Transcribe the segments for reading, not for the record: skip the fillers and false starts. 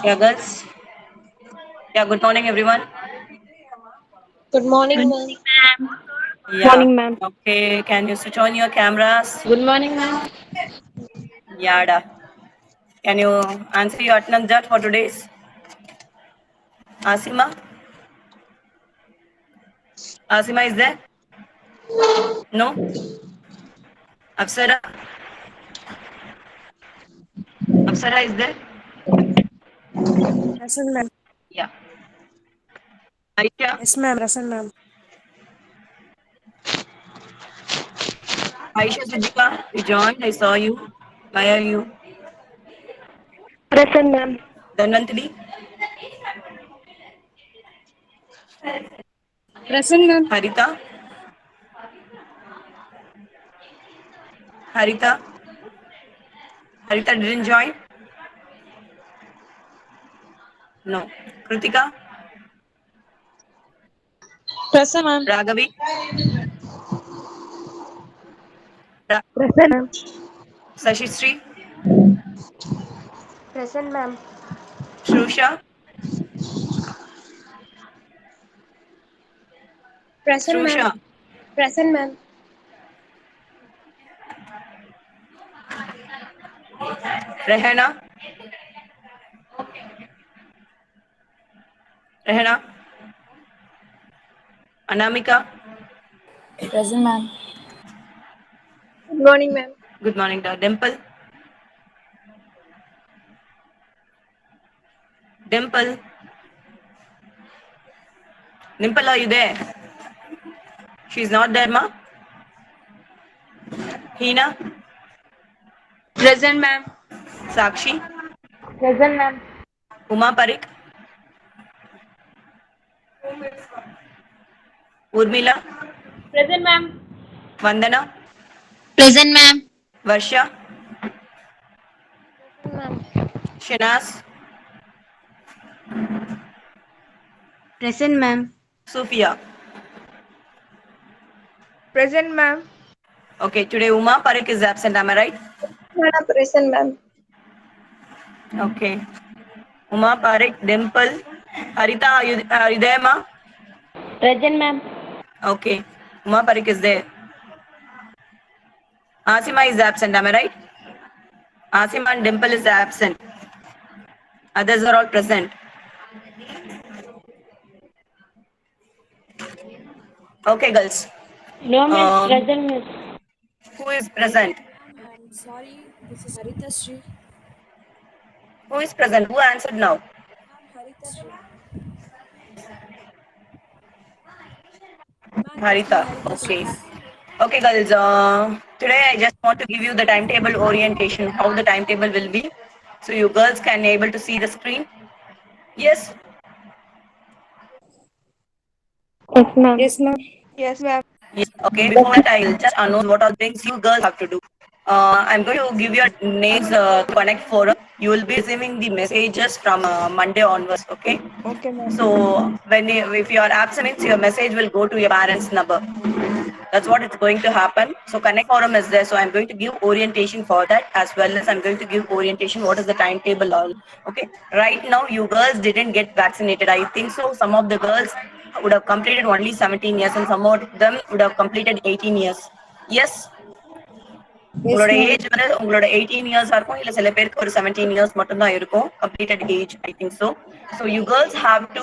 Yeah, girls. Yeah, good morning, everyone. Good morning, Good ma'am. morning, ma'am. Yeah. Morning, ma'am. Okay, can you switch on your cameras? Good morning, ma'am. Yada. Can you answer your attendance chart for today's? Asima? Asima is there? No? Apsara? Apsara is there? Present, ma'am. Yeah. Aisha? Yes, ma'am. Present, ma'am. Aisha Sujika, you joined. I saw you. Why are you? Present, ma'am. Dhanvantari? Present, ma'am. Harita? Harita? Harita didn't join? No. Kritika? Present, ma'am. Raghavi? Ra- Present, ma'am. Sashistri? Present, ma'am. Shrusha? Present, ma'am. Shrusha? Present, ma'am. Rehana? Rehana? Anamika? Present, ma'am. Good morning, ma'am. Good morning, Dimple. Dimple. Dimple, are you there? She's not there, ma. Hina? Present, ma'am. Sakshi? Present, ma'am. Uma Parik? Urmila? Present, ma'am. Vandana? Present, ma'am. Varsha? Present, ma'am. Shinaz? Present, ma'am. Sophia? Present, ma'am. Okay, today Uma Parik is absent, am I right? Madam, present, ma'am. Okay. Uma Parik, Dimple. Harita, are you there, ma? Present, ma'am. Okay. Uma Parik is there. Asima is absent, am I right? Asima and Dimple is absent. Others are all present. Okay, girls. No, miss. Um, Present, miss. who is present? I'm sorry, this is Harita Sri. Who is present? Who answered now? Ma'am, Harita Sri. Ma'am, it's me, Harita. Harita Okay. Sri. Okay, girls. Today I just want to give you the timetable orientation, how the timetable will be. So you girls can able to see the screen. Yes. Yes, ma'am. Yes, ma'am. Yes, ma'am. Yes. Okay. Before that, I will just announce what are the things you girls have to do. I'm going to give your names to Connect Forum. You will be receiving the messages from Monday onwards. Okay. Okay, ma'am. So if you are absent, means your message will go to your parents' number. That's what it's going to happen. So Connect Forum is there. So I'm going to give orientation for that, as well as I'm going to give orientation. What is the timetable? All okay. Right now, you girls didn't get vaccinated. I think so. Some of the girls would have completed only 17 years, and some of them would have completed 18 years. Yes. Yes, உங்களோட ma'am. Age வந்து உங்களோட 18 இயர்ஸா இருக்கும், இல்ல சில பேருக்கு ஒரு 17 years மட்டும் தான் இருக்கும் completed age. I think so. So you girls have to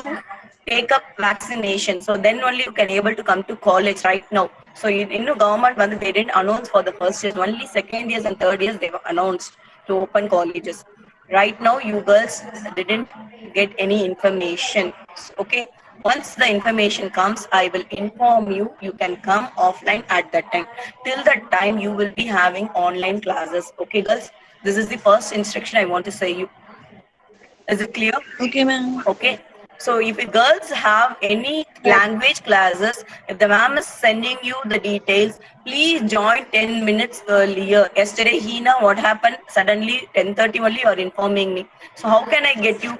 take up vaccination, so then only you can able to come to college right now. So இன்னும் government வந்து they didn't announce for the first years, only second years and third years they were announced to open colleges. Right now you girls didn't get any information. Okay, once the information comes, I will inform you. You can come offline at that time. Till that time you will be having online classes. Okay, girls, this is the first instruction I want to say you. Is it clear? Okay, ma'am. Okay. So if you girls have any language classes, if the ma'am is sending you the details, please join 10 minutes earlier. Yesterday, Hina, what happened? Suddenly 10:30 only you are informing me. So how can I get you?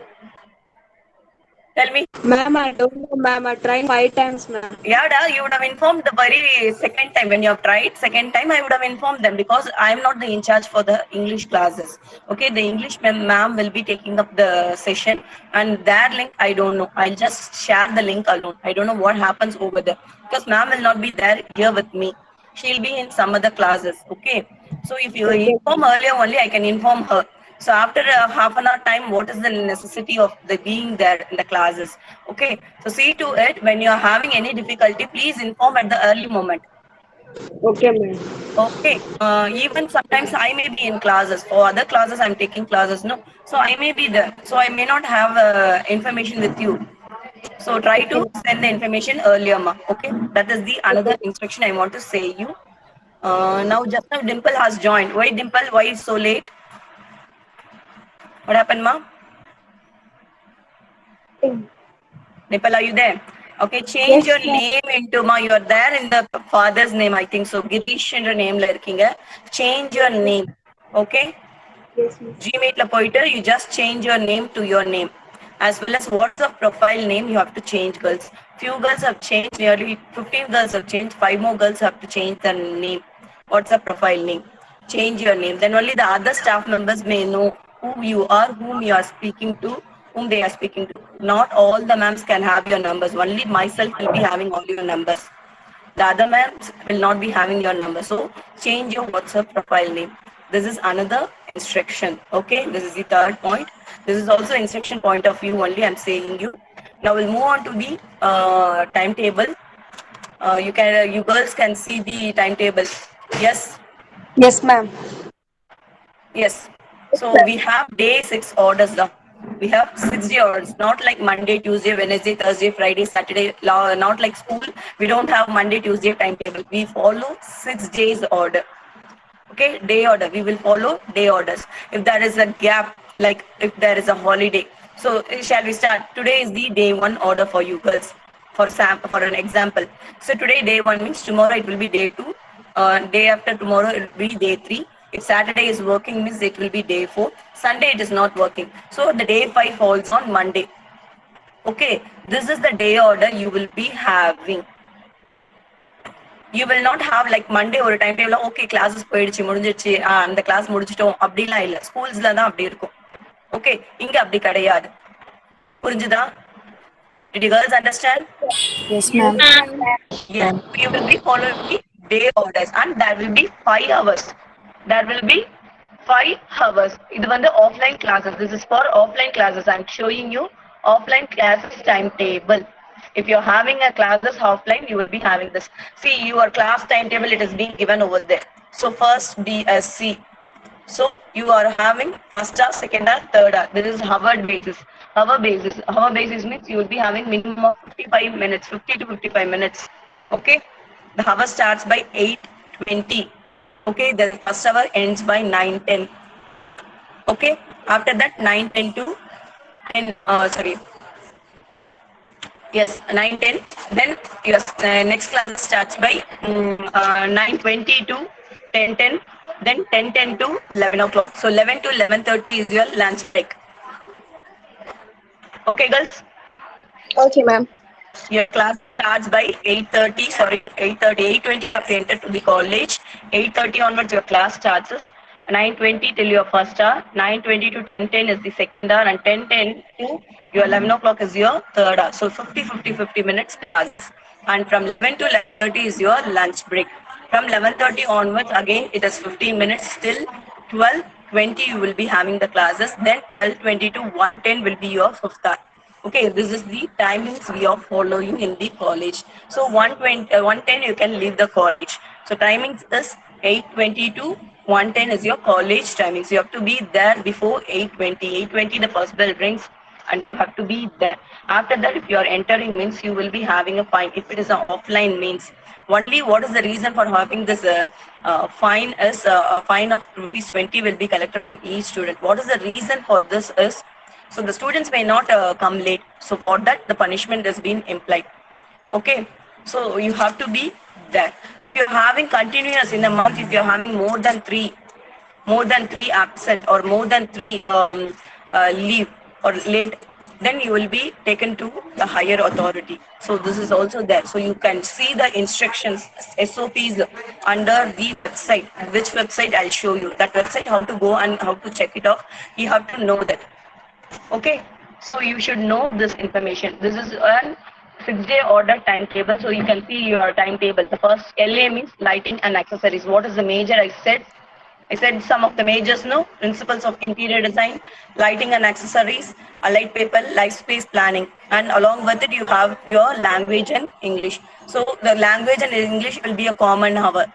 Tell me. Ma'am, I don't know, ma'am. I tried 5 times, ma'am. Yeah, da, you would have informed the very second time when you have tried. Second time, I would have informed them because I am not the in charge for the English classes. Okay, the English ma'am will be taking up the session, and that link I don't know. I'll just share the link alone. I don't know what happens over there because ma'am will not be there here with me. She'll be in some other classes. Okay, so if you Okay. inform earlier only, I can inform her. So after half an hour time, what is the necessity of the being there in the classes? Okay, so see to it when you are having any difficulty, please inform at the early moment. Okay, ma'am. Okay, even sometimes I may be in classes. For other classes, I'm taking classes. No, so I may be there. So I may not have information with you. So try to send the information earlier, ma. Okay, that is the another instruction I want to say you. Now just now Dimple has joined. Why Dimple? Why so late? What happened, ma? Nipal, are you there? Okay, change your name into ma. You are there in the father's name, I think so. Girish என்ற நேம்ல இருக்கீங்க. Change your name. Okay? Yes, ma'am. Gmail la போயிட்டு you just change your name to your name. As well as WhatsApp profile name you have to change, girls. Few girls have changed, nearly 15 girls have changed. 5 more girls have to change their name. WhatsApp profile name. Change your name. Then only the other staff members may know who you are, whom you are speaking to, whom they are speaking to. Not all the ma'ams can have your numbers. Only myself will be having all your numbers. The other ma'ams will not be having your number. So change your WhatsApp profile name. This is another instruction. Okay, this is the third point. This is also instruction point of view only I'm saying you. Now we'll move on to the timetable. You girls can see the timetable. Yes. Yes, ma'am. Yes. So we have day 6 orders now. We have 6 day orders, not like Monday, Tuesday, Wednesday, Thursday, Friday, Saturday, not like school. We don't have Monday, Tuesday timetable. We follow 6 days order. Okay, day order. We will follow day orders. If there is a gap, like if there is a holiday. So shall we start? Today is the day 1 order for you girls. For an example. So today day 1 means tomorrow it will be day 2. Day after tomorrow it will be day 3. If Saturday is working means it will be day 4. Sunday it is not working. So the day 5 falls on Monday. Okay, this is the day order you will be having. You will not have like Monday ஒரு time table okay classes போயிடுச்சு முடிஞ்சிடுச்சு அந்த class முடிச்சிட்டோம் அப்படிலாம் இல்ல ஸ்கூல்ஸ்ல தான் அப்படி இருக்கும் ஓகே இங்க அப்படி கிடையாது புரிஞ்சுதா did you girls understand Yes, ma'am. yes you will be following the day orders and there will be 5 hours there will be 5 hours இது வந்து offline classes this is for offline classes I'm showing you offline classes timetable. If you're having a classes offline, you will be having this. See, your class timetable, it is being given over there. So first BSc. So you are having first hour, second hour, third hour. This is hour basis. Hour basis. Hour basis means you will be having minimum of 55 minutes, 50 to 55 minutes. Okay. The hour starts by 8:20. Okay. The first hour ends by 9:10. Okay. After that, 9:10 to 10. Yes, 9:10. Then your next class starts by 9:20 to 10:10. Then 10:10 to 11 o'clock. So 11 to 11:30 is your lunch break. Okay, girls. Okay, ma'am. Your class starts by 8:30. Sorry, 8:30. 8:20 you have to enter to the college. 8:30 onwards your class starts. 9:20 till your first hour. 9:20 to 10:10 is the second hour, and 10:10 to your 11 o'clock is your third hour. So 50 minutes class. And from 11 to 11:30 is your lunch break. From 11:30 onwards, again it is 15 minutes till 12:20 you will be having the classes. Then 12:20 to 1:10 will be your fifth hour. Okay, this is the timings we are following in the college. So 1:10 you can leave the college. So timings is 8:20 to 1:10 is your college timings. You have to be there before 8:20. 8:20 the first bell rings and you have to be there. After that, if you are entering means you will be having a fine. If it is an offline means, only what is the reason for having this fine is a fine of ₹20 will be collected from each student. What is the reason for this is, so the students may not come late. So for that, the punishment has been implied. Okay, so you have to be there. If you're having continuous in a month, if you're having more than three absent or more than 3 leave or late, then you will be taken to the higher authority. So this is also there. So you can see the instructions, SOPs under the website. Which website I'll show you. That website, how to go and how to check it off. You have to know that. Okay. So you should know this information. This is a 6-day order timetable. So you can see your timetable. The first LA means lighting and accessories. What is the major? I said some of the majors, no? Principles of interior design, lighting and accessories, light paper, light space planning. And along with it, you have your language and English. So the language and English will be a common hour.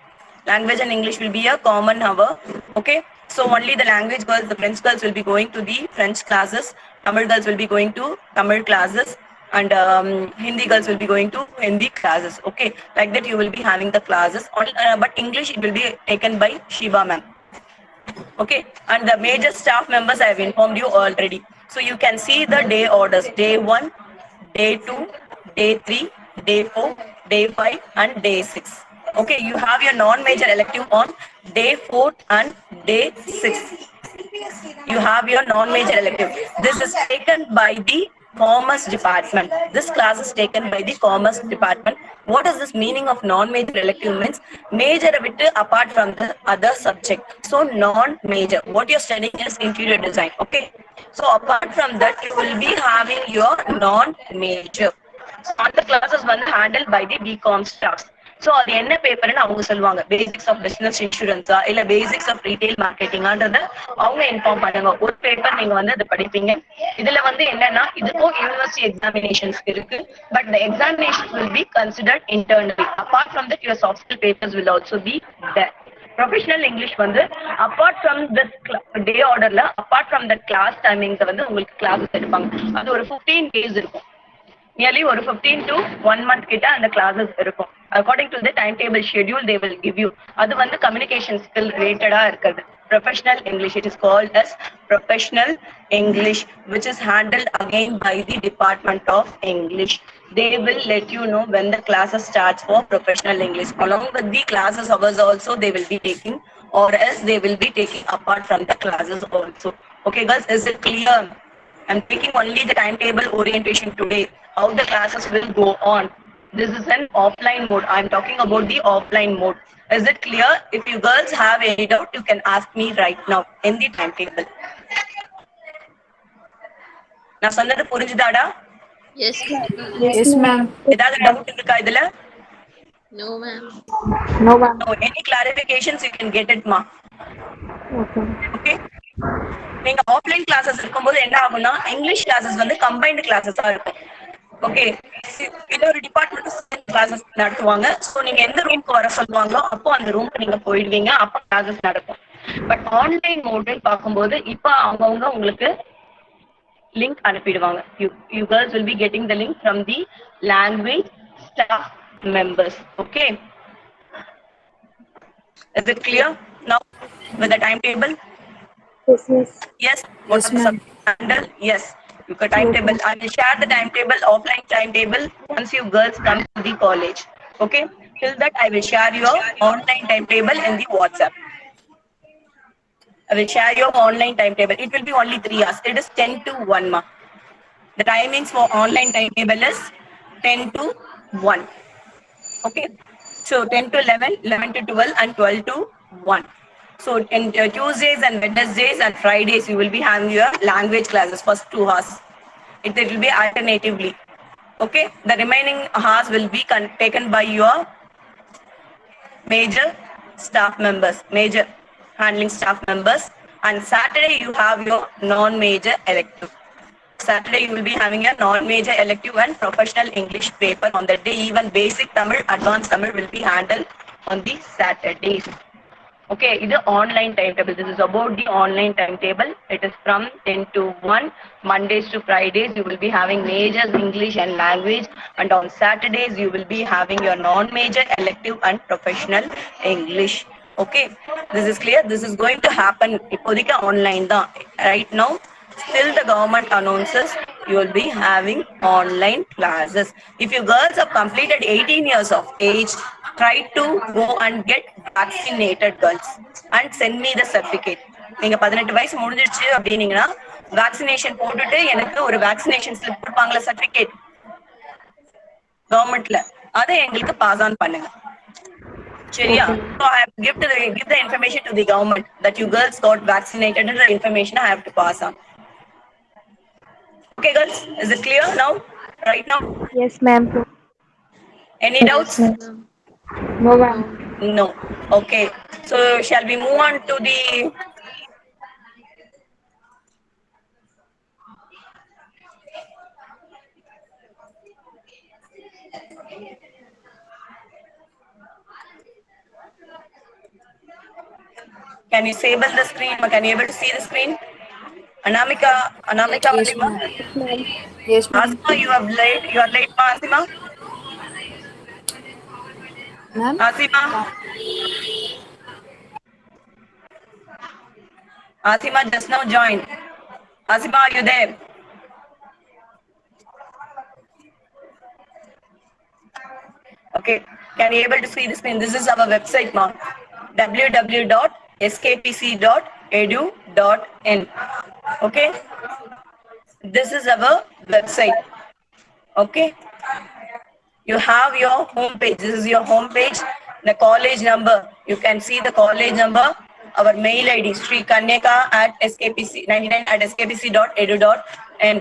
Language and English will be a common hour. Okay. So only the language girls, the French girls will be going to the French classes. Tamil girls will be going to Tamil classes. And Hindi girls will be going to Hindi classes. Okay. Like that you will be having the classes. But English, it will be taken by Shiva ma'am. Okay, and the major staff members I have informed you already. So you can see the day orders: day 1, day 2, day 3, day 4, day 5, and day 6. Okay, you have your non-major elective on day 4 and day 6. You have your non-major elective. This is taken by the Commerce Department. This class is taken by the Commerce Department. What is this meaning of non-major elective? Means major apart from the other subject. So non-major. What you're studying is interior design. Okay. So apart from that, you will be having your non-major. So all the classes were handled by the BCom staffs. So அது என்ன பேப்பர்னு அவங்க சொல்லுவாங்க. Basics of business இன்சூரன்ஸா இல்ல basics of retail மார்க்கெட்டிங்கான்றத அவங்க inform பண்ணுங்க. ஒரு paper நீங்க வந்து அதை படிப்பீங்க. இதுல வந்து என்னன்னா இதுக்கும் யூனிவர்சிட்டி எக்ஸாமினேஷன்ஸ் இருக்கு. But the examination will be considered internally. Apart from that, your soft skill papers will also be there. Professional English வந்து apart from this day orderல apart from the class timings வந்து உங்களுக்கு classes எடுப்பாங்க. அது ஒரு 15 days இருக்கும். Nearly ஒரு 15 to 1 month கிட்ட அந்த classes இருக்கும். According to the timetable schedule they will give you. அது வந்து communication skill related இருக்கிறது. Professional English, it is called as Professional English, which is handled again by the Department of English. They will let you know when the classes starts for Professional English. Along with the classes hours also they will be taking, or else they will be taking apart from the classes also. Okay girls, is it clear? I'm taking only the timetable orientation today. How the classes will go on. This is an offline mode. I'm talking about the offline mode. Is it clear? If you girls have any doubt, you can ask me right now in the timetable. நான் சொன்னது புரிஞ்சுதாடா? Yes, Yes, ma'am. ஏதாவது doubt இருக்கா இதுல? no, ma'am. No, ma'am. No, any clarifications you can get it ma. Okay. நீங்க offline classes இருக்கும்போது என்ன ஆகும்னா English classes வந்து கம்பைன்ட் கிளாसेसா இருக்கும். ஓகே, இது ஒரு டிபார்ட்மெண்ட் கிளாसेस நடத்துவாங்க. சோ நீங்க எந்த ரூமுக்கு வர சொல்லுவாங்களோ அப்போ அந்த ரூமுக்கு நீங்க போயிடுவீங்க. அப்போ கிளாसेस நடக்கும். பட் ஆன்லைன் மோட்ல பாக்கும்போது இப்போ அவங்கவங்க உங்களுக்கு லிங்க் அனுப்பிடுவாங்க. You girls will be getting the link from the language staff members. Okay, is it clear now with the timetable? Yes, yes. Yes, what is the handle? Yes, you got timetable. I will share the timetable, offline timetable, once you girls come to the college. Okay, till that I will share your online timetable in the WhatsApp. I will share your online timetable. It will be only 3 hours. It is 10 to 1 ma. The timings for online timetable is 10 to 1. Okay, so 10 to 11, 11 to 12, and 12 to 1. So in Tuesdays and Wednesdays and Fridays, you will be having your language classes first 2 hours. It will be alternatively. Okay, the remaining hours will be taken by your major staff members, major handling staff members. And Saturday you have your non-major elective. Saturday you will be having a non-major elective and professional English paper on that day. Even basic Tamil, advanced Tamil will be handled on the Saturdays. Okay, this is online timetable. This is about the online timetable. It is from 10 to 1. Mondays to Fridays, you will be having majors, English and language. And on Saturdays, you will be having your non-major, elective and professional English. Okay, this is clear. This is going to happen ipodika online da. Right now, still the government announces you will be having online classes. If you girls have completed 18 years of age, try to go and get vaccinated girls and send me the certificate. நீங்க 18 வயசு முடிஞ்சிருச்சு அப்படின்னீங்கன்னா vaccination போட்டுட்டு எனக்கு ஒரு vaccination slip கொடுப்பாங்களா certificate கவர்மெண்ட்ல, அதை எங்களுக்கு பாஸ் ஆன் பண்ணுங்க. சரியா? So I have to give the information to the government that you girls got vaccinated and the information I have to pass on. Okay, girls, is it clear now? Right now? Yes, ma'am. Any doubts? No, ma'am. No. Okay. So shall we move on to the Can you disable the screen? Can you able to see the screen? Anamika, Yes, Asima? ma'am. Yes, ma'am. Asima, you are late, Asima? Ma'am? Asima? Asima just now joined. Asima, are you there? Okay, can you able to see the screen? This is our website now. www.skpc.edu.in. Okay, this is our website. Okay, you have your home page. This is your home page. The college number, you can see the college number. Our mail ID Sri Kanyaka at skpc99@skpc.edu.in.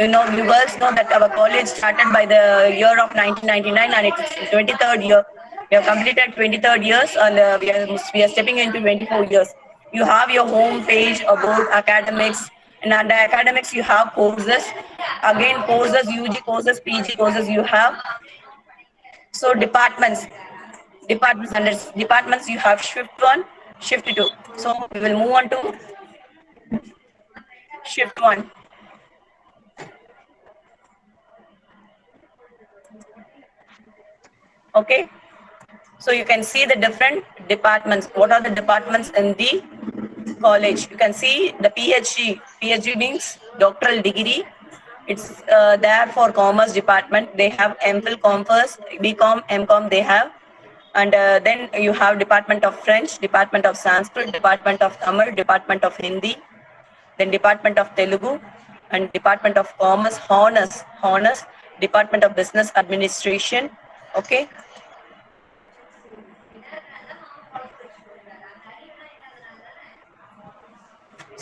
You know, you girls know that our college started by the year of 1999 and it's 23rd year. We have completed 23rd years and we are stepping into 24 years. You have your home page about academics, and under academics you have courses. Again, courses, UG courses, PG courses you have. So departments under departments you have shift 1, shift 2. So we will move on to shift 1. Okay, so you can see the different departments. What are the departments in the college? You can see the PhD. PhD means doctoral degree. It's there for commerce department. They have MPhil, Commerce, BCom, MCom they have. And then you have Department of French, Department of Sanskrit, Department of Tamil, Department of Hindi, then Department of Telugu, and Department of Commerce, Honors, Department of Business Administration. Okay.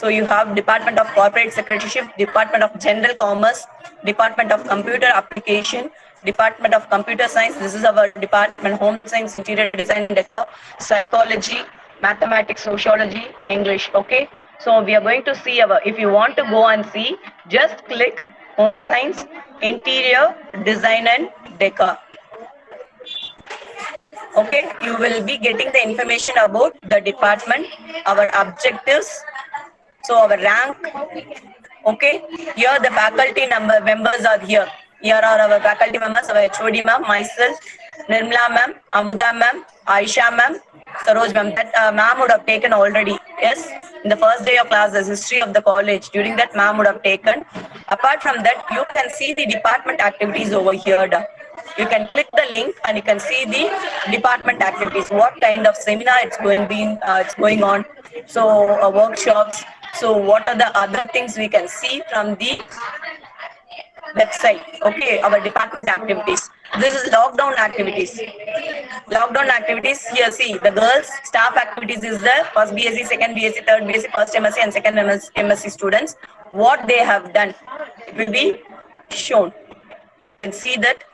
So you have Department of Corporate Secretaryship, Department of General Commerce, Department of Computer Application, Department of Computer Science. This is our department: Home Science, Interior Design, Decor, Psychology, Mathematics, Sociology, English. Okay. So we are going to see our. If you want to go and see, just click Home Science, Interior Design and Decor. Okay. You will be getting the information about the department, our objectives. So our rank, okay, here the faculty members are here. Here are our faculty members, our HOD ma'am, myself, Nirmala ma'am, Amda ma'am, Aisha ma'am, Saroj ma'am. That ma'am would have taken already. Yes, in the first day of classes, history of the college. During that, ma'am would have taken. Apart from that, you can see the department activities over here. You can click the link and you can see the department activities. What kind of seminar it's going on. So workshops. So what are the other things we can see from the website? Okay, our department activities. This is lockdown activities. Lockdown activities, here see, the girls staff activities is the first BSc, second BSc, third BSc, first MSc and second MSc students. What they have done, it will be shown. You can see that.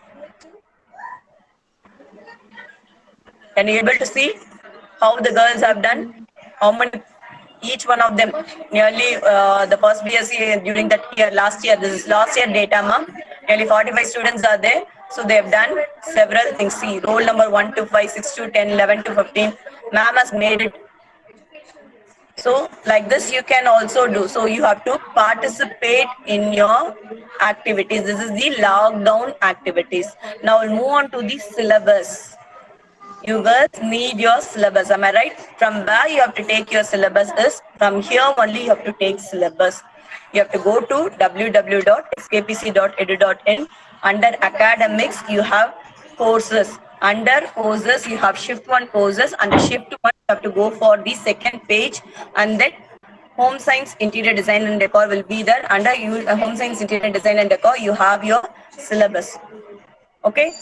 Can you able to see how the girls have done? How many, each one of them, nearly the first BSc during that year, last year, this is last year data, ma'am. Nearly 45 students are there. So they have done several things. See, roll number 1 to 5, 6 to 10, 11 to 15. Ma'am has made it. So like this you can also do. So you have to participate in your activities. This is the lockdown activities. Now we'll move on to the syllabus. You girls need your syllabus, am I right? From where you have to take your syllabus is, from here only you have to take syllabus. You have to go to www.skpc.edu.in. Under academics, you have courses. Under courses, you have shift 1 courses. Under shift 1, you have to go for the second page and then home science, interior design and decor will be there. Under you, home science, interior design and decor, you have your syllabus. Okay.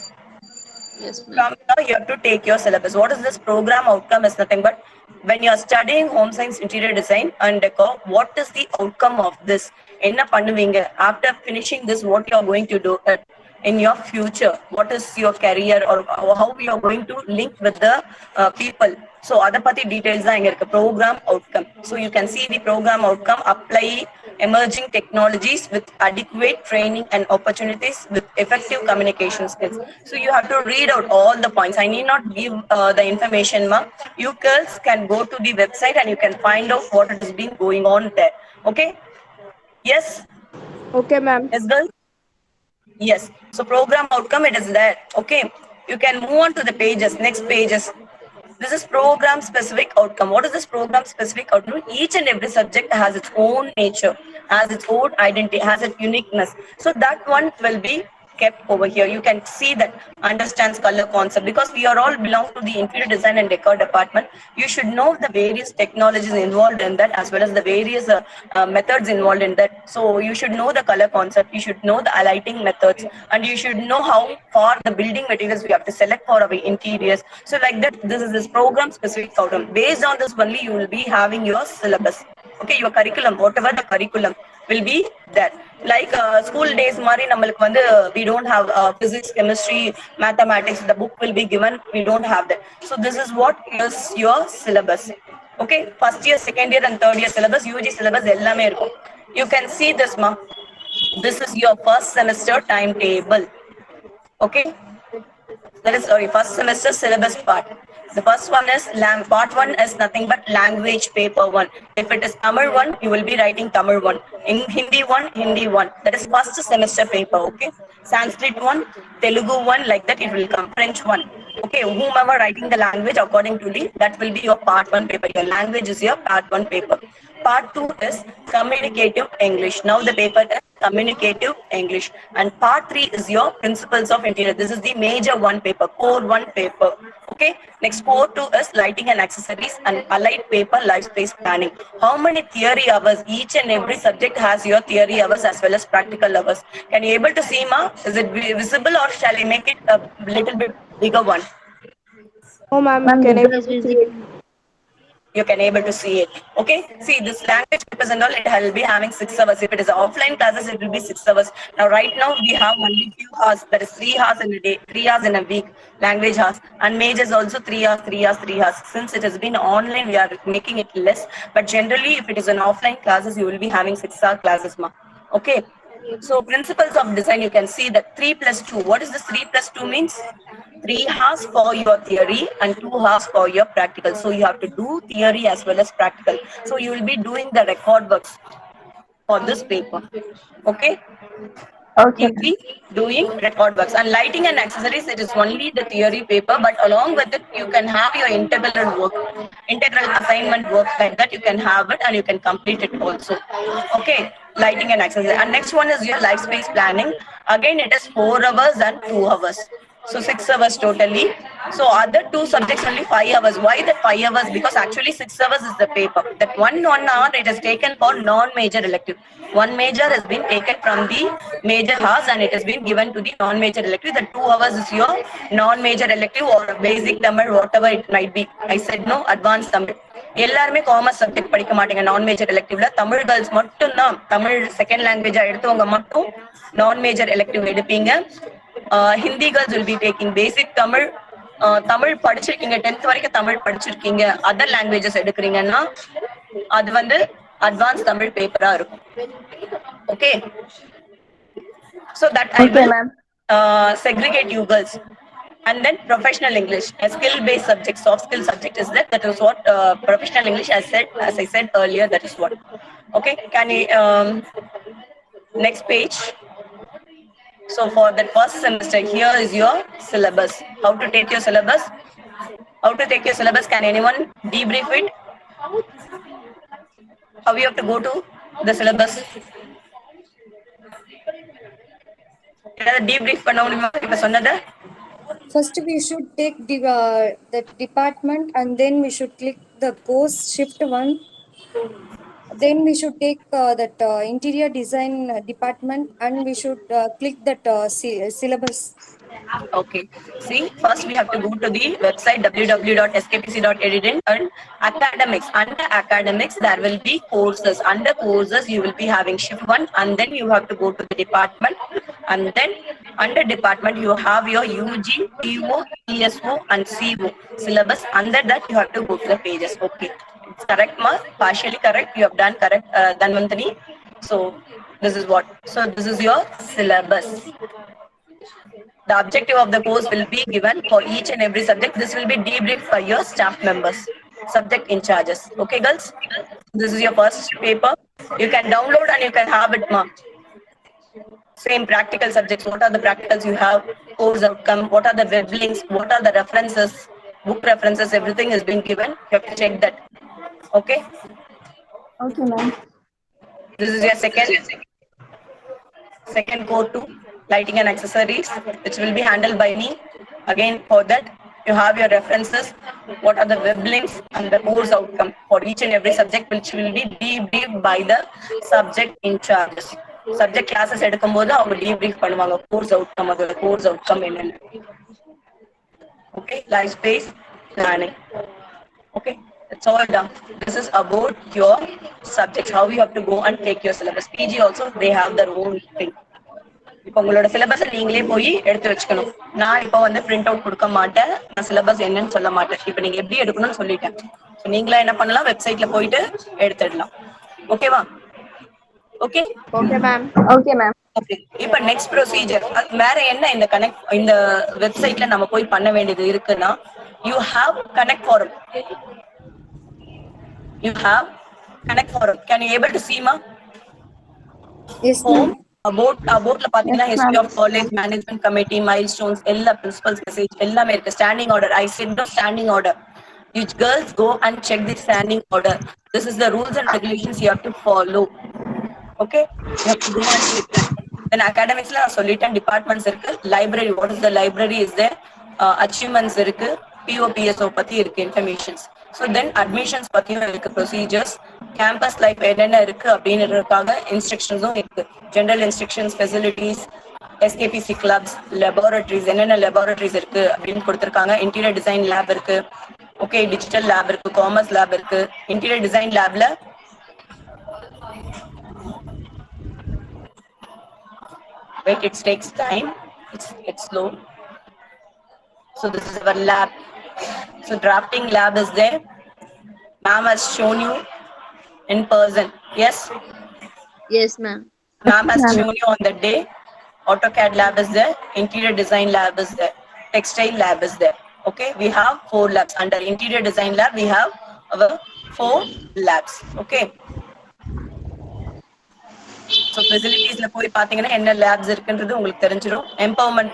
Yes, ma'am. From here, you have to take your syllabus. What is this program outcome is nothing but when you are studying home science, interior design and decor, what is the outcome of this? என்ன பண்ணுவீங்க? After finishing this, what you are going to do in your future? What is your career or how you are going to link with the people? So அத பத்தி details தான் இங்க இருக்கு. Program outcome. So you can see the program outcome apply emerging technologies with adequate training and opportunities with effective communication skills. So you have to read out all the points. I need not give the information, ma. You girls can go to the website and you can find out what has been going on there. Okay? Yes? Okay, ma'am. Yes, girls? Yes. So program outcome, it is there. Okay. You can move on to the pages, next pages. This is program specific outcome. What is this program specific outcome? Each and every subject has its own nature, has its own identity, has its uniqueness. So that one will be kept over here. You can see that understands color concept because we are all belong to the interior design and decor department. You should know the various technologies involved in that as well as the various methods involved in that. So you should know the color concept, you should know the lighting methods, and you should know how far the building materials we have to select for our interiors. So like that, this is this program specific outcome. Based on this only, you will be having your syllabus. Okay, your curriculum, whatever the curriculum will be there. Like school days mari namalukku vandu we don't have physics, chemistry, mathematics, the book will be given, we don't have that. So this is what is your syllabus. Okay, first year, second year and third year syllabus, UG syllabus ellame irukum. You can see this, ma. This is your first semester timetable. Okay, that is sorry, first semester syllabus part. The first one is part 1 is nothing but language paper 1. If it is Tamil 1, you will be writing Tamil 1. In Hindi 1, Hindi 1. That is first semester paper, okay? Sanskrit 1, Telugu 1, like that it will come. French 1. Okay, whomever writing the language according to the, that will be your part 1 paper. Your language is your part 1 paper. Part 2 is communicative English. Now the paper is communicative English. And part 3 is your principles of interior. This is the major 1 paper, core 1 paper. Okay, next core 2 is lighting and accessories and allied paper life space planning. How many theory hours? Each and every subject has your theory hours as well as practical hours. Can you able to see, ma? Is it visible or shall I make it a little bit bigger one? Oh, ma'am. Can I able to see it? You can able to see it. Okay, see this language papers and all, it will be having 6 hours. If it is offline classes, it will be 6 hours. Now right now we have only few hours, that is 3 hours in a day, 3 hours in a week, language hours, and majors also 3 hours, 3 hours, 3 hours. Since it has been online, we are making it less, but generally if it is an offline classes, you will be having 6 hour classes, ma. Okay, so principles of design, you can see that 3 plus 2. What is this 3 plus 2 means? 3 hours for your theory and 2 hours for your practical. So you have to do theory as well as practical. So you will be doing the record works for this paper. Okay? Okay. You'll be doing record works. And lighting and accessories, it is only the theory paper, but along with it, you can have your integral work, integral assignment work like that. You can have it and you can complete it also. Okay, lighting and accessories. And next one is your life space planning. Again, it is 4 hours and 2 hours. So 6 hours totally. So other 2 subjects only 5 hours. Why that 5 hours? Because actually 6 hours is the paper. That 1 hour it is taken for non-major elective. 1 major has been taken from the major hours and it has been given to the non-major elective. The 2 hours is your non-major elective or basic Tamil, whatever it might be. I said no, advanced Tamil. எல்லாருமே commerce subject படிக்க மாட்டீங்க நான் major எலெக்டிவ்ல. Tamil girls மட்டும் தான், Tamil second லாங்குவேஜா எடுத்தவங்க மட்டும் நான் major elective எடுப்பீங்க. Hindi girls will be taking basic Tamil. Tamil படிச்சிருக்கீங்க, 10th வரைக்கும் தமிழ் படிச்சிருக்கீங்க, அதர் லாங்குவேஜஸ் எடுக்கிறீங்கன்னா அது வந்து அட்வான்ஸ் தமிழ் பேப்பரா இருக்கும். Okay, so that I will segregate you girls. And then professional English, a skill-based subject, soft skill subject is that. That is what professional English, as I said earlier, that is what. Okay, can you next page? So for the first semester, here is your syllabus. How to take your syllabus? How to take your syllabus? Can anyone debrief it? How you have to go to the syllabus? Debrief பண்ண முடியுமா இப்ப சொன்னதை? First, we should take the department and then we should click the course shift 1. then we should take that interior design department, and we should click that syllabus. Okay. See, first we have to go to the website www.skpc.edu and academics. Under academics, there will be courses. Under courses, you will be having shift 1, and then you have to go to the department. And then under department, you have your UG, PO, PSO, and CO syllabus. Under that, you have to go to the pages. Okay. It's correct, ma? Partially correct. You have done correct, Dhanvantani. So, this is what? So, this is your syllabus. The objective of the course will be given for each and every subject. This will be debriefed by your staff members, subject in charges. Okay, girls? This is your first paper. You can download and you can have it, ma'am. Same practical subjects. What are the practicals you have? Course outcome. What are the web links? What are the references? Book references. Everything is being given. You have to check that. Okay? Okay, ma'am. This is your second core 2, lighting and accessories, which will be handled by me. Again, for that, you have your references, what are the web links, and the course outcome for each and every subject, which will be debriefed by the subject in charge. Subject classes எடுக்கும்போது அவங்க debrief பண்ணுவாங்க course outcome, அதோட course outcome என்னன்னு. Okay, life space planning. Okay, it's all done. This is about your subjects, how you have to go and take your syllabus. PG also, they have their own thing. இப்போ உங்களோட syllabus நீங்களே போய் எடுத்து வச்சுக்கணும். நான் இப்போ வந்து பிரிண்ட் அவுட் கொடுக்க மாட்டேன், நான் சிலபஸ் என்னன்னு சொல்ல மாட்டேன். இப்போ நீங்க எப்படி எடுக்கணும்னு சொல்லிட்டேன். ஸோ நீங்களா என்ன பண்ணலாம், வெப்சைட்ல போயிட்டு எடுத்துடலாம். ஓகேவா? Okay Okay, ma'am. Okay, ma'am. Okay. இப்போ நெக்ஸ்ட் ப்ரொசீஜர் வேற என்ன இந்த வெப்சைட்ல நம்ம போய் பண்ண வேண்டியது இருக்குன்னா, you have connect form. You have connect forum. Can you able to see, ma? Yes, ma'am. Aboutல பாத்தீங்கன்னா history of college, management committee, milestones, எல்லா principals message எல்லாமே இருக்கு. Standing order. I said no standing order. You girls go and check the standing order. This is the rules and regulations you have to follow. Okay? You have to go and check that. Then academics la சொல்லிட்டேன், departments இருக்கு. Library, what is the library is there? Achievements இருக்கு. POPSO பத்தி இருக்கு informations. So then admissions பத்தியும் இருக்கு, procedures. Campus life என்னென்ன இருக்கு அப்படின்றதுக்காக instructionsம் இருக்கு. General instructions, facilities, SKPC clubs, laboratories, என்னென்ன laboratories இருக்கு அப்படின்னு கொடுத்திருக்காங்க. Interior design lab இருக்கு. Okay, digital lab இருக்கு, commerce lab இருக்கு. Interior design labல wait, it takes time. It's slow. So this is our lab. So drafting lab is there. Ma'am has shown you in person. Yes? Yes, ma'am. Ma'am has shown you on the day. AutoCAD lab is there. Interior design lab is there. Textile lab is there. Okay, we have 4 labs. Under interior design lab, we have our 4 labs. Okay. So facilities la poi pathina enna labs irukundrathu ungalku therinjirum. Empowerment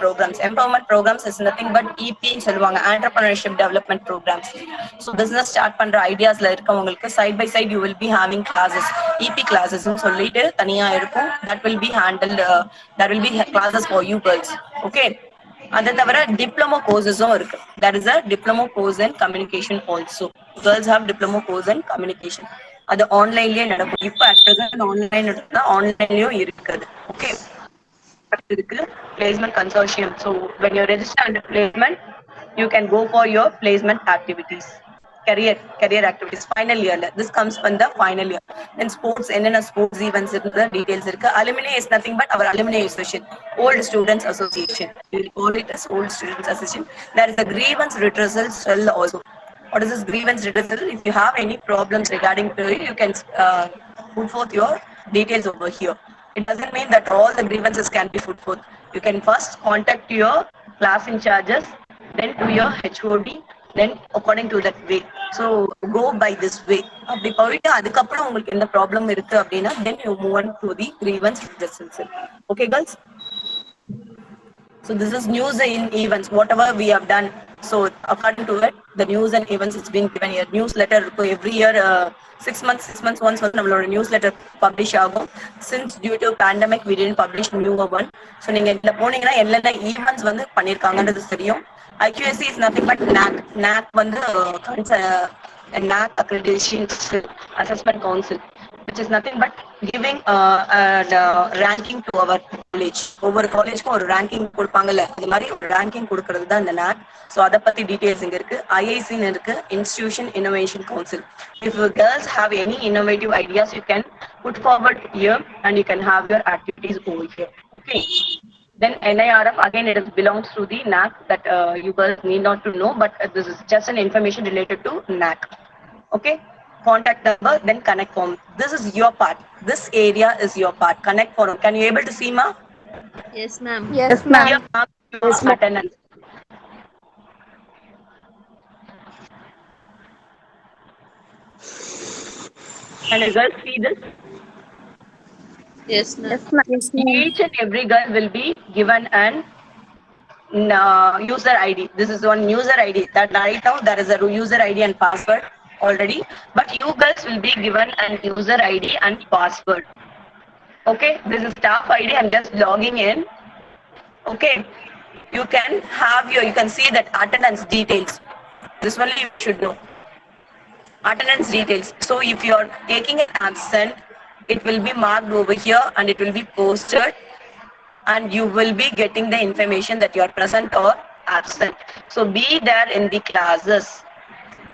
programs is nothing but EP nu solluvaanga, entrepreneurship development programs. So business start pandra ideas la irukavungalku side by side you will be having classes, EP classes nu solliட்டு தனியா இருக்கும். That will be handled, there will be classes for you girls. Okay, அதை தவிர diploma courses-உம் இருக்கு. That is a diploma course in communication also. Girls have diploma course in communication. அது ஆன்லைன்லயே நடக்கும். இப்ப at present online எடுத்தா ஆன்லைன்லயும் இருக்குது. ஓகே, இருக்கு placement consortium. So when you register under placement, you can go for your placement activities, career activities. Final year, this comes from the final year. Then sports, என்னென்ன sports events இருக்குற details இருக்கு. Alumni is nothing but our alumni association, old students association. We will call it as old students association. There is a grievance redressal cell also. What is this grievance redressal? If you have any problems regarding to it, you can put forth your details over here. It doesn't mean that all the grievances can be put forth. You can first contact your class in charges, then to your HOD, then according to that way. So go by this way. அப்படி போயிட்டு அதுக்கப்புறம் உங்களுக்கு எந்த problem இருக்கு அப்படின்னா then you move on to the grievance redressal cell. Okay girls? So this is news and events, whatever we have done. So according to it, the news and events it's been given here. Newsletter every year, 6 months once நம்மளோட newsletter publish ஆகும். Since due to pandemic we didn't publish new one. So நீங்க இதுல போனீங்கன்னா என்னென்ன events வந்து பண்ணிருக்காங்கன்றது தெரியும். IQAC is nothing but NAC வந்து NAC accreditation assessment council. which is nothing but giving ranking to our college. ஒவ்வொரு காலேஜ்க்கும் ஒரு ரேங்கிங் கொடுப்பாங்கல்ல, அது மாதிரி ஒரு ரேங்கிங் கொடுக்கறது தான் இந்த NAC. ஸோ அதை பத்தி டீடைல்ஸ் இங்க இருக்கு. IIC இருக்கு, Institution Innovation Council. If you girls have any innovative ideas, you can put forward here and you can have your activities over here. Okay. Then NIRF, again it belongs to the NAC that you girls need not to know, but this is just an information related to NAC. Okay, contact number, then connect form. This is your part. This area is your part. Connect form. Can you able to see, ma? Yes, ma'am. Yes, ma'am. Here, mark your attendance. Can you girls see this? Yes, ma'am. Yes, ma'am. Yes, ma'am. Each and every girl will be given an user ID. This is one user ID. That right now there is a user ID and password already, but you girls will be given an user ID and password. Okay, this is staff ID. I'm just logging in. Okay, you can have you can see that attendance details. This only you should know. Attendance details. So if you are taking an absent, it will be marked over here and it will be posted, and you will be getting the information that you are present or absent. So be there in the classes.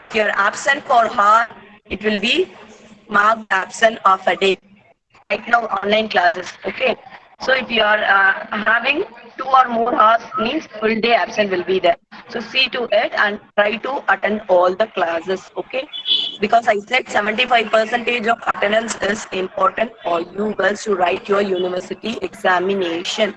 If you are absent for hour, it will be marked absent of a day. Right now online classes. Okay, so if you are having 2 or more hours, means full day absent will be there. So see to it and try to attend all the classes. Okay, because I said 75% of attendance is important for you girls to write your university examination.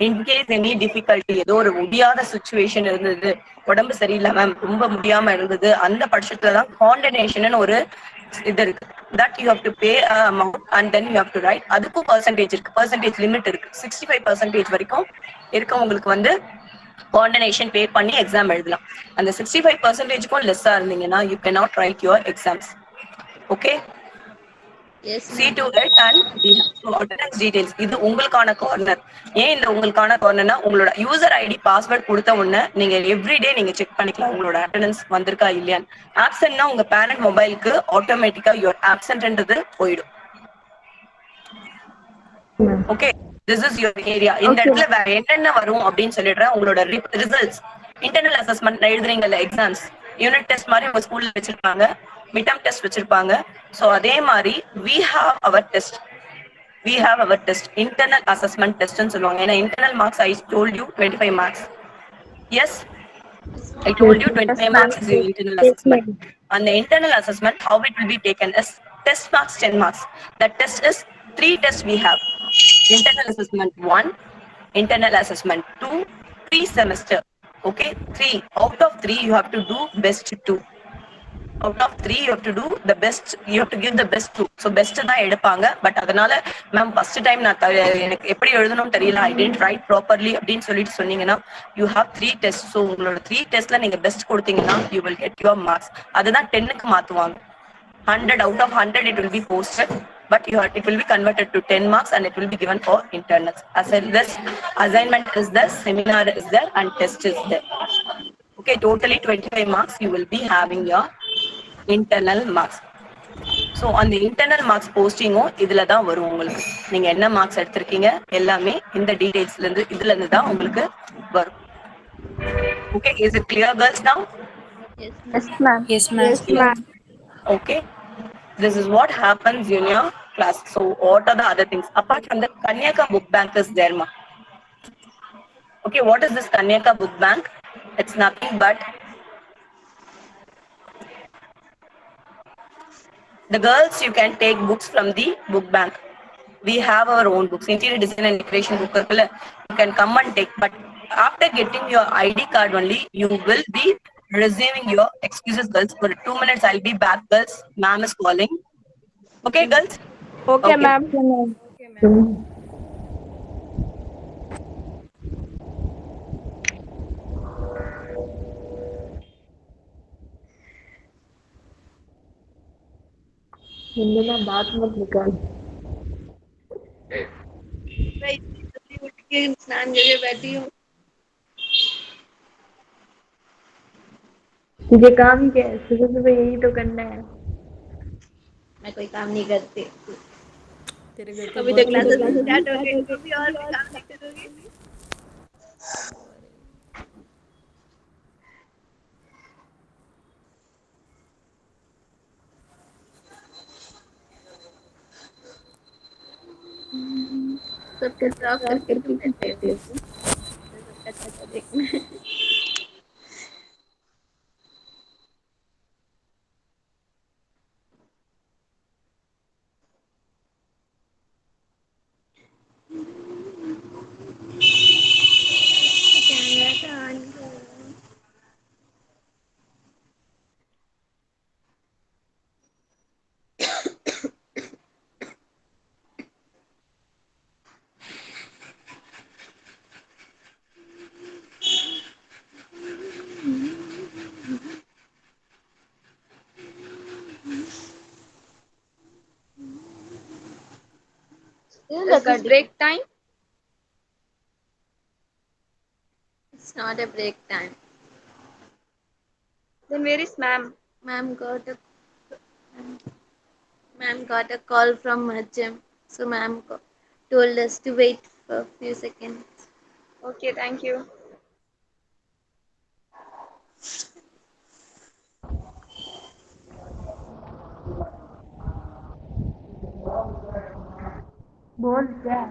In case any difficulty, ஏதோ ஒரு முடியாத situation இருந்தது, உடம்பு சரியில்லை ma'am, ரொம்ப முடியாம இருந்தது, அந்த பட்சத்துல தான் காண்டனேஷன் ஒரு இது இருக்கு. That you have to pay amount and then you have to write. அதுக்கும் percentage இருக்கு, percentage limit இருக்கு. 65% வரைக்கும் இருக்கவங்களுக்கு வந்து காண்டனேஷன் பே பண்ணி எக்ஸாம் எழுதலாம். அந்த 65%க்கும் லெஸ்ஸா இருந்தீங்கன்னா you cannot write your exams. Okay. Yes, See ma'am. to it and attendance details. இது உங்களுக்கான கார்னர். ஏன் இந்த உங்களுக்கான கார்னர்னா, உங்களோட யூசர் ஐடி பாஸ்வேர்ட் கொடுத்த உடனே நீங்க எவ்ரிடே நீங்க செக் பண்ணிக்கலாம் உங்களோட அட்டெண்டன்ஸ் வந்திருக்கா இல்லையான்னு. ஆப்சென்ட்னா உங்க பேரண்ட் மொபைலுக்கு ஆட்டோமேட்டிக்கா யுவர் ஆப்சென்ட்ன்றது போயிடும். Okay, this is your area. இந்த இடத்துல வேற என்னென்ன வரும் அப்படின்னு சொல்லிடுறேன். உங்களோட ரிசல்ட்ஸ், இன்டர்னல் அசஸ்மெண்ட் எழுதுறீங்கல்ல, எக்ஸாம்ஸ், யூனிட் டெஸ்ட் மாதிரி உங்க ஸ்கூல்ல வச்சிருப்பாங்க, மிட் டர்ம் டெஸ்ட் வச்சிருப்பாங்க. சோ அதே மாதிரி we have our test. We have our test, internal assessment test ன்னு சொல்லுவாங்க. ஏன்னா internal marks I told you 25 marks. Yes, I told you 25 marks is the internal assessment. And the internal assessment, how it will be taken is test marks 10 marks. The test is 3 tests we have. Internal assessment 1, internal assessment 2, pre-semester. Okay, 3 out of 3 you have to do best 2. Out of 3 you have to do the best, you have to give the best 2. So best தான் எடுப்பாங்க. But அதனால ma'am first time நான் எனக்கு எப்படி எழுதணும்னு தெரியல, I didn't write properly அப்படின்னு சொல்லிட்டு சொன்னீங்கன்னா you have 3 tests. So உங்களோட 3 testல நீங்க பெஸ்ட் கொடுத்தீங்கன்னா you will get your marks. அதுதான் 10க்கு மாத்துவாங்க. 100 out of 100 it will be posted, but it will be converted to 10 marks and it will be given for internals. As well as assignment is there, seminar is there, and test is there. Okay, totally 25 marks you will be having your internal marks. So on the internal marks posting இதுல தான் வரும் உங்களுக்கு. நீங்க என்ன marks எடுத்திருக்கீங்க எல்லாமே இந்த டீடைல்ஸ்ல இருந்து இதுல இருந்து தான் உங்களுக்கு வரும். Okay, is it clear girls now? Yes, Yes, ma'am. Yes, ma'am. Yes, ma'am. Okay, this is what happens in your class. So what are the other things apart from the Kanyaka book bank is there, ma? Okay, what is this Kanyaka book bank? It's nothing but the girls, you can take books from the book bank. We have our own books, interior design and decoration book. You can come and take, but after getting your ID card only, you will be receiving your excuses, girls. For 2 minutes, I'll be back, girls. Ma'am is calling. Okay, girls? Okay, ma'am. मैं बात मत निकाल। मैं जल्दी उठ के स्नान करके बैठी हूँ। तुझे काम क्या है? सुबह सुबह यही तो करना है। मैं कोई काम नहीं करती। तेरे घर पे अभी तो बहुत क्लासेस लोग स्टार्ट हो गए, अभी और भी काम नहीं करोगी। सबके ड्रॉप करके क्यों बैठे हो? सबका अच्छा देखना है। कैमरा का ऑन करो। Is this break time? It's not a break time. Then where is ma'am? Ma'am got a ma'am got a call from her gym, so told us to wait for a few seconds. Okay, thank you. बोल क्या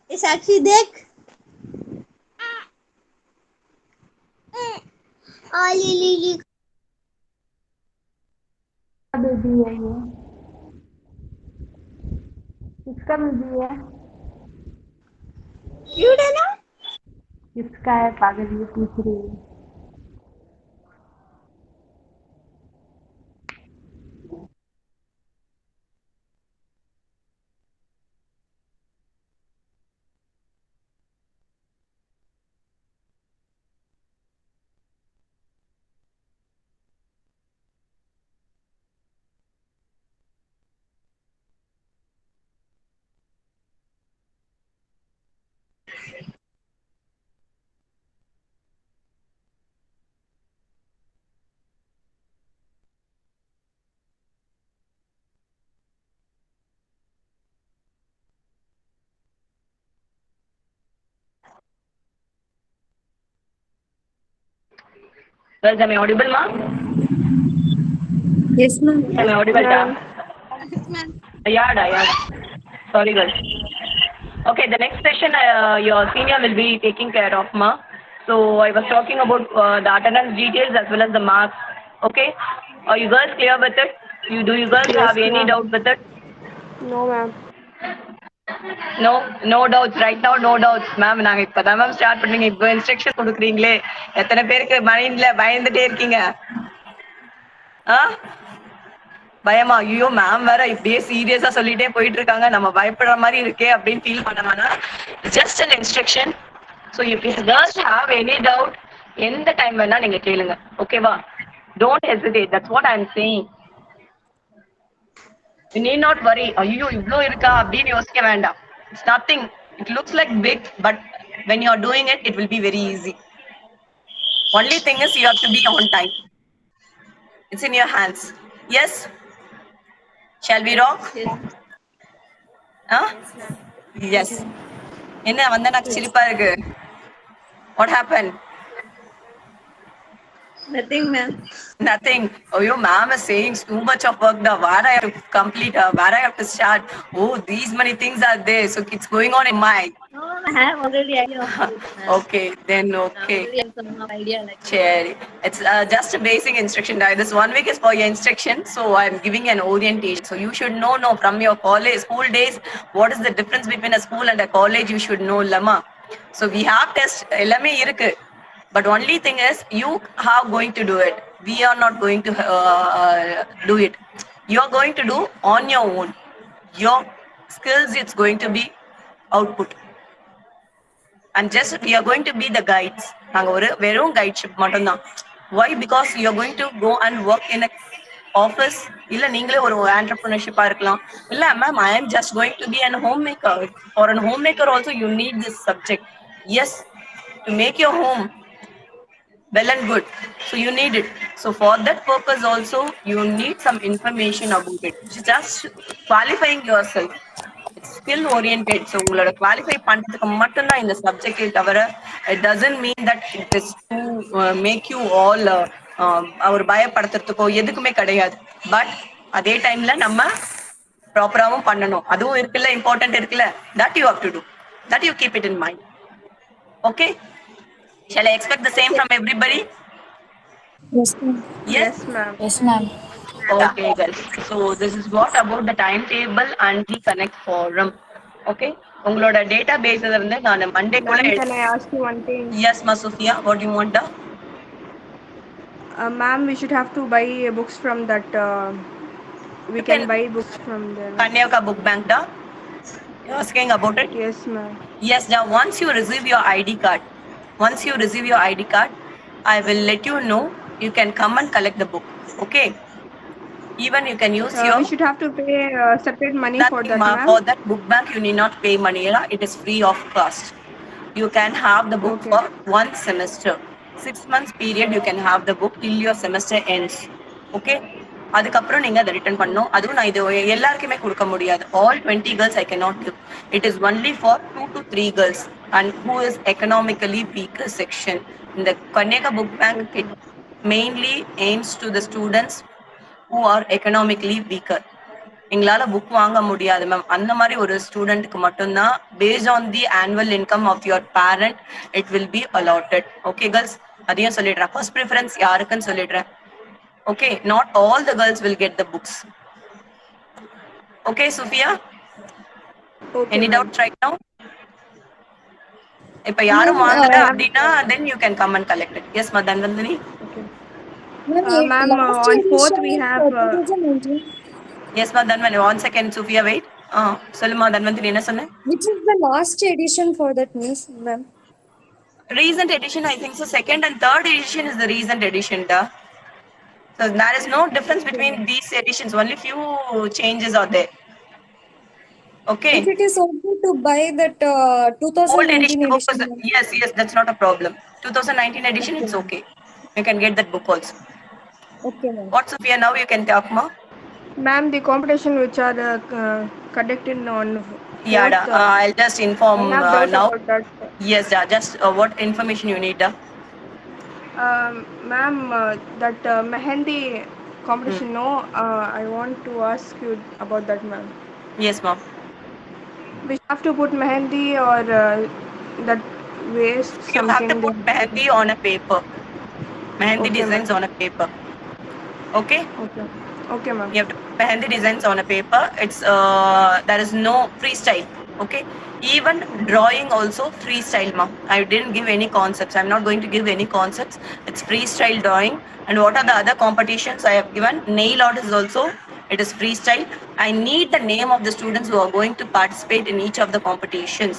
ये साक्षी देख। ओली लीली baby है ये किसका baby है cute है ना? किसका है पागल ये पूछ रही है Girls, am I audible, ma? Yes, ma'am. Am I audible, Ma'am. ta? Yeah. Sorry, girls. Okay, the next session, your senior will be taking care of, ma. So I was talking about the attendance details as well as the marks. Okay, are you girls clear with it? Do you girls Yes, have any ma'am. doubt with it? No, ma'am. No doubts. Right now, no doubts, ma'am. நாங்க இப்பதான் ma'am start பண்ணீங்க. இப்போ instruction கொடுக்குறீங்களே, எத்தனை பேருக்கு மைண்ட்ல பயந்துட்டே இருக்கீங்க? ஆ பயமா? ஐயோ மேம் வேற இப்படியே சீரியஸா சொல்லிட்டே போயிட்டு இருக்காங்க, நம்ம பயப்படுற மாதிரி இருக்கே அப்படின்னு ஃபீல் பண்ண வேணாம். Just an instruction. So if you girls have any doubt, எந்த டைம் வேணா நீங்க கேளுங்க. ஓகேவா? Don't hesitate. That's what I am saying. You need not worry. ஐயோ இவ்ளோ இருக்கா அப்படின்னு யோசிக்க வேண்டாம். It's nothing. It looks like big, but when you are doing it, it will be very easy. Only thing is you have to be on time. It's in your hands. Yes? Shall we rock? Yes. Huh? Yes. என்ன வந்தா எனக்கு சிரிப்பா இருக்கு. What happened? Nothing, ma'am. Nothing. Oh, your ma'am is saying too much of work now. Where I have to complete, where I have to start. Oh, these many things are there. So it's going on in mind. No, I have already idea of it, ma'am. Okay, then I okay. already have some idea like Cherry. It's just a basic instruction. This 1 week is for your instruction. So I'm giving an orientation. So you should know from your college, school days, what is the difference between a school and a college. You should know, Lama. So we have test. எல்லாமே இருக்கு. But only thing is you are going to do it. We are not going to do it. You are going to do on your own. Your skills, it's going to be output. And just we are going to be the guides. நாங்க ஒரு வெறும் guideship மட்டும்தான். Why? Because you are going to go and work in a office. இல்ல நீங்களே ஒரு entrepreneurship இருக்கலாம். இல்ல ma'am, I am just going to be an homemaker. For an homemaker also you need this subject. Yes, to make your home well and good. So you need it. So for that purpose also you need some information about it. Just qualifying yourself. It's skill oriented. So உங்களோட qualify பண்றதுக்கு மட்டும்தான் இந்த சப்ஜெக்டே தவிர it doesn't mean that it is to make you all அவர் பயப்படுத்துறதுக்கோ எதுக்குமே கிடையாது. But அதே டைம்ல நம்ம ப்ராப்பராகவும் பண்ணணும். அதுவும் இருக்குல்ல, இம்பார்ட்டன்ட் இருக்குல்ல, that you have to do. That you keep it in mind. Okay? Shall I expect the same from everybody? Yes, ma'am. Yes? ma'am. Yes, ma'am. Okay, guys. So this is what about the timetable and the connect forum. Okay? உங்களோட data பேஸ்ல இருந்து நான் Monday Ma'am, கூட can I ask you one thing? Yes, Ma Sophia, what do you want? Ma'am, we should have to buy books from that. We You can can- buy books from there. Kanyaka book bank da? You're asking about it? Yes, ma'am. Yes, now once you receive your ID card, I will let you know. You can come and collect the book. Okay? Even you can use your We should have to pay separate money for nothing, that, ma. ma'am. For that book bank, you need not pay money. Yeah? It is free of cost. You can have the book Okay. for 1 semester. 6 months period, you can have the book till your semester ends. Okay? அதுக்கப்புறம் நீங்க அதை return பண்ணணும். அதுவும் நான் இது எல்லாருக்குமே கொடுக்க முடியாது. All 20 girls I cannot give. It is only for 2 to 3 girls and who is economically weaker section. In the Kanyaka Book Bank, it mainly aims to the students who are economically weaker. எங்களால book வாங்க முடியாது மேம், அந்த மாதிரி ஒரு ஸ்டூடெண்ட்க்கு மட்டும்தான் based on the annual income of your parent it will be allotted. Okay girls, அதையும் சொல்லிடுறேன். ஃபர்ஸ்ட் ப்ரிஃபரன்ஸ் யாருக்குன்னு சொல்லிடுறேன். Okay, not all the girls will get the books. Okay Sufiya, Okay, any ma'am. Doubt right now? இப்ப யாரும் வாங்கல அப்படின்னா then you can come and collect it. Yes, Madan Vandani. Ma'am, on 4th we have. 2019. Yes, Madan Vandani. 1 second, Sophia, wait. சொல்லுமா தன்வந்தினி, என்ன சொன்னேன்? Which is the last edition for that, miss, ma'am? Recent edition, I think so. Second and third edition is the recent edition, da. So there is no difference between these editions. Only few changes are there. Okay. If it is okay to buy that Old 2019 edition book is, edition, ma'am. yes, that's not a problem. 2019 edition, it's okay. You can get that book also. Okay, ma'am. What, Sophia? Now you can talk, ma. Ma'am, the competition which are conducted on. Yeah, da. 4th, I'll just inform I have doubts now. about that. Yes, da. Just what information you need, da? Ma'am, that Mehendi competition, no, I want to ask you about that, ma'am. Yes, ma'am. We have to put Mehendi or that waste You have to something. put mehendi on a paper. Mehendi Okay, designs on a paper. Okay. Okay. Okay, ma'am. You have to put mehendi designs on a paper. It's there is no freestyle. Okay. Even drawing also freestyle, ma'am. I didn't give any concepts. I'm not going to give any concepts. It's freestyle drawing. And what are the other competitions I have given? Nail art is also. It is freestyle. I need the name of the students who are going to participate in each of the competitions.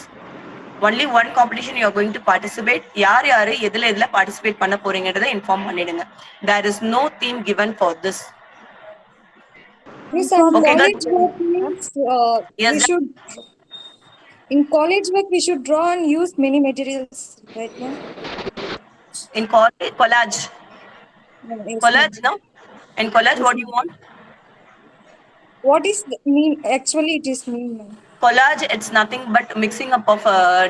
Only one competition you are going to participate. யார் யாரு எதுல எதுல participate பண்ண போறீங்கன்றதை inform பண்ணிடுங்க. There is no theme given for this. Miss, on Okay, college work means Yes, we that- should, in college work we should draw and use many materials, right, ma'am? In collage, Yes, collage, no? In collage, what do you want? What is the mean? Actually, it is mean, ma'am. Collage, it's nothing but mixing up of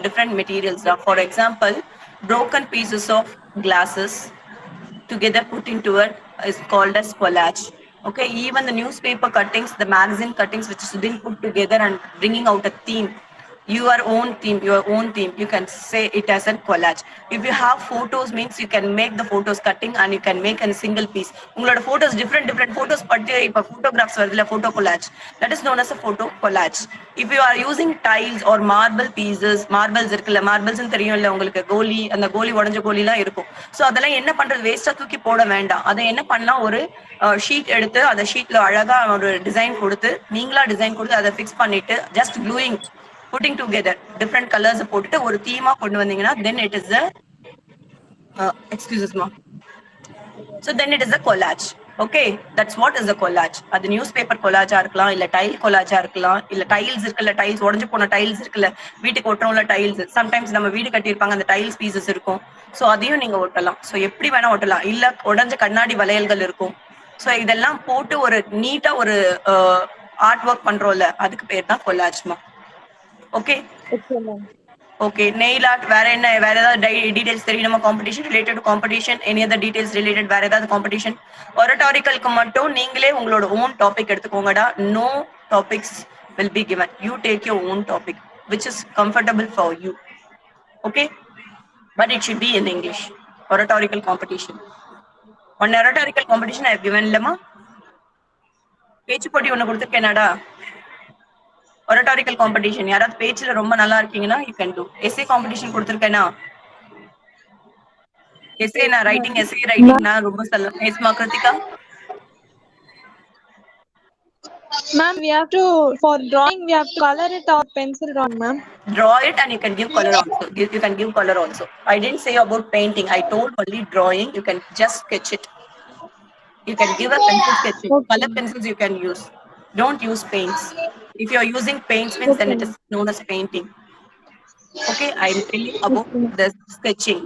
different materials. For example, broken pieces of glasses together put into it is called as collage. Okay, even the newspaper cuttings, the magazine cuttings, which is being put together and bringing out a theme, your own theme, you can say it as a collage. If you have photos, means you can make the photos cutting and you can make a single piece. உங்களோட photos different photos பட்டு இப்ப photographs வருதுல photo collage, that is known as a photo collage. If you are using tiles or marble pieces, marbles இருக்குல்ல, marbles தெரியும்ல உங்களுக்கு, கோலி, அந்த கோலி உடைஞ்ச கோலிலாம் இருக்கும். So அதெல்லாம் என்ன பண்றது, வேஸ்டா தூக்கி போட வேண்டாம். அதை என்ன பண்ணலாம், ஒரு ஷீட் எடுத்து அந்த ஷீட்ல அழகா ஒரு டிசைன் கொடுத்து, நீங்களா டிசைன் கொடுத்து அதை ஃபிக்ஸ் பண்ணிட்டு just gluing putting together different colors போட்டுட்டு ஒரு தீமா கொண்டு வந்தீங்கன்னா then it is a excuses ma, so then it is a collage. Okay, that's what is a collage. அது newspaper collage இருக்கலாம், இல்ல tile collage இருக்கலாம், இல்ல tiles இருக்குல்ல, tiles உடைஞ்சு போன tiles இருக்குல்ல, வீட்டுக்கு ஒட்டுறோம்ல tiles, sometimes நம்ம வீடு கட்டியிருப்பாங்க, அந்த tiles pieces இருக்கும், so அதையும் நீங்க ஒட்டலாம். so எப்படி வேணா ஒட்டலாம், இல்ல உடைஞ்ச கண்ணாடி வளையல்கள் இருக்கும். so இதெல்லாம் போட்டு ஒரு நீட்டா ஒரு ஆர்ட் ஒர்க் பண்றோம்ல, அதுக்கு பேர் தான் கொலாஜ்மா. Okay Okay, ma'am. Okay, nail art வேற என்ன, வேற ஏதாவது டீடைல்ஸ் தெரியணுமா, competition related competition, any other details related வேற ஏதாவது காம்படிஷன்? ஒரட்டாரிக்கலுக்கு மட்டும் நீங்களே உங்களோட ஓன் டாபிக் எடுத்துக்கோங்கடா. No topics will be given, you take your own topic which is comfortable for you. Okay, but it should be in English. Oratorical competition, one oratorical competition I have given lama, பேச்சு போட்டி ஒண்ணு கொடுத்துருக்கேனாடா. oratorical competition, யாராவது பேச்சுல ரொம்ப நல்லா இருக்கீங்கன்னா you can do. essay competition கொடுத்திருக்கேனா, essay நான் writing, essay writing நான் ரொம்ப சொல்ல. எஸ்மா Kiruthika? Ma'am, we have to, for drawing, we have to color it or pencil drawing, ma'am. Draw it and you can give color also. You can give color also. I didn't say about painting, I told only drawing. You can just sketch it. You can give a pencil sketching. Okay. Color pencils you can use. Don't use paints. If you are using paints, means then it is known as painting. Okay, I am telling about the sketching,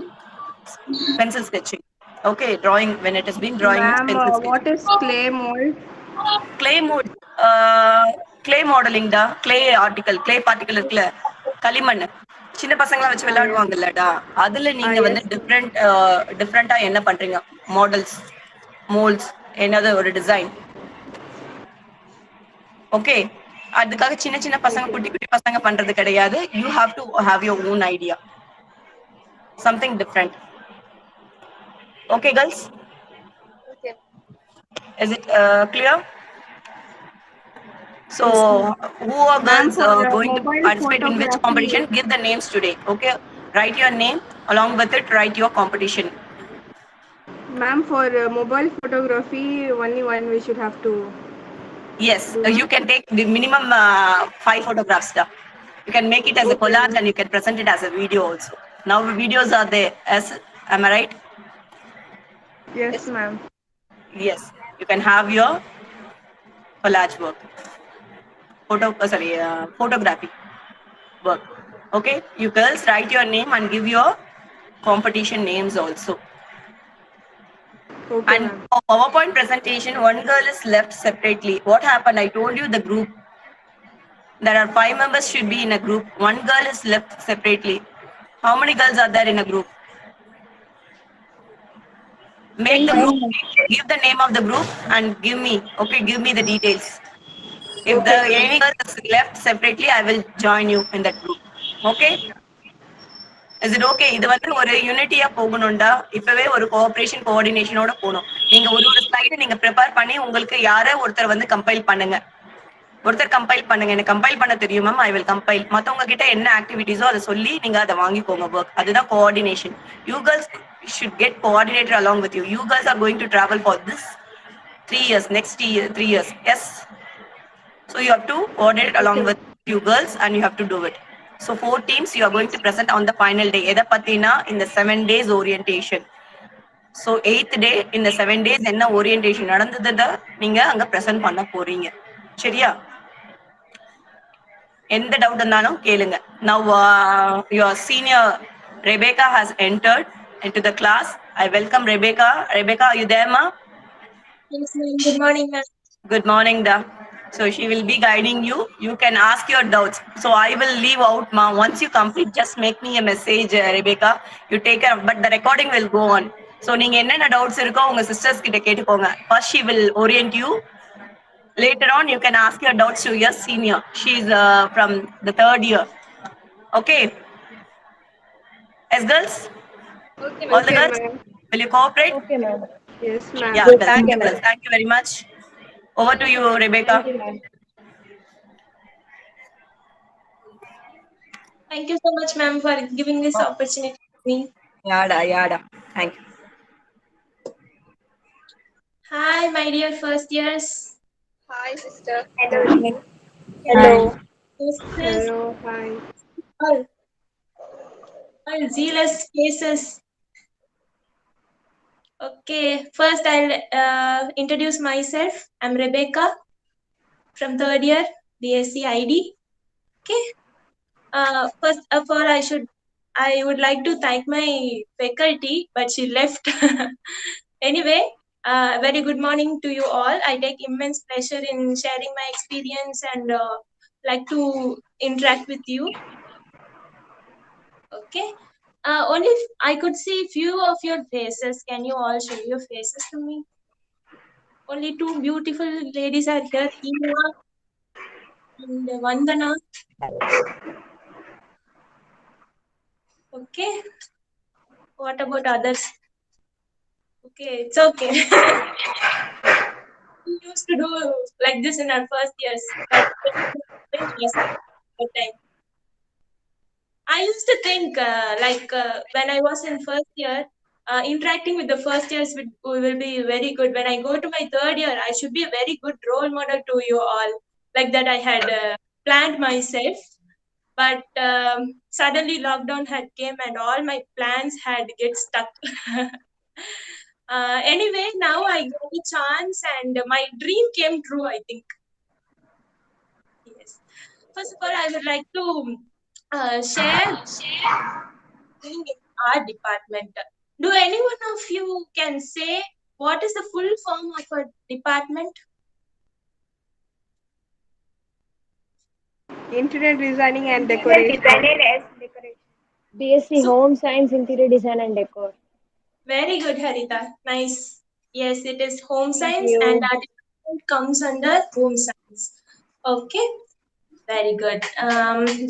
pencil sketching. Okay, drawing, when it has been drawing, means Ma'am, pencil sketching. what is clay mold? Clay mold, clay modeling da, clay particle இருக்குல்ல, களிமண் சின்ன பசங்களா வச்சு விளையாடுவாங்கல்லடா, அதுல நீங்க வந்து டிஃபரெண்டா என்ன பண்றீங்க, மாடல்ஸ், மோல்ட்ஸ், என்னது ஒரு டிசைன். ஓகே, அதுக்காக சின்ன சின்ன பசங்க, குட்டி குட்டி பசங்க பண்றது கிடையாது. You have to have your own idea, something different. Okay girls, Okay. is it clear? So who are girls for going to mobile participate in which photography- competition? Give the names today. Okay, write your name, along with it write your competition. Ma'am, for mobile photography, only one we should have to. Yes, you can take the minimum 5 photographs. You can make it as a collage and you can present it as a video also. Now videos are there, am I right? Yes, ma'am. Yes, you can have your collage work, photography work. Okay, you girls write your name and give your competition names also. Okay, And ma'am. for PowerPoint presentation, one girl is left separately. What happened? I told you the group. There are 5 members should be in a group. One girl is left separately. How many girls are there in a group? Make the group, give the name of the group and give me. Okay, give me the details. If the any girl is left separately, I will join you in that group. Okay? Is it okay? இது வந்து ஒரு யூனிட்டியா போகணும்டா, இப்பவே ஒரு cooperation கோஆர்டினேஷனோட போகணும். நீங்க ஒரு slide நீங்க prepare பண்ணி உங்களுக்கு யாரோ ஒருத்தர் வந்து கம்பைல் பண்ணுங்க. ஒருத்தர் கம்பைல் பண்ணுங்க, எனக்கு கம்பைல் பண்ண தெரியும் மேம், ஐ வில் கம்பைல். மத்தவங்க கிட்ட என்ன ஆக்டிவிட்டிஸோ அதை சொல்லி நீங்க அதை வாங்கிக்கோங்க ஒர்க். அதுதான் coordination. You girls should get coordinated along with you. You girls are going to travel for this 3 years, next year 3 years. Yes. So you have to coordinate along with you girls and you have to do it. So 4 teams you are going to present on the final day. எதை பத்தினா in the 7 days orientation. So 8th day in the 7 days என்ன orientation நடந்ததுன்னு நீங்க அங்க present பண்ண போறீங்க. சரியா? எந்த doubt இருந்தாலும் கேளுங்க. Now your senior Rebecca has entered into the class. I welcome Rebecca. Rebecca, are you there, ma? Yes, ma'am. Good morning, ma'am. Good morning, da. So she will be guiding you. You can ask your doubts. So I will leave out, ma. Once you complete, just make me a message, Rebecca. You take care of, but the recording will go on. So நீங்க என்னென்ன doubts இருக்கோ உங்க sisters கிட்ட கேட்டுக்கோங்க. First she will orient you. Later on, you can ask your doubts to your senior. She's from the 3rd year. Okay. Yes, girls? All the Okay, girls? ma'am. Will you cooperate? Okay, ma'am. Yes, ma'am. Yeah, Yes, thank okay, you, ma'am. girls. Thank you very much. Over to you, Rebecca. Thank you, ma'am. Thank you so much, ma'am, for giving this opportunity to me. Yada, yada. Thank you. Hi, my dear first years. Hi, sister. Hello. Sisters, Hello. Hi. all, all zealous cases. Okay, first I'll introduce myself. I'm Rebecca from 3rd year, BSc ID. Okay. First of all, I would like to thank my faculty, but she left. Anyway, very good morning to you all. I take immense pleasure in sharing my experience and like to interact with you. Okay. Only if I could see few of your faces. Can you all show your faces to me? Only two beautiful ladies are here, Tina and Vandana. Okay. What about others? Okay, it's okay. We used to do like this in our first years, but that time. I used to think when I was in first year, interacting with the first years will be very good. When I go to my 3rd year, I should be a very good role model to you all. Like that, I had planned myself, but suddenly lockdown had came and all my plans had get stuck. Anyway, now I got a chance and my dream came true, I think. Yes. First of all, I would like to share in our department. Do any one of you can say what is the full form of a department? Interior designing and decoration. BSc So- Home Science, Interior Design and Decor. Very good, Harita. Nice. Yes, it is home Thank science you. and our department comes under home science. Okay. Very good.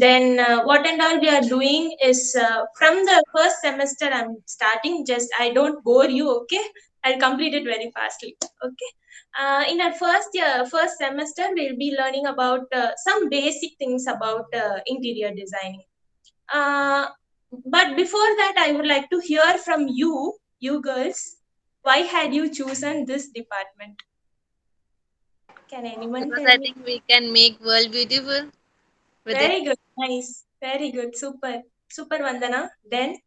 Then what and all we are doing is from the first semester I'm starting. Just I don't bore you. Okay, I'll complete it very fastly. Okay. In our first semester, we'll be learning about some basic things about interior designing. But before that, I would like to hear from you girls. Why had you chosen this department? Can anyone Because tell I me? think we can make world beautiful with it. Very good. Nice. Very good. Super. Super, Vandana. Then,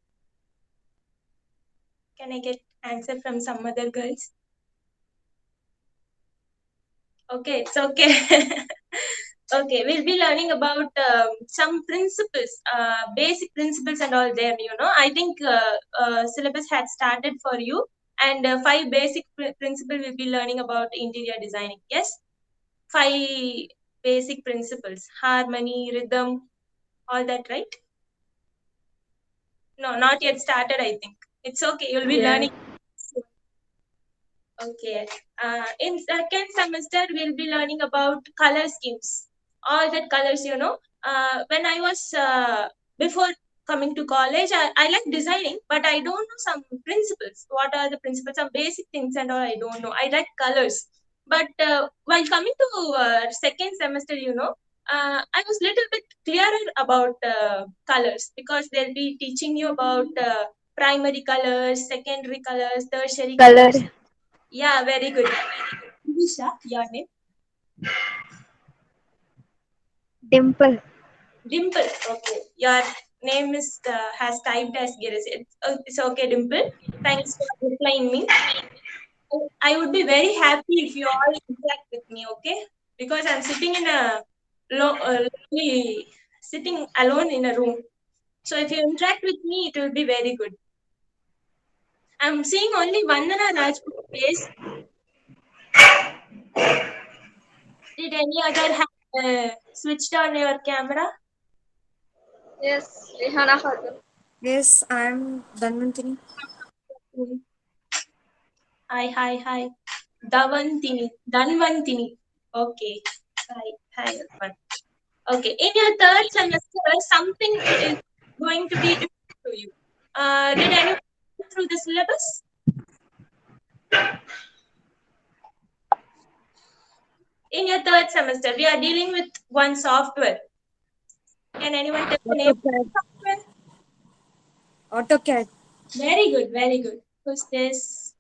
can I get answer from some other girls? Okay, it's okay. Okay, we'll be learning about some principles, basic principles and all there, I think syllabus had started for you and 5 basic principles we'll be learning about interior designing. Yes? 5 basic principles, harmony, rhythm, all that, right? No, not yet started, I think. It's okay. You'll be learning. Okay. In second semester, we'll be learning about color schemes. All that colors, when I was, before coming to college, I like designing, but I don't know some principles. What are the principles? Some basic things and all I don't know. I like colors. But while coming to second semester, I was little bit clearer about colors because they'll be teaching you about primary colors, secondary colors, tertiary colors. Yeah, very good. Disha, your name? Dimple. Dimple. Okay. Your name is has typed as Girish. It's okay, Dimple. Thanks for replying me. I would be very happy if you all interact with me, okay? Because I'm sitting in a lonely, sitting alone in a room. So if you interact with me, it will be very good. I'm seeing only Vandana Rajput face. Did any other have switched on your camera? Yes, Rehana Khatun. Yes, I am Dhanvantini. Hi. Dhanvantini. Okay. Hi, everyone. Okay. In your third semester, something is going to be different to you. Did anyone go through the syllabus? In your third semester, we are dealing with one software. Can anyone tell the name of the software? AutoCAD. Very good. Who's this?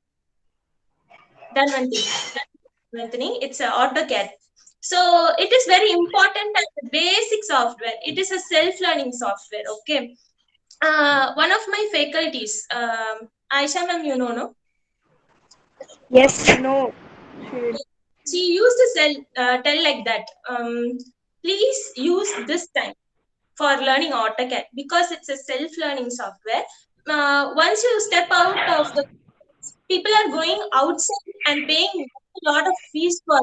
Dhanvantini. It's a AutoCAD. So it is very important as a basic software. It is a self-learning software. Okay. One of my faculties, Aisha ma'am, you know, no? Yes. No. She used to tell like that. Please use this time for learning AutoCAD because it's a self-learning software. Once you step out of the, people are going outside and paying a lot of fees for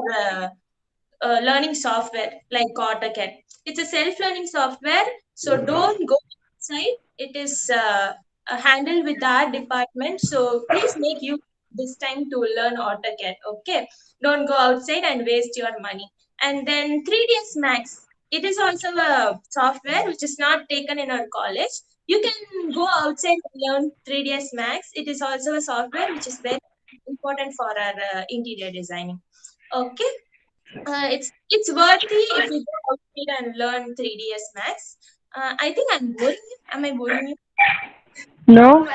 learning software like AutoCAD. It's a self-learning software, so don't go outside. It is handled with our department, so please make use this time to learn AutoCAD. Okay, don't go outside and waste your money. And then 3ds Max. It is also a software which is not taken in our college. You can go outside and learn 3ds Max. It is also a software which is very important for our interior designing. Okay. It's worthy if you go outside and learn 3ds Max. I think I'm boring you. Am I boring you? No.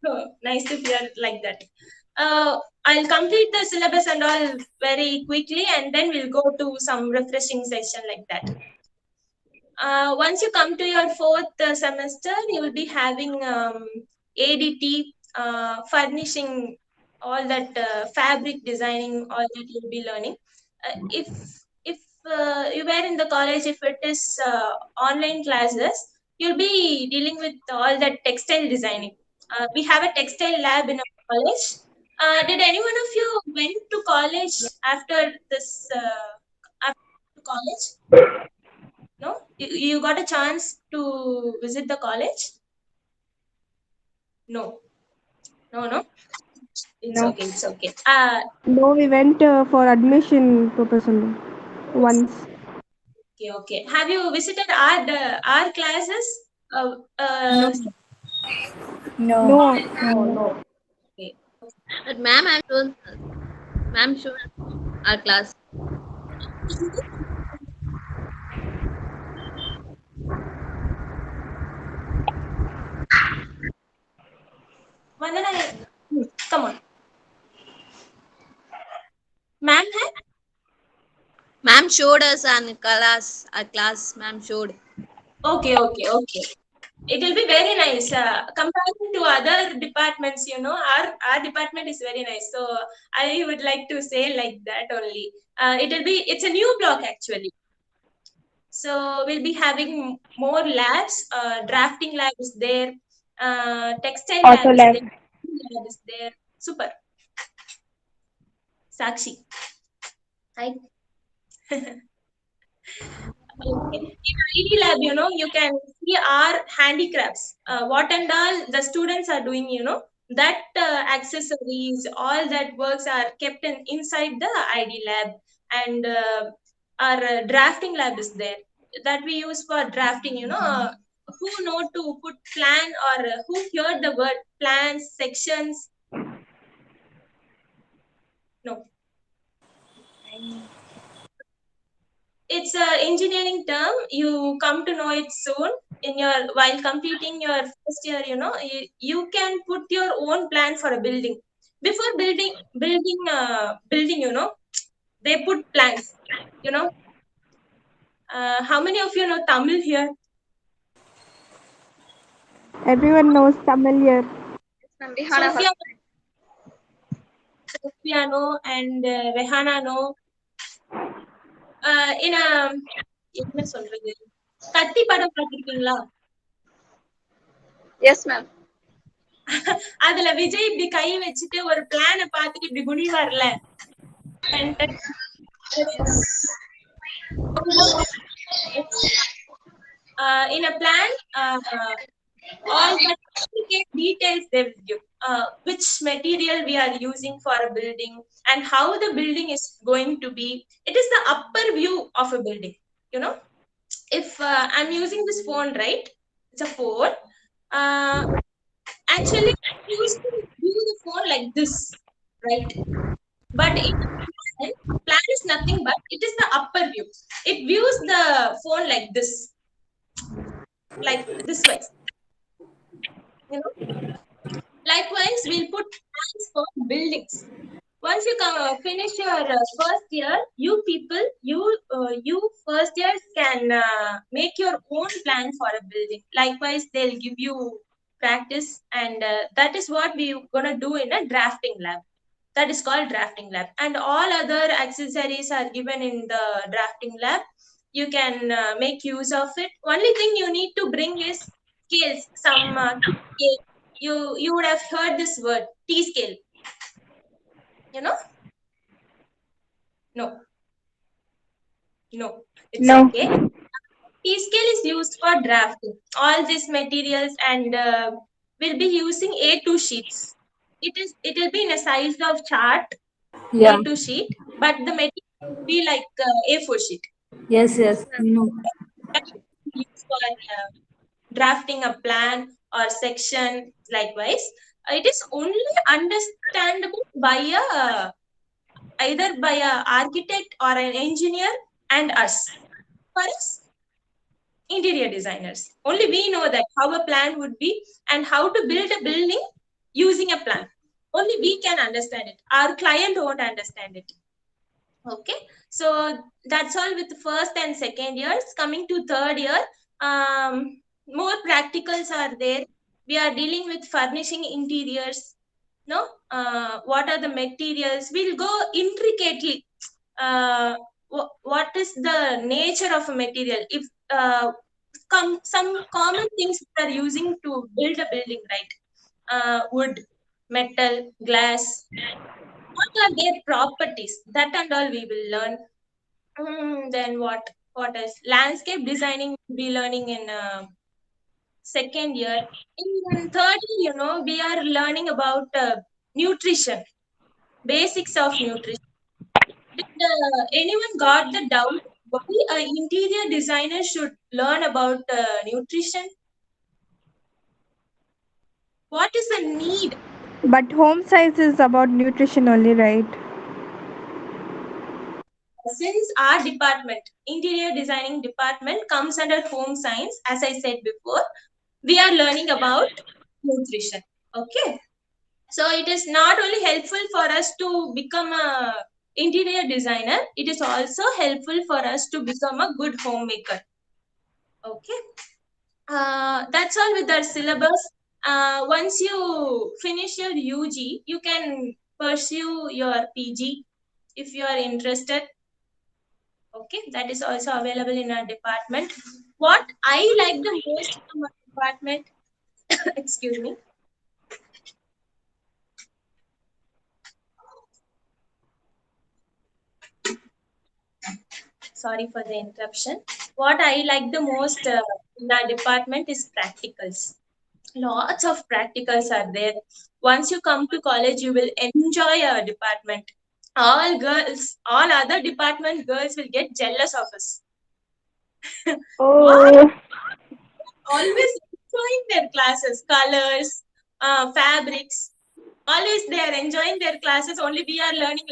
Oh, nice to hear it like that. I'll complete the syllabus and all very quickly, and then we'll go to some refreshing session like that. Once you come to your fourth semester, you will be having ADT, furnishing, all that fabric designing, all that you'll be learning. If you were in the college, if it is online classes, you'll be dealing with all that textile designing. We have a textile lab in our college. Did any one of you went to college after this? After college? No, you got a chance to visit the college? No. It's No. okay. It's okay. No, we went for admission purpose only. Once. Okay. Have you visited our classes? No. No. No. Okay. But ma'am showed our class. Vandana, come on. Ma'am hai? Ma'am showed us our class. Ma'am showed. Okay. It will be very nice. Comparing to other departments, our department is very nice. So I would like to say like that only. It's a new block actually. So we'll be having more labs. Drafting lab is there. Textile lab Auto is lab. there. Lab is there. Super. Sakshi. Hi. Okay. In ID lab, you can see our handicrafts. What and all the students are doing, that accessories, all that works are kept inside the ID lab. And our drafting lab is there that we use for drafting, who know to put plan or who heard the word plans, sections. No. It's a engineering term. You come to know it soon while completing your first year. You can put your own plan for a building. Before building, they put plans. How many of you know Tamil here? Everyone knows Tamil here. Ma'am Rehana Sophia, know and Rehana know. என்ன சொல்றது, கத்தி படம் பார்த்திருக்கீங்களா? Yes, ma'am. அதுல விஜய் இப்படி கை வச்சுட்டு ஒரு பிளான பார்த்துட்டு இப்படி குனிவார்ல, In a plan, all the intricate details they will give, which material we are using for a building and how the building is going to be. It is the upper view of a building. You know, if I'm using this phone, right? It's a phone. Actually, I used to view the phone like this, right? But in plan is nothing but it is the upper view. It views the phone like this way. You know. Likewise, we'll put plans for buildings. Once you finish your first year, you people, you first years can make your own plan for a building. Likewise, they'll give you practice, and that is what we're gonna do in a drafting lab. That is called drafting lab, and all other accessories are given in the drafting lab. You can make use of it. Only thing you need to bring is scales. Some scale. You would have heard this word T scale. You know? No, it's No. okay. T-scale is used for drafting all these materials, and we'll be using A2 sheets. It will be in a size of chart, Yeah. A2 sheet, but the material will be like A4 sheet. Yes. No. That is used for drafting a plan or section. Likewise, it is only understandable by either by an architect or an engineer and us. For us, interior designers. Only we know that how a plan would be and how to build a building using a plan. Only we can understand it. Our client won't understand it. Okay, so that's all with the first and second years. Coming to third year, more practicals are there. We are dealing with furnishing interiors. No, what are the materials? We'll go intricately. What is the nature of a material? If some common things we are using to build a building, right? Wood, metal, glass. What are their properties? That and all we will learn. Then what? What else? Landscape designing we'll be learning in second year. In third year, we are learning about nutrition, basics of nutrition. Did anyone got the doubt why an interior designer should learn about nutrition? What is the need? But home science is about nutrition only, right? Since our department, interior designing department, comes under home science, as I said before, we are learning about nutrition. Okay. So it is not only helpful for us to become a interior designer, it is also helpful for us to become a good homemaker. Okay. That's all with our syllabus. Once you finish your UG, you can pursue your PG if you are interested. Okay, that is also available in our department. What I like the most from our department, excuse me. Sorry for the interruption. What I like the most in our department is practicals. Lots of practicals are there. Once you come to college, you will enjoy our department. All other department girls will get jealous of us. Oh. Always enjoying their classes, colors, fabrics. Always they are enjoying their classes. Only we are learning.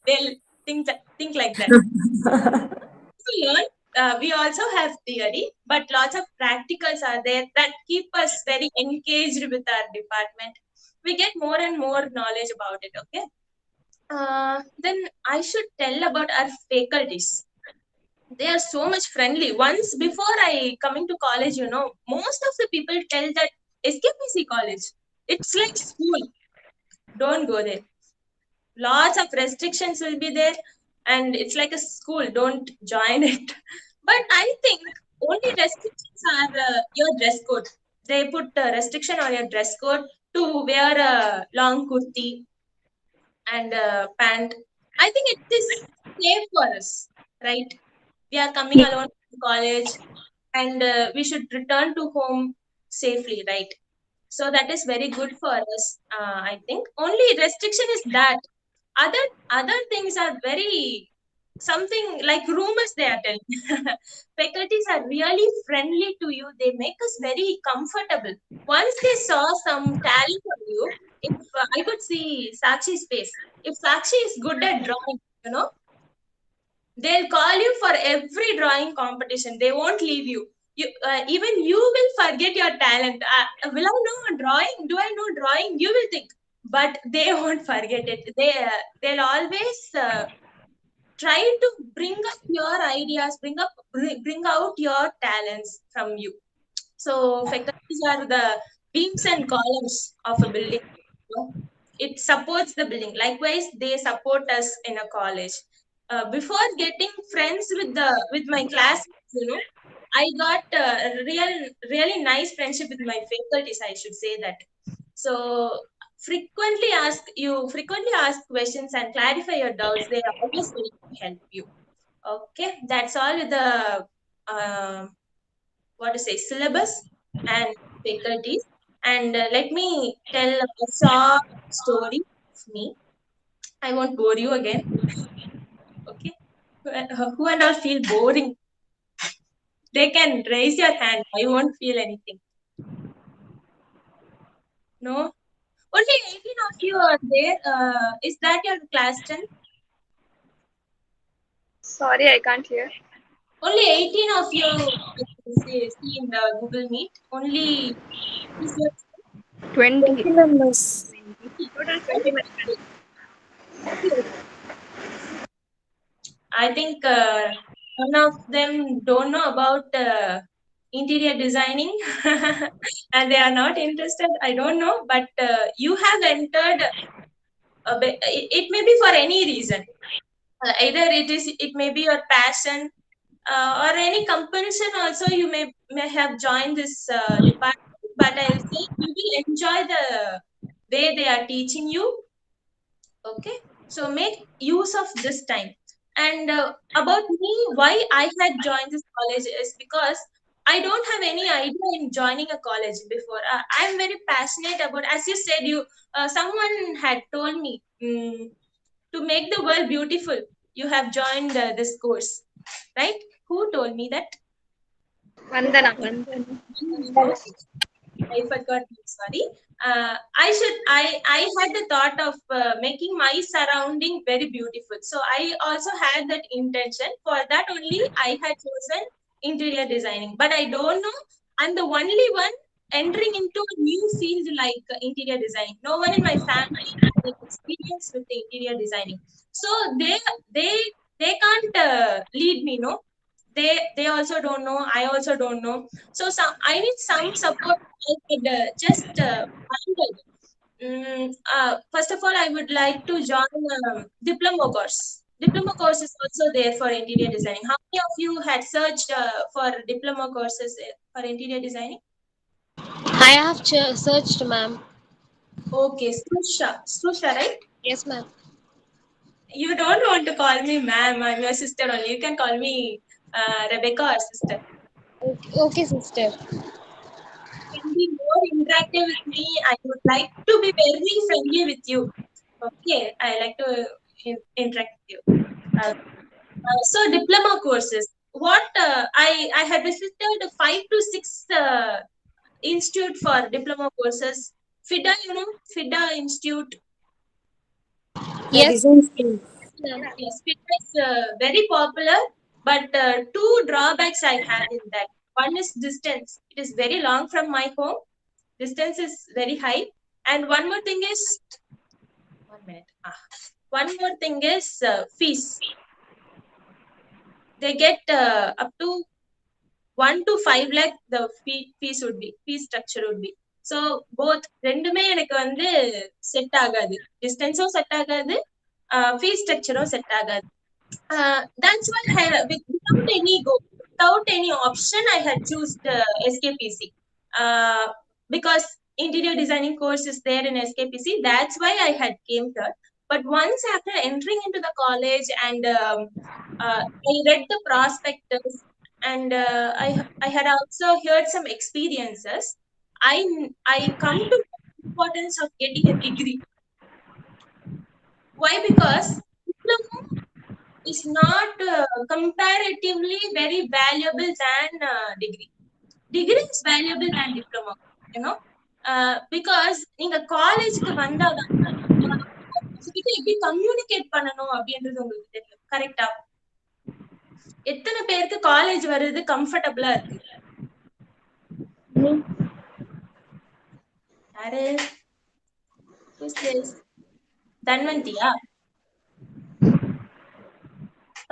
They'll think like that. To learn, we also have theory, but lots of practicals are there that keep us very engaged with our department. We get more and more knowledge about it. Okay. Then I should tell about our faculties. They are so much friendly. Once before I coming to college, most of the people tell that SKPC college, it's like school. Don't go there. Lots of restrictions will be there, and it's like a school. Don't join it. But I think only restrictions are your dress code. They put a restriction on your dress code to wear a long kurti and pant. I think it is safe for us, right? We are coming alone to college, and we should return to home safely, right? So that is very good for us. I think only restriction is that other things are very something like rumors they are telling. Faculties are really friendly to you. They make us very comfortable. Once they saw some talent on you, if I could see Sakshi's face, if Sakshi is good at drawing, they'll call you for every drawing competition. They won't leave you. Even you will forget your talent. Will I know drawing? Do I know drawing? You will think, but they won't forget it. They'll always try to bring up your ideas, bring out your talents from you. So faculties are the beams and columns of a building. It supports the building. Likewise, they support us in a college. Before getting friends with my classmates, I got a really nice friendship with my faculties. I should say that. So frequently ask questions and clarify your doubts. They are always willing to help you. Okay, that's all with the what to say syllabus and faculties. And let me tell a short story of me. I won't bore you again. Okay, who and all feel boring? They can raise your hand. I won't feel anything. No, only 18 of you are there. Is that your class 10? Sorry, I can't hear. Only 18 of you I can see in the Google Meet. Only 20. 20 members. Total 20 members. I think none of them don't know about interior designing and they are not interested. I don't know, but you have entered. It may be for any reason. Either it may be your passion or any compulsion. Also, you may have joined this department. But I'll say you will enjoy the way they are teaching you. Okay, so make use of this time. And about me, why I had joined this college is because I don't have any idea in joining a college before. I'm very passionate about, as you said, someone had told me, to make the world beautiful, you have joined this course, right? Who told me that? Vandana. I forgot. Sorry. I had the thought of making my surrounding very beautiful. So I also had that intention. For that only, I had chosen interior designing. But I don't know. I'm the only one entering into a new field like interior designing. No one in my family has experience with the interior designing. So they they can't lead me. No, they also don't know. I also don't know. So I need some support. I could just handle. First of all, I would like to join diploma course. Diploma course is also there for interior designing. How many of you had searched for diploma courses for interior designing? I have searched, ma'am. Okay, Strusha, right? Yes, ma'am. You don't want to call me ma'am. I'm your sister only. You can call me Rebecca or sister. Okay, sister. Can be more interactive with me. I would like to be very friendly with you. Okay, I like to interact with you. So diploma courses. What I had visited 5 to 6 institute for diploma courses. FIDA, FIDA Institute. Yeah, Yes, design school. ma'am. Yes, FIDA is very popular, but two drawbacks I had in that. One is distance. It is very long from my home. Distance is very high. And one more thing is, 1 minute. One more thing is fees. They get up to 1 to 5 lakh. The fee structure would be. So both ரெண்டுமே எனக்கு வந்து set ஆகாது. டிஸ்டன்ஸும் set ஆகாது, fee ஸ்ட்ரக்சரும் set ஆகாது. That's why without any option, I had chosen SKPC. Because interior designing course is there in SKPC. That's why I had came here. But once after entering into the college and I read the prospectus and I had also heard some experiences, I come to the importance of getting a degree. Why? Because diploma is not comparatively very valuable than degree. Degree is valuable than diploma, you know, because நீங்க காலேஜுக்கு வந்தாதான் கிட்ட எப்படி communicate பண்ணணும் அப்படின்றது உங்களுக்கு தெரியும். கரெக்டா? எத்தனை பேருக்கு காலேஜ் வர்றது கம்ஃபர்டபுளா இருக்கு? யாரு? தன்வந்தியா?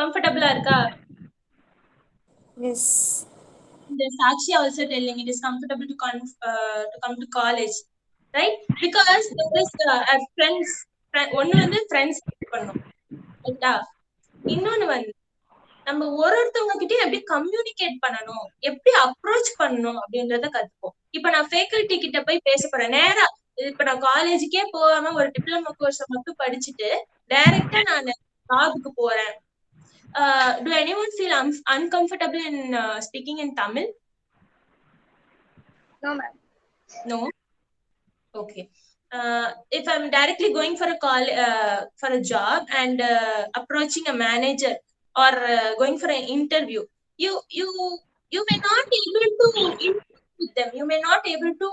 கம்ஃபர்டபுளா இருக்கா? Yes. The Sakshi also telling it is comfortable to come to college, right? Because there is as friends, ஒன்னு வந்து ஃப்ரெண்ட்ஸ் பண்ணும், ரைட்டா? இன்னொன்னு வந்து நம்ம ஒருத்தவங்க கிட்ட எப்படி கம்யூனிகேட் பண்ணணும், எப்படி அப்ரோச் பண்ணணும் அப்படின்றத கத்துப்போம். இப்ப நான் ஃபேக்கல்டி கிட்ட போய் பேச போறேன் நேரா. இப்ப நான் காலேஜுக்கே போகாம ஒரு டிப்ளமோ கோர்ஸ் மட்டும் படிச்சுட்டு டைரக்டா நான் ஜாபுக்கு போறேன். Do anyone feel uncomfortable in speaking in Tamil? No, ma'am. No. Okay. If I'm directly going for a call for a job and approaching a manager or going for an interview, you may not able to interact with them. You may not able to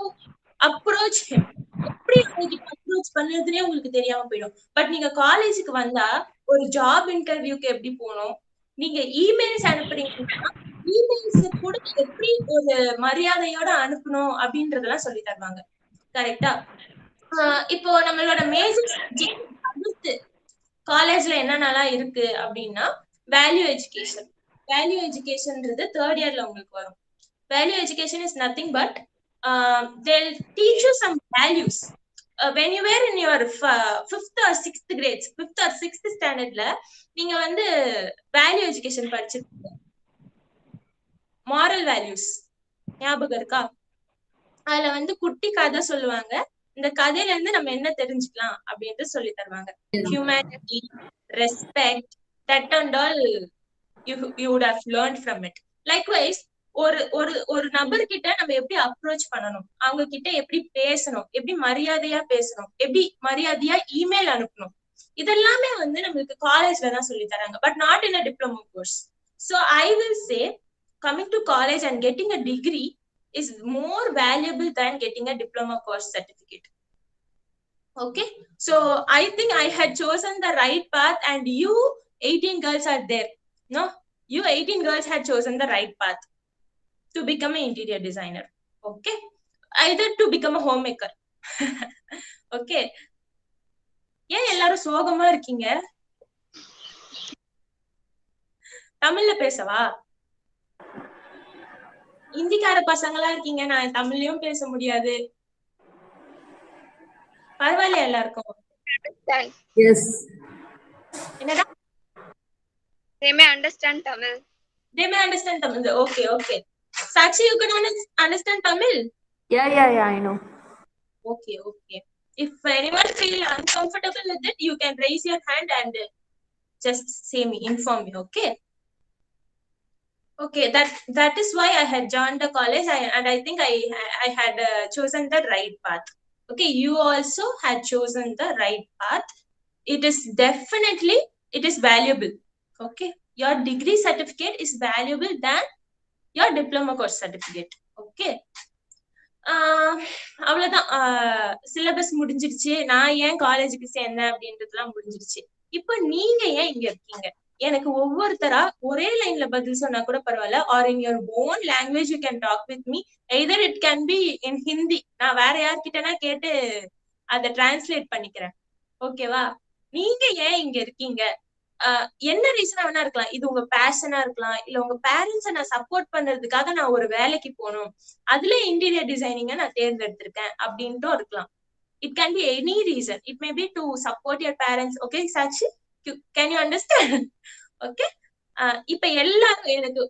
approach him. எப்படி அவங்களுக்கு approach பண்றதுனே உங்களுக்கு தெரியாம போயிடும். But நீங்க காலேஜுக்கு வந்தா ஒரு ஜாப் இன்டர்வியூக்கு எப்படி போகணும், நீங்க இமெயில்ஸ் அனுப்புறீங்கன்னா இமெயில்ஸ் கூட எப்படி ஒரு மரியாதையோட அனுப்பணும் அப்படின்றதெல்லாம் சொல்லி தருவாங்க. கரெக்டா? இப்போ நம்மளோட மேஜர் சப்ஜெக்ட் அடுத்து காலேஜ்ல என்னென்னலாம் இருக்கு அப்படின்னா வேல்யூ எஜுகேஷன். வேல்யூ எஜுகேஷன்ன்றது தேர்ட் இயர்ல உங்களுக்கு வரும். Value education is nothing but they'll teach you some values. When you were in your 5th or 6th grades, 5th or 6th standardல நீங்க வந்து வேல்யூ எஜுகேஷன் படிச்சிருக்கீங்க. மாரல் வேல்யூஸ் ஞாபகம் இருக்கா? அதுல வந்து குட்டி கதை சொல்லுவாங்க. இந்த கதையில இருந்து நம்ம என்ன தெரிஞ்சுக்கலாம் அப்படின்ட்டு சொல்லி தருவாங்க. Humanity, respect, that and all you would have learned from it. Likewise, ஒரு நபர்கிட்ட நம்ம எப்படி அப்ரோச் பண்ணணும், அவங்க கிட்ட எப்படி பேசணும், எப்படி மரியாதையா பேசணும், எப்படி மரியாதையா இமெயில் அனுப்பணும், இதெல்லாமே வந்து நம்மளுக்கு காலேஜ்ல தான் சொல்லி தராங்க. But not in a diploma course. So I will say coming to college and getting a degree is more valuable than getting a diploma course certificate. Okay, so I think I had chosen the right path and you 18 girls are there. No, you 18 girls had chosen the right path to become an interior designer. Okay, either to become a homemaker. Okay, ஏன் எல்லாரும் சோகமா இருக்கீங்க? தமிழ்ல பேசவா? இந்திக்கார பசங்களா இருக்கீங்க, நான் தமிழ்லயும் பேச முடியாது. பரவாயில்ல எல்லாருக்கும்? Yes. என்னடா? They may understand Tamil. They may understand Tamil. Okay, okay. Sakshi, you can understand Tamil? Yeah, I know. Okay, okay. If anyone feel uncomfortable with it, you can raise your hand and just say me, inform me, okay? Okay, that is why I had joined the college and I think I had chosen the right path. Okay, you also had chosen the right path. It is definitely, it is valuable. Okay, your degree certificate is valuable than your diploma course certificate. Okay, அவ்வளவுதான். Syllabus முடிஞ்சிருச்சு. நான் ஏன் காலேஜுக்கு சேர்ந்தேன் அப்படின்றதுலாம் முடிஞ்சிருச்சு. இப்போ நீங்க ஏன் இங்க இருக்கீங்க? எனக்கு ஒவ்வொருத்தரா ஒரே லைன்ல பதில் சொன்னா கூட பரவாயில்ல, or in your own language you can talk with me. Either it can be in Hindi, நான் வேற யார்கிட்டனா கேட்டு அதை டிரான்ஸ்லேட் பண்ணிக்கிறேன். ஓகேவா? நீங்க ஏன் இங்க இருக்கீங்க? என்ன ரீசனா வேணா இருக்கலாம். இது உங்க பேஷனா இருக்கலாம், இல்ல உங்க பேரண்ட்ஸை நான் சப்போர்ட் பண்றதுக்காக நான் ஒரு வேலைக்கு போகணும், அதுல இன்டீரியர் டிசைனிங்க நான் தேர்ந்தெடுத்திருக்கேன் அப்படின்ட்டும் இருக்கலாம். It can be any reason. It may be to support your parents. Okay, Sakshi, can you understand? Okay, இப்ப எல்லாரும் எனக்கு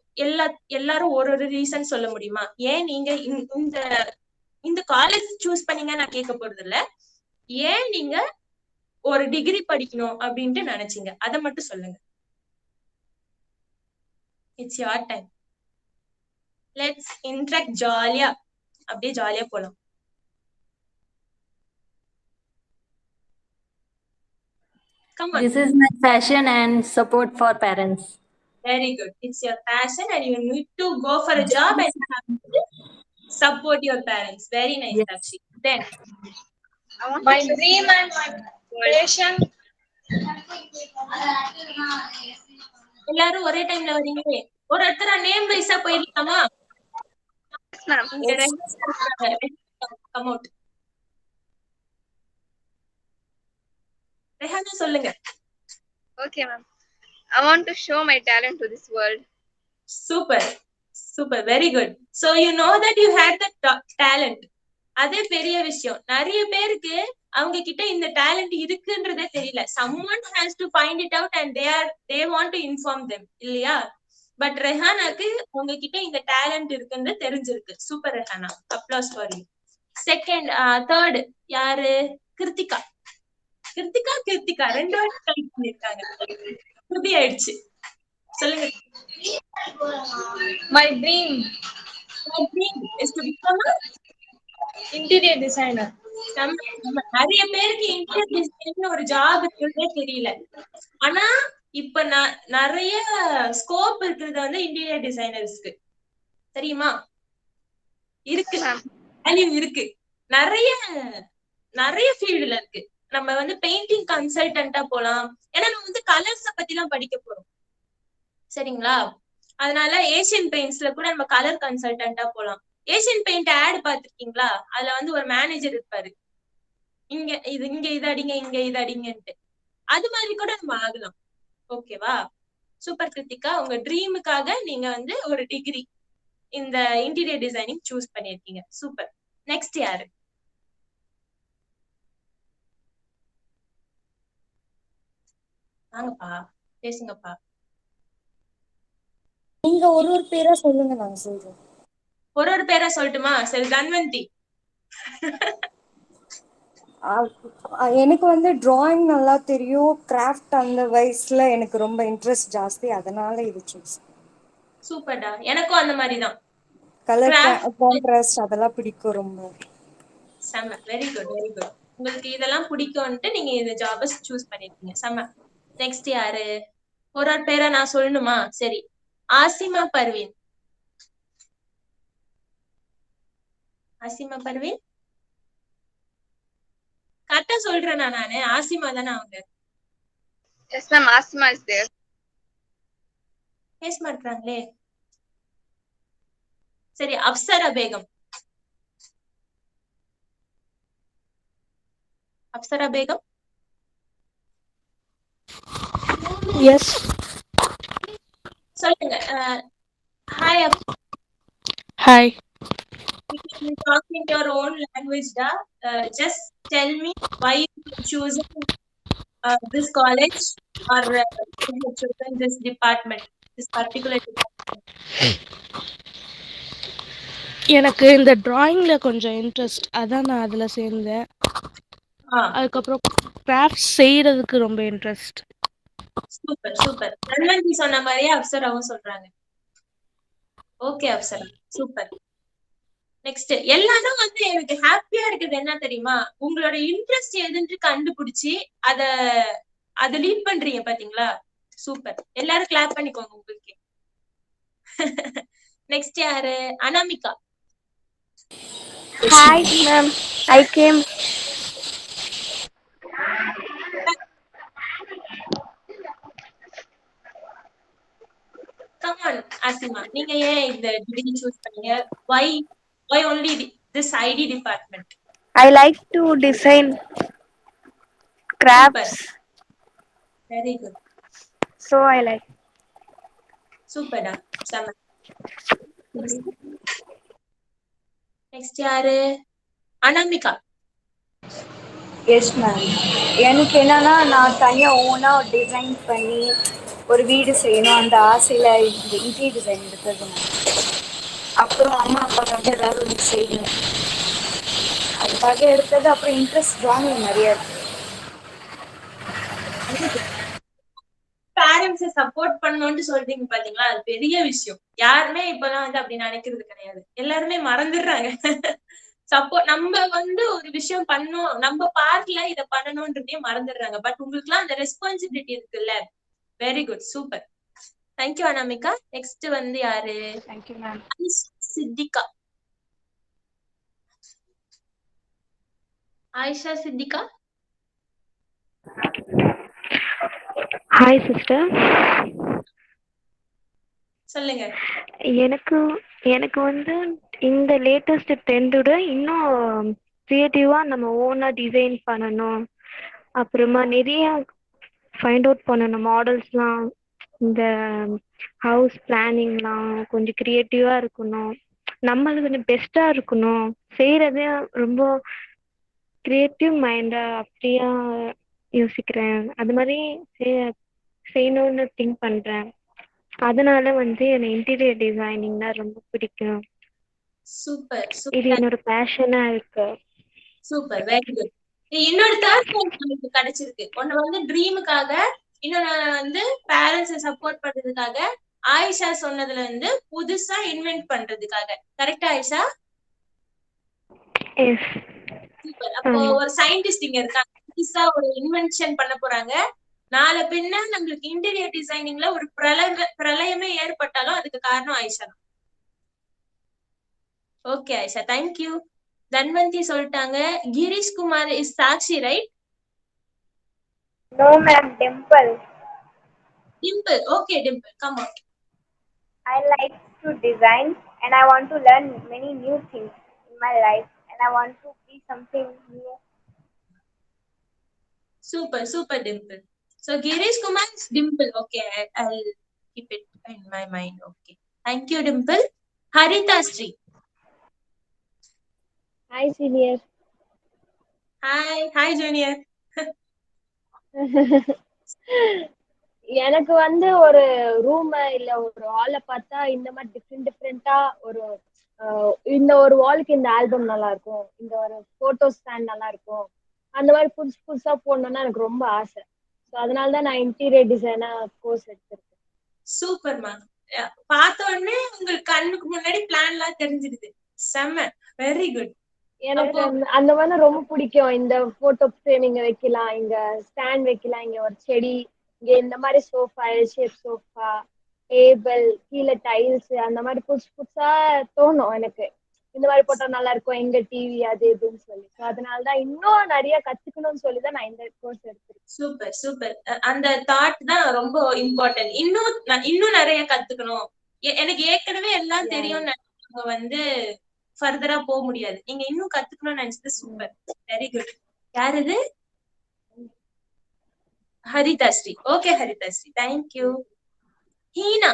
எல்லாரும் ஒரு ரீசன் சொல்ல முடியுமா ஏன் நீங்க இந்த காலேஜ் சூஸ் பண்ணீங்க? நான் கேட்க போறது இல்ல. ஏன் நீங்க ஒரு டிகிரி படிக்கணும் அப்படின்ட்டு நினைச்சீங்க? அதை மட்டும் சொல்லுங்க. It's your time. Let's interact ஜாலியா, அப்படியே ஜாலியா போலாம். Come on. This is my passion and support for parents. Very good. It's your passion and you need to go for a job and you have to support your parents. Very nice, Yes. Dakshi. Then My dream and my passion. எல்லாரும் ஒரே டைம்ல வரீங்களே, ஒரு ஒருத்தரா name வைஸா போயிடலாமா? Yes, ma'am. இங்க Rehana come out. Rehana சொல்லுங்க. Okay, ma'am. I want to show my talent to this world. Super, super, very good. So you know that you had the talent. அதே பெரிய விஷயம். நிறைய பேருக்கு அவங்க கிட்ட இந்த டேலண்ட் இருக்குன்றதே தெரியல. someone has to find it out and they want to inform them, இல்லையா? பட் ரெஹானாக்கு உங்ககிட்ட இந்த டேலண்ட் இருக்குன்னு தெரிஞ்சிருக்கு. Super Rehana, applause for you. Second, third யாரு? கிருத்திகா. கிருத்திகா ரெண்டு வாட்டி டைப் பண்ணிருக்காங்க. புதி ஆயிடுச்சு. சொல்லுங்க. My dream, My dream is to become a interior designer. நிறைய பேருக்கு இன்டீரியர் டிசைன் ஒரு ஜாப் இருக்குன்னே தெரியல. ஆனா இப்ப நிறைய ஸ்கோப் இருக்கிறது வந்து இன்டீரியர் டிசைனர்ஸ்க்கு, தெரியுமா? இருக்கு, வேல்யூ இருக்கு. நிறைய நிறைய ஃபீல்டுல இருக்கு. நம்ம வந்து பெயிண்டிங் கன்சல்டன்டா போலாம். ஏன்னா நம்ம வந்து கலர்ஸ பத்தி எல்லாம் படிக்க போறோம், சரிங்களா? அதனால ஏசியன் பெயிண்ட்ஸ்ல கூட நம்ம கலர் கன்சல்டன்டா போலாம். ஏசியன் பெயிண்ட் ஆட் பாத்திருக்கீங்களா? அதுல வந்து ஒரு மேனேஜர் இருப்பாரு, இங்க இது அடிங்க, இங்க இது அடிங்கன்ட்டு. அது மாதிரி கூட நம்ம ஆகலாம். ஓகேவா? சூப்பர் கிருத்திகா, உங்க ட்ரீமுக்காக நீங்க வந்து ஒரு டிகிரி இந்த இன்டீரியர் டிசைனிங் சூஸ் பண்ணிருக்கீங்க. சூப்பர். நெக்ஸ்ட் யாரு? வாங்கப்பா, பேசுங்கப்பா. நீங்க ஒரு பேரா சொல்லுங்க, நாங்க சொல்றோம். ஒரு பேரா சொல்லட்டுமா? சரி, தன்வந்தி. எனக்கு வந்து டிராயிங் நல்லா தெரியும். கிராஃப்ட் அந்த வயசுல எனக்கு ரொம்ப இன்ட்ரெஸ்ட் ஜாஸ்தி, அதனால இது சூஸ். சூப்பர்டா, எனக்கும் அந்த மாதிரி தான். கலர் கான்ட்ராஸ்ட் அதெல்லாம் பிடிக்கும் ரொம்ப. செம்ம, வெரி குட், வெரி குட். உங்களுக்கு இதெல்லாம் பிடிக்கும்ட்டு நீங்க இந்த ஜாபை சூஸ் பண்ணிருக்கீங்க. செம்ம. நெக்ஸ்ட் யாரு? ஒரு பேரா நான் சொல்லணுமா? சரி, ஆசிமா பர்வீன். ஆசிமா பர்வீன் கரெக்டா சொல்றேனா? நானு ஆசிமா தானே அவங்க? Yes, ma'am. Asma is there. பேச மாட்டாங்களே. சரி, அப்சரா பேகம். அப்சரா பேகம். Yes. சொல்லுங்க. Hi. Hi. You can talk in your own language, da. Just tell me why you choosing this college or you have chosen this department, this particular department. எனக்கு இந்த டிராயிங்ல கொஞ்சம் interest, அதான் நான் அதுல சேர்ந்தேன். அதுக்கப்புறம் கிராஃப்ட் செய்யறதுக்கு ரொம்ப இன்ட்ரெஸ்ட். Super, super. தன்வந்தி சொன்ன மாதிரியே அப்சராவும் சொல்றாங்க. Okay Apsara, super. நெக்ஸ்ட், எல்லாரும் வந்து எனக்கு ஹாப்பியா இருக்குது என்ன தெரியுமா? உங்களோட இன்ட்ரெஸ்ட் எதுன்னு கண்டுபிடிச்சி அத லீட் பண்றீங்க பாத்தீங்களா? சூப்பர். எல்லாரும் கிளாப் பண்ணிக்கோங்க உங்களுக்கு. நெக்ஸ்ட் யாரு? Anamika. Hi, ma'am. I came. Come on, Asima. நீங்க ஏன் இந்த டிகிரி சூஸ் பண்ணீங்க? Why only this ID department? I like to design crafts. Very good. So I like. Super da. Sama. Next யாரு? Anamika. Yes ma'am. எனக்கு என்னன்னா, நான் தனியாக ஓனாக டிசைன் பண்ணி ஒரு வீடு செய்யணும் அந்த ஆசையில் இந்த இன்டீரியர் டிசைன் எடுத்தது மேம். அப்புறம் அம்மா அப்பாக்காக ஏதாவது ஒன்று செய்யணும் அதுக்காக எடுத்தது. அப்புறம் இன்ட்ரெஸ்ட் ட்ராயிங் நிறையா இருக்கு. பேரண்ட்ஸை சப்போர்ட் பண்ணணும்னு சொல்றீங்க பாத்தீங்களா, அது பெரிய விஷயம். யாருமே இப்பெல்லாம் வந்து அப்படி நினைக்கிறது கிடையாது. எல்லாருமே மறந்துடுறாங்க. சப்போர்ட் நம்ம வந்து ஒரு விஷயம் பண்ணோம், நம்ம பார்ட்ல இத பண்ணணும்ன்றதையே மறந்துடுறாங்க. பட் உங்களுக்கு எல்லாம் அந்த ரெஸ்பான்சிபிலிட்டி இருக்குல்ல. Very good, super. Thank you Anamika. நெக்ஸ்ட் வந்து யாரு? Thank you ma'am. Siddiqa. Ayesha Siddiqa. Hi sister. சொல்லுங்க. எனக்கு எனக்கு வந்து இந்த லேட்டஸ்ட் ட்ரெண்டோட இன்னும் கிரியேட்டிவா நம்ம ஓனா டிசைன் பண்ணணும், அப்புறமா நிறைய ஃபைண்ட் அவுட் பண்ணணும் மாடல்ஸ்லாம், இந்த ஹவுஸ் பிளானிங்லாம் கொஞ்சம் கிரியேட்டிவா இருக்கணும், நம்மளுக்கு கொஞ்சம் பெஸ்டா இருக்கணும், செய்யறதே ரொம்ப கிரியேட்டிவ் மைண்டா அப்படியா யோசிக்கிறேன். அது மாதிரி செய்யணும்னு திங்க் பண்றேன். அதனால வந்து எனக்கு இன்டீரியர் டிசைனிங்னா ரொம்ப பிடிக்கும். சூப்பர் இது சூப்பர் என்னோட பேஷனா இருக்கு. Super, very good. இன்னொரு தேர்ட் பாயிண்ட் நமக்கு கிடைச்சிருக்கு. ஒன்னு வந்து ட்ரீமுக்காக, இன்னொன்னு வந்து பேரண்ட்ஸை சப்போர்ட் பண்றதுக்காக, ஆயிஷா சொன்னதுல வந்து புதுசா இன்வென்ட் பண்றதுக்காக. கரெக்டா ஆயிஷா? எஸ். சூப்பர். அப்போ ஒரு சயின்டிஸ்ட் இங்க இருக்காங்க, புதுசா ஒரு இன்வென்ஷன் பண்ண போறாங்க. நாளை பின்ன நம்மளுக்கு இன்டீரியர் டிசைனிங்ல ஒரு பிரளயமே ஏற்பட்டாலும் அதுக்கு காரணம் ஆயிஷா தான். Okay Ayesha, thank you. தன்வந்தி சொல்லிட்டாங்க. Girish Kumar is Sakshi, right? No, ma'am, Dimple. Dimple, okay, Dimple, come on. I like to design and I want to learn many new things in my life and I want to be something new. Super, super, Dimple. So Girish Kumar is Dimple. Okay, I'll keep it in my mind. Okay. Thank you, Dimple. Harita Sri. Hi, senior. Hi, junior. எனக்கு வந்து ஒரு room இல்ல ஒரு ஹாலை பார்த்தா இந்த மாதிரி டிஃப்ரெண்டா ஒரு இந்த ஒரு வாலுக்கு இந்த ஆல்பம் நல்லா இருக்கும், இந்த ஒரு போட்டோ ஸ்டாண்ட் நல்லா இருக்கும், அந்த மாதிரி புதுசு புதுசா போடணும்னா எனக்கு ரொம்ப ஆசை. ஸோ அதனால தான் நான் இன்டீரியர் டிசைனா கோர்ஸ் எடுத்திருக்கேன். சூப்பர்மா. பார்த்த உடனே உங்களுக்கு கண்ணுக்கு முன்னாடி பிளான் எல்லாம் தெரிஞ்சிடுது. செம்ம, வெரி குட். எனக்கு அந்த மாதிரி ரொம்ப பிடிக்கும். இந்த போட்டோ ஃப்ரேம் இங்க வைக்கலாம், இங்க ஸ்டாண்ட் வைக்கலாம், இங்க ஒரு செடி, இங்க இந்த மாதிரி sofa, L shape sofa, table, கீழே டைல்ஸ், அந்த மாதிரி புதுசு புதுசா தோணும் எனக்கு. இந்த மாதிரி போட்டா நல்லா இருக்கும், எங்க டிவி அது இதுன்னு சொல்லி. அதனாலதான் இன்னும் நிறைய கத்துக்கணும்னு சொல்லிதான் நான் இந்த கோர்ஸ் எடுத்திருக்கேன். Super super. அந்த தாட் தான் ரொம்ப இம்பார்ட்டன்ட். இன்னும் நிறைய கத்துக்கணும், எனக்கு ஏற்கனவே எல்லாம் தெரியும் வந்து ஃபர்தரா போக முடியாது. நீங்க இன்னும் கத்துக்கணும்னு நினைச்சது சூப்பர், வெரி குட். யார் இது? Haridasri. Okay Haridasri, thank you. Heena.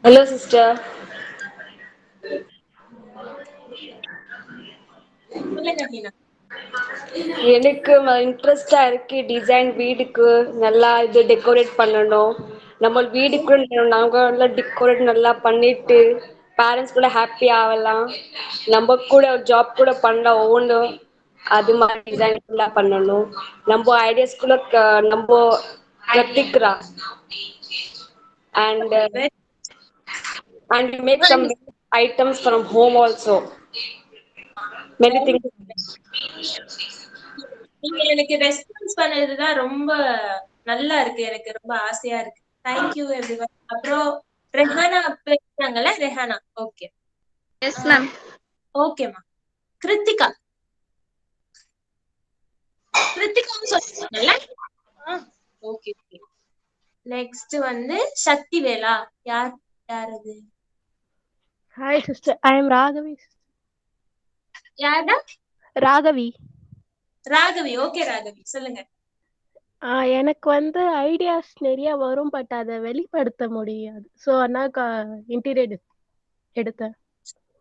Hello sister. சொல்லுங்க ஹீனா. எனக்கு இன்ட்ரெஸ்டா இருக்கு டிசைன், வீடுக்கு நல்லா இது டெக்கரேட் பண்ணணும், நம்ம வீடுக்கு நாங்க டெக்கரேட் நல்லா பண்ணிட்டு பேரண்ட்ஸ் கூட ஹாப்பி ஆகலாம், நம்ம கூட ஒரு ஜாப் கூட பண்ணலாம் ஓன்னு, அது மாதிரி டிசைன் ஃபுல்லா பண்ணணும், நம்ம ஐடியாஸ் கூட நம்ம கத்துக்கலாம். And make some items from home also. Many things. நீங்க எனக்கு ரெஸ்பான்ஸ் பண்ணதுதான் ரொம்ப நல்லா இருக்கு, எனக்கு ரொம்ப ஆசையா இருக்கு. Thank you everyone. அப்புறம் ரெஹானா பேசுறாங்கல்ல, ரெஹானா. ஓகே. Yes ma'am. ஓகேமா. கிருத்திகா. கிருத்திகான்னு சொல்லுவாங்கல்ல. Okay okay. நெக்ஸ்ட் வந்து சக்திவேலா. யார் அது? Hi sister, I am Raghavi. யாரா? ராகவி. ராகவி, ஓகே ராகவி, சொல்லுங்க. எனக்கு வந்து ஐடியாஸ் நிறைய வரும், பட் அதை வெளிப்படுத்த முடியாது. ஸோ அதனால இன்டீரியர் எடுத்தேன்.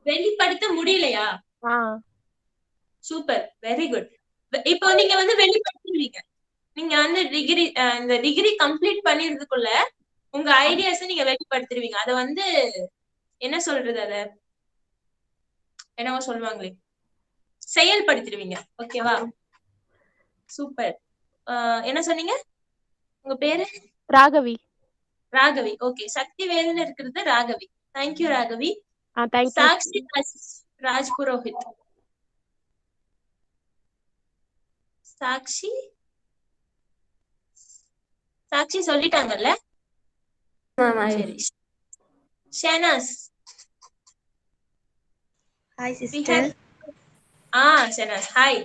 வெளிப்படுத்த முடியலையா? Super, very good. இப்போ நீங்க வந்து வெளிப்படுத்துவீங்க. நீங்க வந்து இந்த டிகிரி கம்ப்ளீட் பண்ணிறதுக்குள்ள உங்க ஐடியாஸை நீங்க வெளிப்படுத்திடுவீங்க. அத வந்து என்ன சொல்றது, அத என்னவோ சொல்லுவாங்களே, செயல்படுத்திடுவீங்க. ஓகேவா? சூப்பர். என்ன சொன்னீங்க உங்க பேரு? ராகவி. ராகவி. ஓகே, சக்தி வேலுன்னு இருக்கிறது ராகவி. தேங்க்யூ ராகவி. தேங்க்யூ. சாக்ஷி ராஜ் புரோஹித். சாக்ஷி சாக்ஷி சொல்லிட்டாங்கல்ல? சரி. Shehnaaz. Hi, sister. Shehnaaz, hi.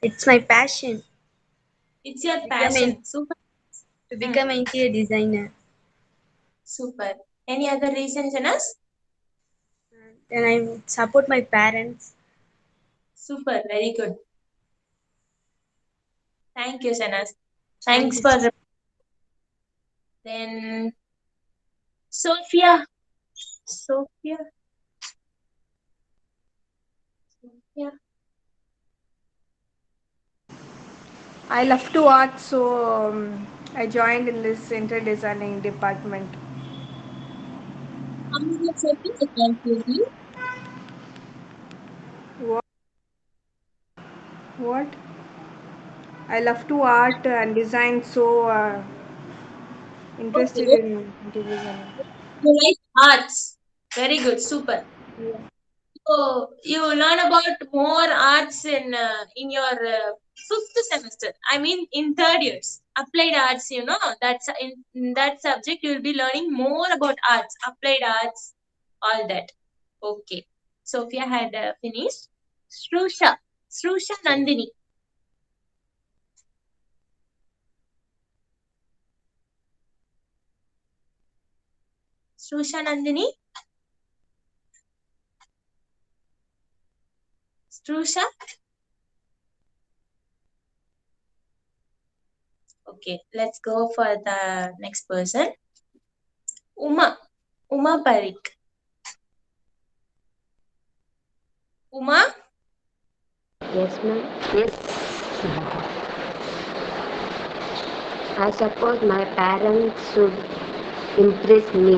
It's my passion It's your passion. Super. to become an interior designer. Super. Any other reason, Shehnaaz? Then I would support my parents. Super. Very good. Thank you, Shehnaaz. Thank Thanks you, for sister. then Sophia. Sophia. Sophia. I love to art, so I joined in this interior designing department. How many of Sophia can you? What? I love to art and design, so interested Okay. in interior designing. You like arts. Very good. Super. So you learn about more arts in your fifth semester. I mean, in third years, applied arts. You know, that's in that subject you will be learning more about arts, applied arts, all that. Okay. Sophia had finished. Srusha Nandini. Srusha Nandini. Srusha. Okay, let's go for the next person. Uma Parik. Uma? Yes, ma'am. Yes. I suppose my parents should impress me.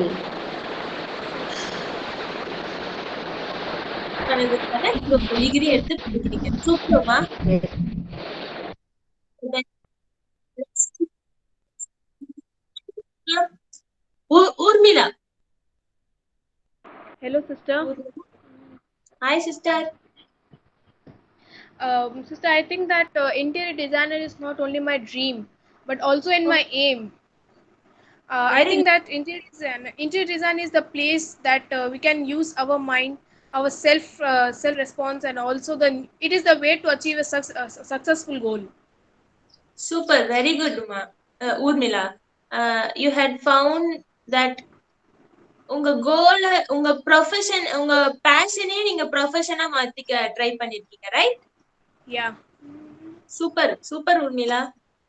Degree எடுத்து படிக்கிறீங்க. சூப்பர்மா. Urmila. Hello, sister. Hi, sister. Sister, I think that interior designer is not only my dream, but also in my aim. I think that interior design is the place that we can use our mind, our self response, and also it is the way to achieve a successful goal. Super, very good, Urmila. You had found that உங்க கோல், உங்க profession, உங்க பேஷனே நீங்க ப்ரொஃபஷனா மாத்திக்க try பண்ணிருக்கீங்க, right? Yeah. Super, super, Urmila.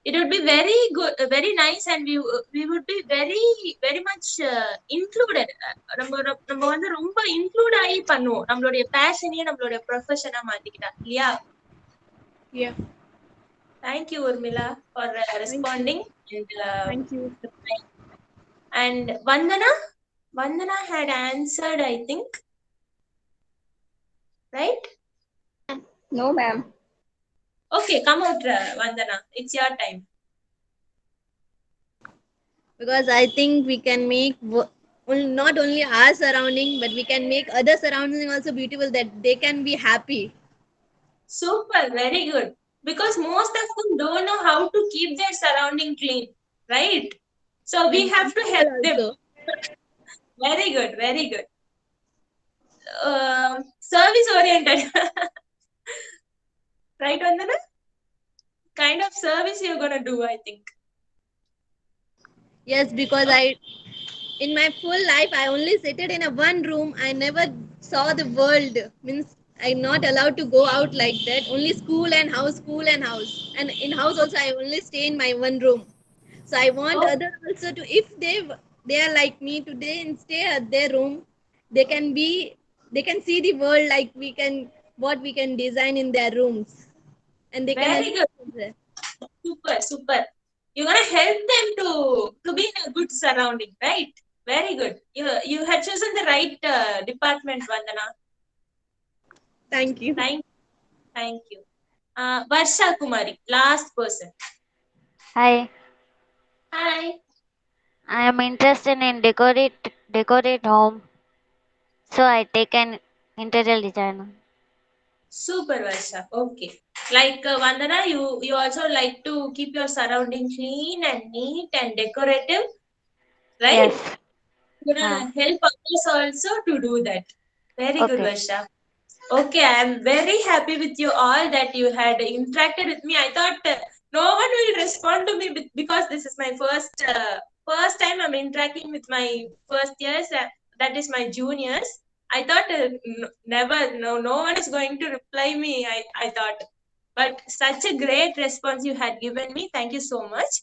It would be very good, very nice, and we would be very much included. நம்ம வந்து ரொம்ப include ஆகி பண்ணுவோம் நம்மளுடைய பேஷனையே நம்மளுடைய ப்ரொஃபஷனா மாத்திக்கிட்டா, இல்லையா? Yeah. Thank you, Urmila, for responding. Thank you. And Vandana had answered, I think. Right? No, ma'am. Okay, come out, Vandana. It's your time. Because I think we can make not only our surrounding, but we can make other surroundings also beautiful, that they can be happy. Super, very good. Because most of them don't know how to keep their surrounding clean, right? So we have to help them. Very good, very good. Service oriented. Right, Vandana? Kind of service you're gonna do, I think. Yes, because in my full life, I only sitted in a one room. I never saw the world. Means I'm not allowed to go out like that. Only school and house. And in house also, I only stay in my one room. So I want others also to, if they are like me today and stay at their room, they can see the world like what we can design in their rooms. And they Very can good. Super, super. You're gonna help them to be in a good surrounding, right? Very good. You had chosen the right department, Vandana. Thank you. Thank you. Varsha Kumari, last person. Hi, Hi. I am interested in decorate home, so I take an interior designer. Super, Varsha. Okay. Like Vandana, you also like to keep your surrounding clean and neat and decorative, right? Yes. You're gonna help others also to do that. Very good, Okay. Varsha. Okay, I am very happy with you all that you had interacted with me. I thought no one will respond to me because this is my first time I'm interacting with my first years. That is my juniors. I thought no one is going to reply me. I thought, but such a great response you had given me. Thank you so much.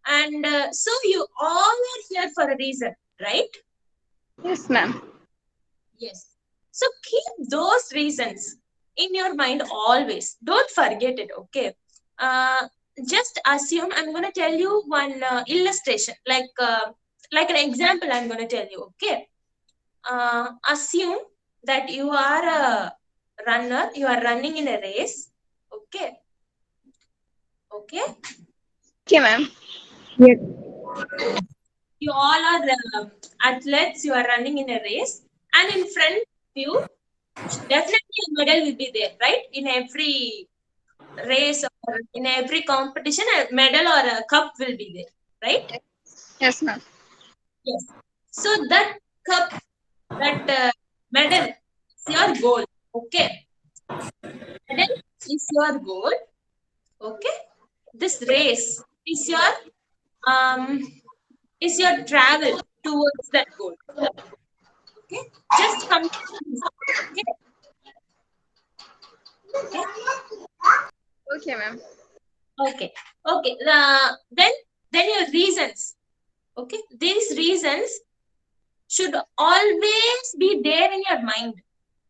And so you all are here for a reason, right? Yes, ma'am. Yes. So keep those reasons in your mind always. Don't forget it, okay? Just assume I'm going to tell you one illustration, like an example I'm going to tell you, okay? Assume that you are a runner, you are running in a race, okay? Okay? Okay, ma'am. You all are athletes, you are running in a race, and in front of you, definitely a medal will be there, right? In every race or in every competition, a medal or a cup will be there, right? Yes, ma'am. Yes. So that cup, that medal is your goal, okay? Medal is your goal, okay? This race um is your travel towards that goal. Okay, just come to this, okay? Okay. Okay, ma'am. Okay. Okay. Then your reasons. Okay. These reasons should always be there in your mind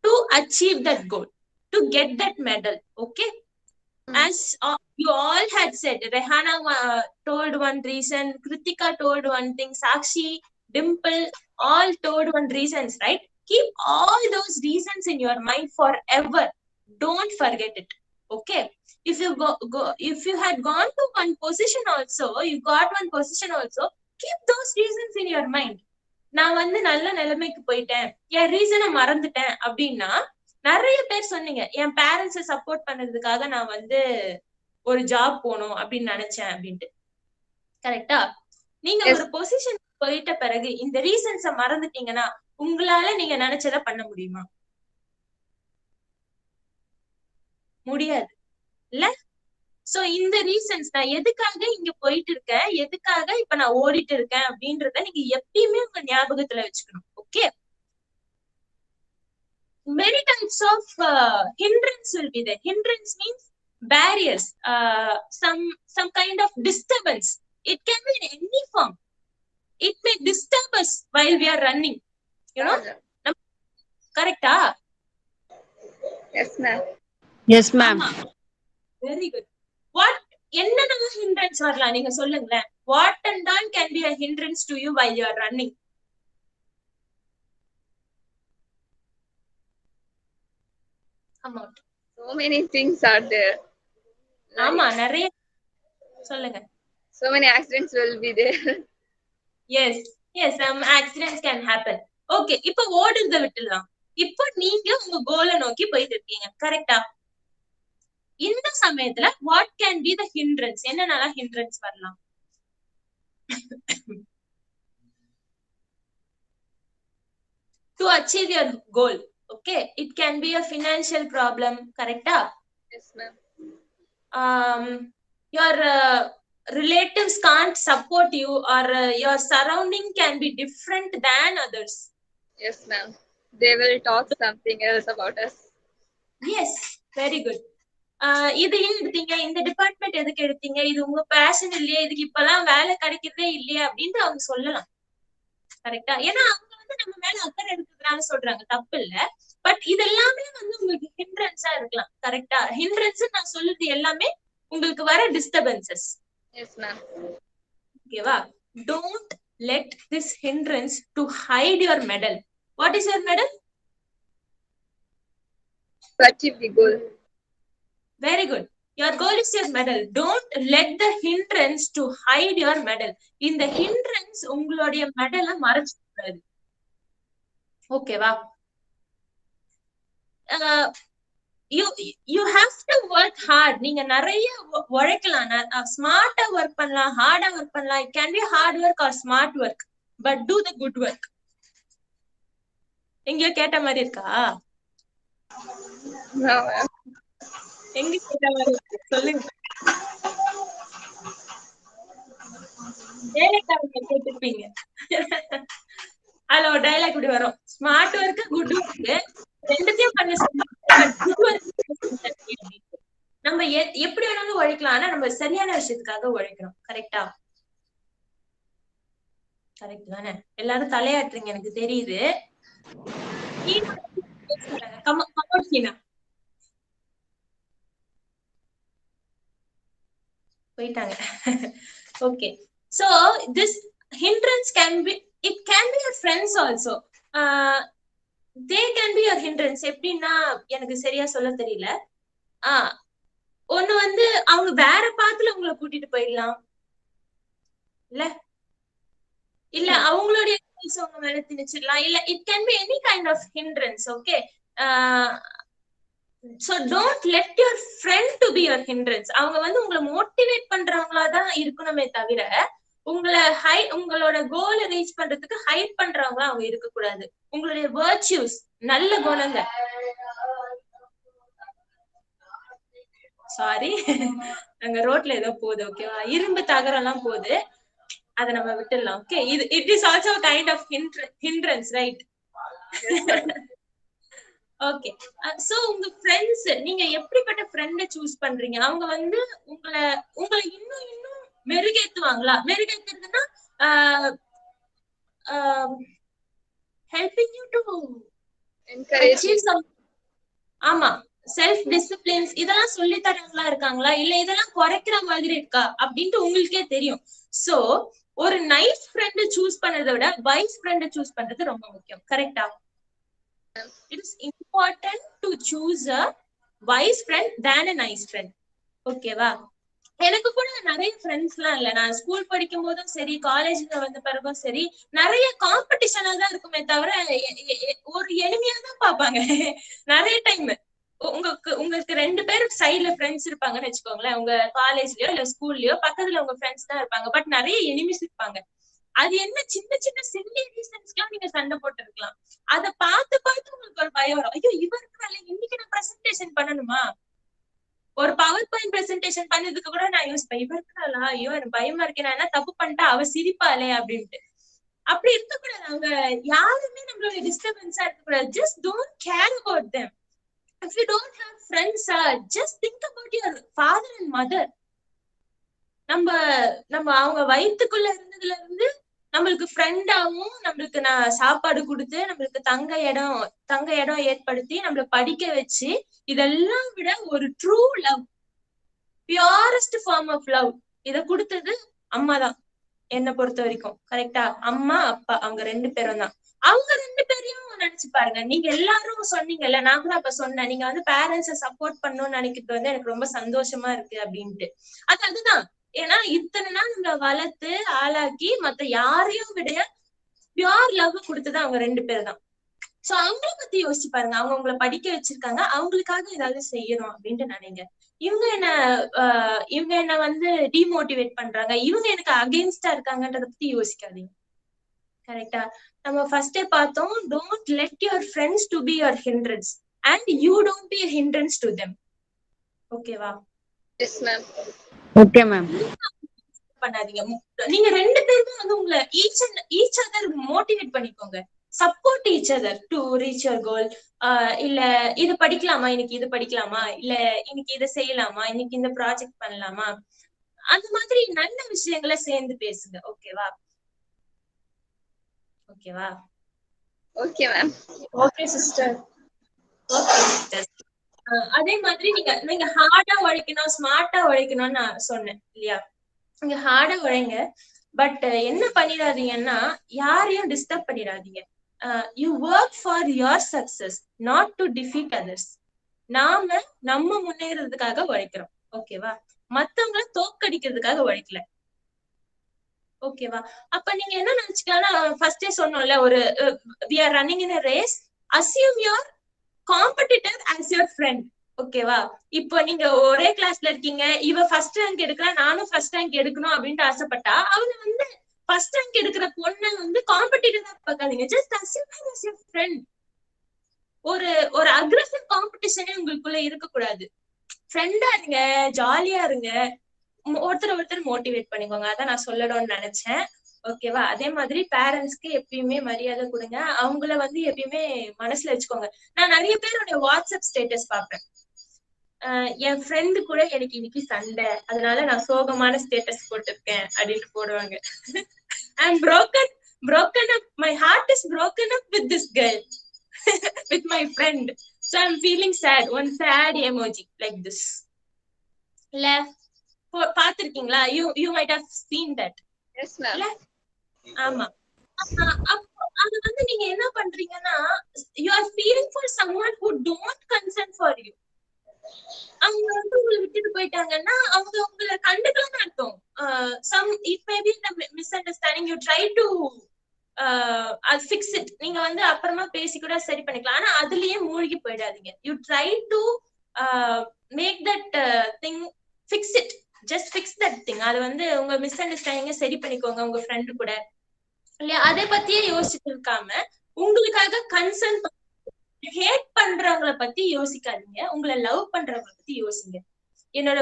to achieve that goal, to get that medal. Okay. As you all had said, Rehana told one reason, Kritika told one thing, Sakshi, Dimple, all told one reasons, right? Keep all those reasons in your mind forever. Don't forget it. Okay. If you if you had gone to one position also, you got one position also, keep those reasons in your mind. நான் வந்து நல்ல நிலைமைக்கு போயிட்டேன், என் ரீசனை மறந்துட்டேன் அப்படின்னா நிறைய பேர் சொன்னீங்க, என் பேரண்ட்ஸை சப்போர்ட் பண்ணதுக்காக நான் வந்து ஒரு ஜாப் போகணும் அப்படின்னு நினைச்சேன் அப்படின்ட்டு. கரெக்டா? நீங்க ஒரு பொசிஷன் போயிட்ட பிறகு இந்த ரீசன்ஸ மறந்துட்டீங்கன்னா உங்களால நீங்க நினைச்சதை பண்ண முடியுமா? முடியாது இல்ல? சோ இந்த ரீசன்ஸ், நான் எதுக்காக இங்க போயிட்டு இருக்கேன், எதுக்காக இப்ப நான் ஓடிட்டு இருக்கேன் அப்படின்றத நீங்க எப்பயுமே உங்க ஞாபகத்துல வச்சுக்கணும். Okay? Many types of hindrance will be there. Hindrance means barriers, some kind of disturbance. It can be in any form. It may disturb us while we are running. You know? Correct? Yes, ma'am. Yes, ma'am. Very good. What என்னென்ன hindrance வரலாம் நீங்க சொல்லுங்களேன். What and all can be a hindrance to you while you are running? Come out. So many things are there. ஆமா, நிறைய சொல்லுங்க. So many accidents will be there. Yes, yes, some accidents can happen. Okay, இப்போ ஓடுறத விட்டுலாம். இப்போ நீங்க உங்க கோலை நோக்கி போயிட்டு இருக்கீங்க. கரெக்டா? இந்த சமயத்துல what can be the hindrance? என்னென்னலாம் hindrance வரலாம்? To achieve your goal. Okay, it can be a financial problem. Correcta? Yes, ma'am. Your relatives can't support you, or your surrounding can be different than others. Yes, ma'am. They will talk something else about us. Yes, very good. இது ஏன் எடுத்தீங்க, இந்த department எதுக்கு எடுத்தீங்க, இது உங்க fashion இல்லையா, இதுக்கு இப்பெல்லாம் வேலை கிடைக்கிறதே இல்லையா அப்படின்னு அவங்க சொல்லலாம். கரெக்டா? ஏன்னா அவங்க வந்து நம்ம மேல அக்கறை எடுக்கிறதுனால சொல்றாங்க, தப்பு இல்ல. பட் இது எல்லாமே வந்து உங்களுக்கு ஹிண்ட்ரன்ஸா இருக்கலாம். கரெக்டா? ஹிண்ட்ரன்ஸ் நான் சொல்றது எல்லாமே உங்களுக்கு வர டிஸ்டர்பன்சஸ். Yes ma'am. ஓகேவா? Don't let this hindrance to hide your medal. What is your medal? To achieve the goal. Very good. your goal is your medal. Don't let the hindrance to hide your medal. இந்த hindrance உங்களுடைய மெடலை மறைச்சிடாது. ஓகேவா? you have to work hard. நீங்க நிறைய உழைக்கலாம், ஸ்மார்ட்டா work பண்ணலாம், ஹார்டா work பண்ணலாம். it can be hard work or smart work, but do the good work. எங்கயோ கேட்ட மாதிரி இருக்கா? எங்க கேட்ட மாதிரி இருக்கு சொல்லுங்க. வேலைக்காரங்க கேட்டிருப்பீங்க. அதுல ஒரு டைலாக் இப்படி வரும், ஸ்மார்ட் ஒர்க் குட் ஒர்க் ரெண்டுத்தையும் பண்ண சொல்லி நம்ம எப்படி வேணாலும் உழைக்கலாம், ஆனா நம்ம சரியான விஷயத்துக்காக உழைக்கணும். கரெக்டா? கரெக்ட் தானே? எல்லாரும் தலையாட்டுறீங்க எனக்கு தெரியுது. போயிட்டாங்க. Okay, so this hindrance can be, it can be your friends also. they can be your hindrance. எப்படின்னா எனக்கு சரியா சொல்ல தெரியல. ஒண்ணு வந்து அவங்க வேற பாத்துல உங்களை கூட்டிட்டு போயிடலாம், இல்ல அவங்களுடைய உங்க மேல திணிச்சிடலாம், இல்ல it can be any kind of hindrance. Okay, so don't let your friend to be your hindrance. அவங்க வந்து உங்களை மோட்டிவேட் பண்றவங்களா தான் இருக்கணுமே தவிர உங்களோட கோலை ரீச் பண்றதுக்கு ஹைட் பண்றவங்களா அவங்க இருக்க கூடாது. உங்களுடைய வர்ச்சுஸ், நல்ல குணங்கள், சாரி அங்க ரோட்ல ஏதோ போகுது, ஓகேவா, இரும்பு தகரம் எல்லாம் போகுது, அதை நம்ம விட்டுடலாம். Okay, it is also kind of hindrance, right? Okay, so உங்க ஃப்ரெண்ட்ஸ், நீங்க எப்படிப்பட்ட ஃப்ரெண்ட சூஸ் பண்றீங்க? அவங்க வந்து உங்களை இன்னும் மெருகேத்துவாங்களா? மெருகேத்துறதுன்னா helping you to encourage some, ஆமா, செல்ஃப் டிசிப்ளின்ஸ் இதெல்லாம் சொல்லி தரவங்களா இருக்காங்களா, இல்ல இதெல்லாம் குறைக்கிற மாதிரி இருக்கா அப்படின்ட்டு உங்களுக்கே தெரியும். சோ ஒரு நைஸ் ஃப்ரெண்ட் சூஸ் பண்றதை விட வைஸ் ஃப்ரெண்ட் சூஸ் பண்றது ரொம்ப முக்கியம். கரெக்டா? it is important to choose a wise friend than a nice friend. ஓகேவா? எனக்கு கூட நிறைய ஃப்ரெண்ட்ஸ் எல்லாம் இல்ல. நான் ஸ்கூல் படிக்கும் போதும் சரி, காலேஜ்ல வந்த பிறகும் சரி, நிறைய காம்படிஷனா தான் இருக்குமே தவிர ஒரு எளிமையா தான் பாப்பாங்க. நிறைய டைம் உங்களுக்கு 2 பேர் சைடுல ஃப்ரெண்ட்ஸ் இருப்பாங்கன்னு வச்சுக்கோங்களேன். உங்க காலேஜ்லயோ இல்ல ஸ்கூல்லயோ பக்கத்துல உங்க ஃப்ரெண்ட்ஸ் தான் இருப்பாங்க, பட் நிறைய எனிமிஸ் இருப்பாங்க. அது என்ன, சின்ன சின்ன சில்லி ரீசன்ஸ்க்குலாம் நீங்க சண்டை போட்டு இருக்கலாம். அதை பார்த்து உங்களுக்கு ஒரு பயம் வரும். ஐயோ, இவருக்குனால இன்னைக்கு நான் பிரசன்டேஷன் பண்ணணுமா, ஒரு பவர் பாயிண்ட் பிரசன்டேஷன் பண்ணதுக்கு கூட நான் யோசிப்பேன், இவருக்குனாலா, ஐயோ எனக்கு பயமா இருக்கேன், நான் என்ன தப்பு பண்ணிட்டா, அவ சிரிப்பாளே அப்படின்ட்டு. அப்படி இருக்கக்கூடாது. அவங்க யாருமே நம்மளோட டிஸ்டர்பன்ஸா இருக்கக்கூடாது. Just don't care about them. if you don't have friends, just think about your father and mother. நம்ம அவங்க வயிற்றுக்குள்ள இருந்ததுல இருந்து நம்மளுக்கு ஃப்ரெண்டாவும், நம்மளுக்கு சாப்பாடு கொடுத்து, நம்மளுக்கு தங்க இடம் ஏற்படுத்தி, நம்மள படிக்க வச்சு, இதெல்லாம் விட ஒரு true love, purest form of love இத கொடுத்தது அம்மா தான் என்னை பொறுத்த வரைக்கும். கரெக்டா? அம்மா அப்பா அவங்க 2 பேரும் தான். அவங்க 2 பேரையும் நினைச்சு பாருங்க. நீங்க எல்லாரும் சொன்னீங்கல்ல, நான் கூட அப்ப சொன்னேன், நீங்க வந்து பேரண்ட்ஸை சப்போர்ட் பண்ணணும்னு நினைக்கிறது வந்து எனக்கு ரொம்ப சந்தோஷமா இருக்கு அப்படின்ட்டு. அதுதான், ஏன்னா இத்தனை நாள் நம்மள வளர்த்து ஆளாக்கி மத்த யாரையும் விட பியூர் லவ் கொடுத்தது அவங்க 2 பேர் தான். சோ அவங்கள பத்தி யோசிச்சு பாருங்க. அவங்க உங்களை படிக்க வச்சிருக்காங்க, அவங்களுக்காக ஏதாவது செய்யணும் அப்படின்ட்டு நினைங்க. இவங்க என்ன வந்து டிமோட்டிவேட் பண்றாங்க, இவங்க எனக்கு அகெயின்ஸ்டா இருக்காங்கன்றத பத்தி யோசிக்காதீங்க. கரெக்டா? நம்ம ஃபர்ஸ்டே பார்த்தோம், don't let your friends to be your hindrance and you don't be hindrance to them. ஓகேவா? Yes ma'am. Okay ma'am. பண்ணாதீங்க. நீங்க 2 பேருமே வந்து உங்களை ஈச் அதர் மோட்டிவேட் பண்ணிக்கோங்க. Support each other to reach your goal. இல்ல இது படிக்கலாமா, இன்னைக்கு இது படிக்கலாமா, இல்ல இன்னைக்கு இதை செய்யலாமா, இன்னைக்கு இந்த ப்ராஜெக்ட் பண்ணலாமா, அந்த மாதிரி நல்ல விஷயங்களை சேர்ந்து பேசுங்க. ஓகேவா? ஓகேவா? Okay ma'am. Okay sister. Okay sister. அதே மாதிரி நீங்க ஹார்டா உழைக்கணும், ஸ்மார்ட்டா உழைக்கணும்னு நான் சொன்னேன் இல்லையா? நீங்க ஹார்டா உழைங்க, பட் என்ன பண்ணிடாதீங்கன்னா யாரையும் டிஸ்டர்ப் பண்ணிடாதீங்க. You work for your success, not to defeat others. நம்ம முன்னேறதுக்காக உழைக்கிறோம். ஓகேவா? மத்தவங்கள தோக்கடிக்கிறதுக்காக உழைக்கல. ஓகேவா? அப்ப நீங்க என்ன நினைச்சுக்கலாம், ஃபர்ஸ்டே சொன்னோம்ல, ஒரு we are running in a race, assume your competitor as your friend. ஓகேவா? இப்போ நீங்க ஒரே கிளாஸ்ல இருக்கீங்க, இவ ஃபர்ஸ்ட் ரேங்க் எடுக்கிறா, நானும் ஃபர்ஸ்ட் ரேங்க் எடுக்கணும் அப்படின்ட்டு ஆசைப்பட்டா, அவங்க வந்து ஃபர்ஸ்ட் ரேங்க் எடுக்கிற பொண்ணை வந்து காம்படிட்டரா பார்க்காதீங்க. Just assume her as your friend. ஒரு ஒரு அக்ரெசிவ் காம்படிஷனே உங்களுக்குள்ள இருக்க கூடாது. ஃப்ரெண்டா இருங்க, ஜாலியா இருங்க, ஒருத்தர் மோட்டிவேட் பண்ணிக்கோங்க. அதான் நான் சொல்லணும்னு நினைச்சேன். ஓகேவா? அதே மாதிரி பேரண்ட்ஸ்க்கு எப்பயுமே மரியாதை கொடுங்க. அவங்கள வந்து எப்பயுமே மனசுல வச்சுக்கோங்க. நான் நிறைய பேரோட வாட்ஸ்அப் ஸ்டேட்டஸ் பார்ப்பேன். என் ஃப்ரெண்டு கூட எனக்கு இன்னைக்கு சண்டை, அதனால நான் சோகமான ஸ்டேட்டஸ் போட்டிருக்கேன் அப்படின்னு போடுவாங்க. I'm broken up, my heart is broken up with this girl, with my friend, so I'm feeling sad, one sad emoji like this. இல்ல பாத்திருக்கீங்களா? you might have seen that. Yes ma'am. ஆமா. அப்போ அது வந்து நீங்க என்ன பண்றீங்கன்னா, you are feeling for someone who don't consent for you. அவங்க வந்து உங்களை விட்டுட்டு போயிட்டாங்கன்னா அவங்க உங்களை கண்டுக்கலன்னு அர்த்தம். some it may be the misunderstanding, you try to fix it. நீங்க வந்து அப்புறமா பேசி கூட சரி பண்ணிக்கலாம். ஆனா அதுலயே மூழ்கி போயிடாதீங்க. you try to make that thing, fix it, just fix that thing. அது வந்து உங்க மிஸ் அண்டர்ஸ்டாண்டிங்க சரி பண்ணிக்கோங்க உங்க ஃப்ரெண்டு கூட இல்லையா? அதை பத்தியே யோசிச்சுட்டு இருக்காம உங்களுக்காக கன்சர்ன். ஹேட் பண்றவங்கள பத்தி யோசிக்காதீங்க, உங்களை லவ் பண்றவங்கள பத்தி யோசிங்க. என்னோட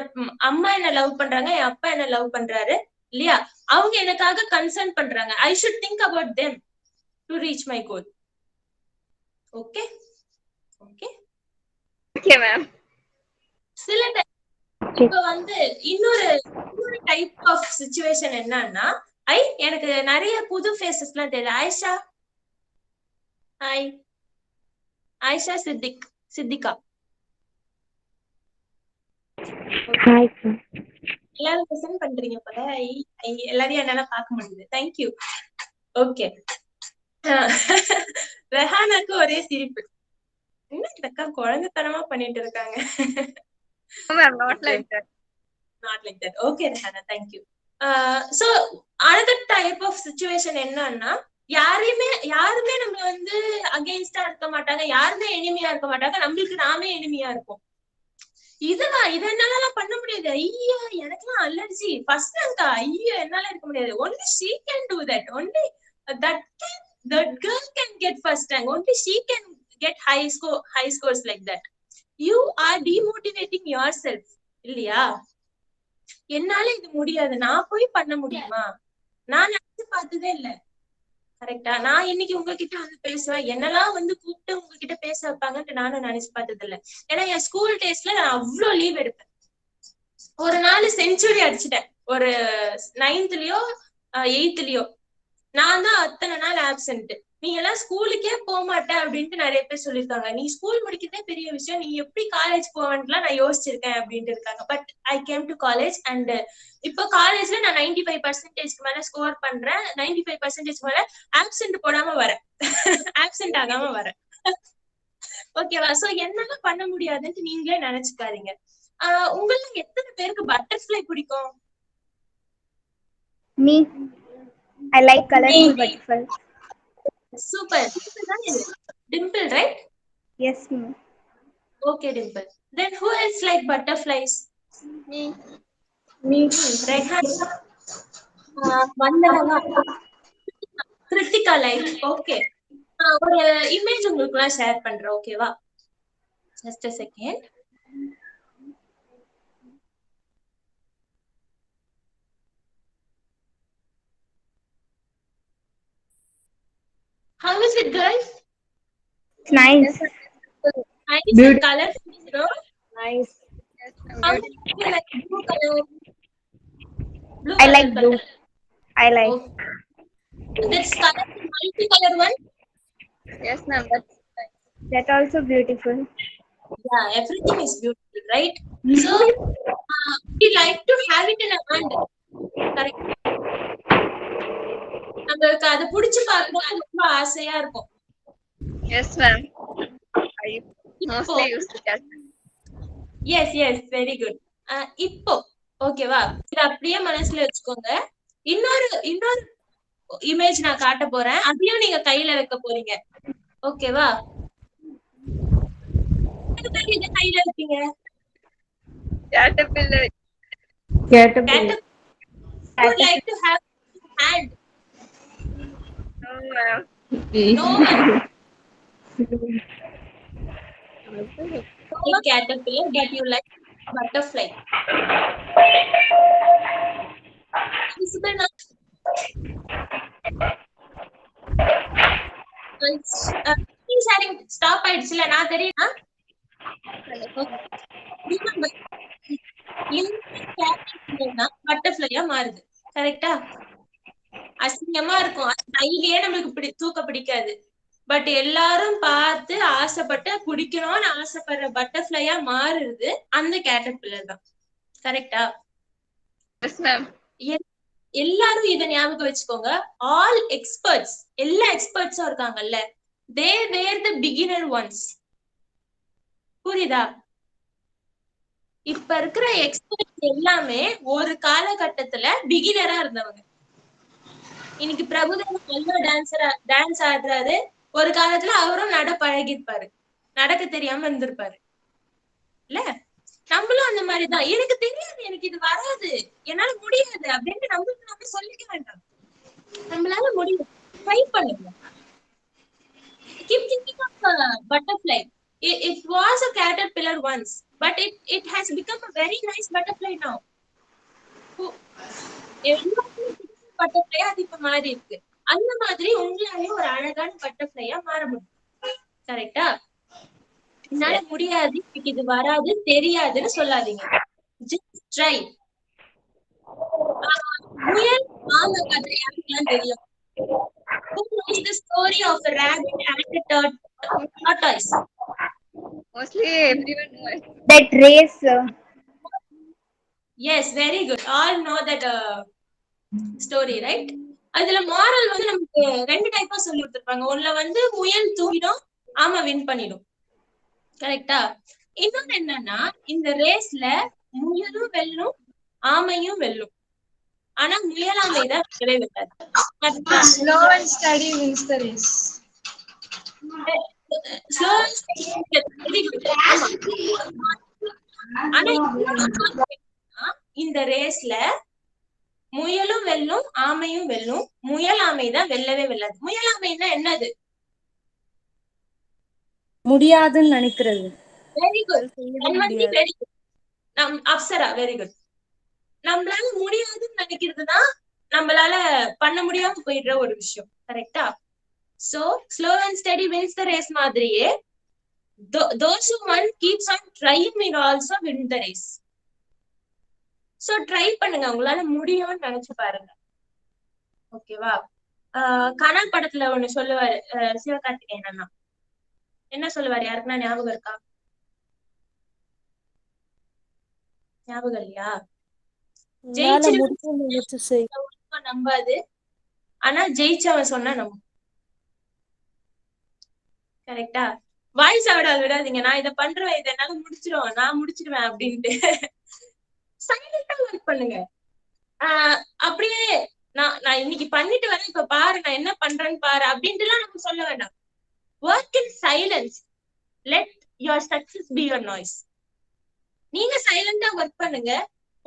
அம்மா என்ன லவ் பண்றாங்க, என் அப்பா என்ன லவ் பண்றாரு இல்லையா? அவங்க எனக்காக கன்சர்ன் பண்றாங்க. I should think about them to reach my goal. Okay okay okay ma'am. சில இப்ப வந்து இன்னொரு டைப் ஆஃப் சிச்சுவேஷன் என்னன்னா, எனக்கு நிறைய புது ஃபேஸஸ் எல்லாம் தெரியுது. ஆயிஷா, ஹாய். ஆயிஷா சித்திகா எல்லாரும் லிசன் பண்றீங்க போல. எல்லாரையும் என்னால பார்க்க முடியுது. தேங்க்யூ. ஓகே. ரெஹானாக்கு ஒரே சிரிப்பு. என்ன இந்த அக்கா குழந்தைத்தனமா பண்ணிட்டு இருக்காங்க. Not like that. Not like that. Okay Rehana, thank you. So another type of situation என்னன்னா, யாருமே நம்ம வந்து அகைன்ஸ்டா இருக்க மாட்டாங்க, யாருமே எனிமியா இருக்க மாட்டாங்க, நம்மளுக்கு நாமே எனிமியா இருப்போம். இத என்னால பண்ண முடியாது, ஐயோ எனக்குலாம் அலர்ஜி, ஃபர்ஸ்ட் ரேங்கா, ஐயோ என்னால இருக்க முடியாது. only she can do that, only that girl can get first rank, only she can get high scores like that. You are demotivating yourself இல்லையா? என்னால இது முடியாது, நான் போய் பண்ண முடியுமா? நான் நினைச்சு பார்த்ததே இல்ல. கரெக்டா? நான் இன்னைக்கு உங்ககிட்ட வந்து பேசுவேன், என்னெல்லாம் வந்து கூப்பிட்டு உங்ககிட்ட பேச வைப்பாங்கன்னு நானும் நினைச்சு பார்த்தது இல்ல. ஏன்னா என் ஸ்கூல் டேஸ்ல நான் அவ்வளவு லீவ் எடுப்பேன். ஒரு நாள் செஞ்சுரி அடிச்சுட்டேன். ஒரு 9th-லயோ 8th-லயோ நான் தான் அத்தனை நாள் ஆப்சென்ட். நீ எல்லாம் ஸ்கூலுக்கே போக மாட்டேன் அப்படின்ட்டு நிறைய பேர் சொல்லியிருக்காங்க. நீ ஸ்கூல் முடிக்கிறதே பெரிய விஷயம், நீ எப்படி காலேஜ் போவேன்ட்டுலாம் நான் யோசிச்சிருக்கேன் அப்படின்ட்டு இருக்காங்க. But I came to college and இப்போ காலேஜ்ல நான் 95% மேல ஸ்கோர் பண்றேன். 95% மேல ஆப்சென்ட் போடாம வரேன், ஆப்சென்ட் ஆகாம வரேன். ஓகேவா? சோ என்னால பண்ண முடியாதுன்னு நீங்களே நினைச்சுக்காதீங்க. உங்களுக்கு எத்தனை பேருக்கு பட்டர்ஃப்ளை பிடிக்கும்? Me, I like colorful butterflies. Super. Dimple, right? Yes, ma'am. Okay, Dimple. Then who else like butterflies? Me. Rehan. Vandana. Kritika like. Okay. ஒரு இமேஜ் உங்களுக்கு எல்லாம் ஷேர் பண்றேன். ஓகேவா? Just a second. How is it, guys? It's nice. Nice and colorful, you know? Nice. Yes, How do you like blue color? Blue I like blue. I like. Okay. This color, multicolor one? Yes, ma'am. That also beautiful. Yeah, everything is beautiful, right? So, we like to have it in a hand. Correct? நமக்கு அதை புடிச்சு பார்க்கணும் ரொம்ப ஆசையா இருக்கும். Yes, ma'am. I mostly use it. Yes, very good. இப்போ ஓகேவா, இத அப்படியே மனசுல வச்சுக்கோங்க. இன்னொரு இன்னொரு இமேஜ் நான் காட்ட போறேன், அதையும் நீங்க கையில வைக்க போறீங்க. ஓகேவா? இத கையில வைப்பீங்க. Caterpillar. Caterpillar. I would like to have hand. No, ma'am. No, ma'am. No caterpillar, but you like butterfly. Visible now? Sharing stop ஆயிடுச்சுல, நான் தெரியுமா? பட்டர்ஃப்ளையா மாறுது. கரெக்டா? அசிங்கமா இருக்கும், கையிலேயே நம்மளுக்கு தூக்க பிடிக்காது. பட் எல்லாரும் பார்த்து ஆசைப்பட்டு பிடிக்கணும்னு ஆசைப்படுற பட்டர்ஃப்ளையா மாறுது அந்த கேட்டர்பில்லர் தான். கரெக்டா? எல்லாரும் இத ஞாபகம் வச்சுக்கோங்க. ஆல் எக்ஸ்பர்ட்ஸ், எல்லா எக்ஸ்பர்ட்ஸும் இருக்காங்கல்ல, they were the beginner ones. புரியுதா? இப்ப இருக்கிற எக்ஸ்பர்ட்ஸ் எல்லாமே ஒரு காலகட்டத்துல பிகினரா இருந்தவங்க. இன்னைக்கு பிரபுதேவன் நல்ல டான்ஸ் ஆடுறாரு, ஒரு காலத்துல அவரும் நட பழகிருப்பாரு, நடக்க தெரியாம இருந்திருப்பாரு இல்ல? நம்மளும் அந்த மாதிரிதான். எனக்கு தெரியாது, எனக்கு இது வராது, என்னால முடியாது அப்படின்னு நம்மளுக்கு நம்ம சொல்லிக்க வேண்டாம். நம்மளால முடியும், ட்ரை பண்ணுங்க. Keep thinking of butterfly. It was a caterpillar once, but it has become a very nice butterfly now. பட்டர்ஃப்ளையா அது இப்ப மாறி இருக்கு. அந்த மாதிரி உங்களாலே ஒரு அழகான பட்டர்ஃப்ளையா மாற முடியும். கரெக்டா? என்னால முடியாது, இது வராது, தெரியாதுன்னு சொல்லாதீங்க. Just try. முயல் மாங்க கதை யாருக்கெல்லாம் தெரியும்? Who knows the story of a rabbit and a tortoise? Mostly everyone knows. That race. Yes, very good. All know that story, right? அதுல மாரல் வந்து நமக்கு ரெண்டு டைப்பா சொல்லி கொடுத்திருப்பாங்க. ஒண்ணுல வந்து முயல் தூங்கிடும், ஆமா வின் பண்ணிடும். கரெக்டா? இன்னொன்னு என்னன்னா, இந்த ரேஸ்ல முயலும் வெல்லும், ஆமையும் வெல்லும். ஆனா முயலாமை தான் வெல்லவே வெல்லாது. Slow and steady wins the race. Slow and steady very good. ஆனா இந்த ரேஸ்ல முயலும் வெல்லும், ஆமையும் வெல்லும். முயலாமை தான் வெல்லவே வெல்லாது. முயலாமைன்னா என்னது? முடியாதுன்னு நினைக்கிறது. Very good. Very good. Apsara very good. நம்மளால முடியாதுன்னு நினைக்கிறதுதான் நம்மளால பண்ண முடியாம போயிடுற ஒரு விஷயம். கரெக்டா? So slow and steady wins the race மாதிரியே those who one keeps on trying will also win the race. So try பண்ணுங்க, உங்களால முடியும்னு நினைச்சு பாருங்க. ஓகேவா? கனா படத்துல ஒண்ணு சொல்லுவாரு சிவகார்த்திகேயன் அண்ணா. என்ன சொல்லுவாரு, யாருக்குன்னா ஞாபகம் இருக்கா? ஞாபகம் இல்லையா? நம்பாது, ஆனா ஜெயிச்சவன் சொன்னா நம்ப. கரெக்டா? வாய்ஸ் ஆட விடாதீங்க, நான் இதை பண்றேன், இதை என்னால முடிச்சிருவேன், நான் முடிச்சிருவேன் அப்படின்ட்டு சைலண்டா ஒர்க் பண்ணுங்க. அப்படியே நான் இன்னைக்கு பண்ணிட்டு வரேன், இப்ப பாரு நான் என்ன பண்றேன்னு பாரு அப்படின்ட்டு எல்லாம் நம்ம சொல்ல வேண்டாம். Work in silence, let your success be your noise. நீங்க சைலண்டா ஒர்க் பண்ணுங்க,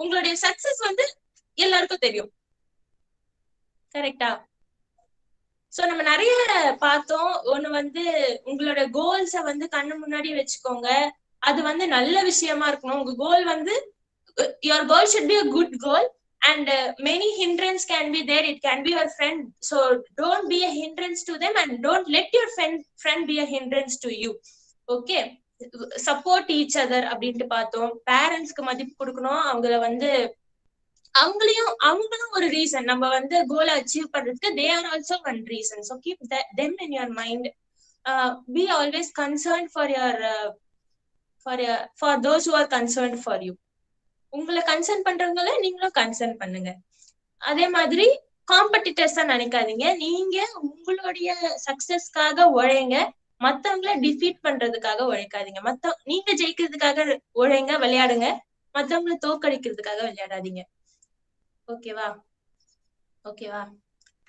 உங்களுடைய சக்சஸ் வந்து எல்லாருக்கும் தெரியும். கரெக்டா? சோ நம்ம நிறைய பார்த்தோம். ஒண்ணு வந்து உங்களோட கோல்ஸ வந்து கண்ணு முன்னாடி வச்சுக்கோங்க. அது வந்து நல்ல விஷயமா இருக்கணும். உங்க கோல் வந்து your goal should be a good goal, and many hindrance can be there. It can be your friend, so don't be a hindrance to them, and don't let your friend be a hindrance to you. Okay, support each other அப்படின்ட்டு பார்த்தோம். பேரண்ட்ஸ்க்கு மதிப்பு கொடுக்கணும். அவங்களும் ஒரு reason, நம்ம வந்து கோலை அச்சீவ் பண்றதுக்கு they are also one reason. So keep them in your mind. Be always concerned for those who are concerned for you. உங்களை கன்சர்ன் பண்றவங்கள நீங்களும் கன்சர்ன் பண்ணுங்க. அதே மாதிரி காம்படிட்டர்ஸா நினைக்காதீங்க. நீங்க உங்களுடைய சக்சஸ்க்காக உழைங்க, மத்தவங்களை டிஃபீட் பண்றதுக்காக உழைக்காதீங்க. நீங்க ஜெயிக்கிறதுக்காக உழைங்க, விளையாடுங்க. மத்தவங்களை தோக்கடிக்கிறதுக்காக விளையாடாதீங்க. ஓகேவா? ஓகேவா?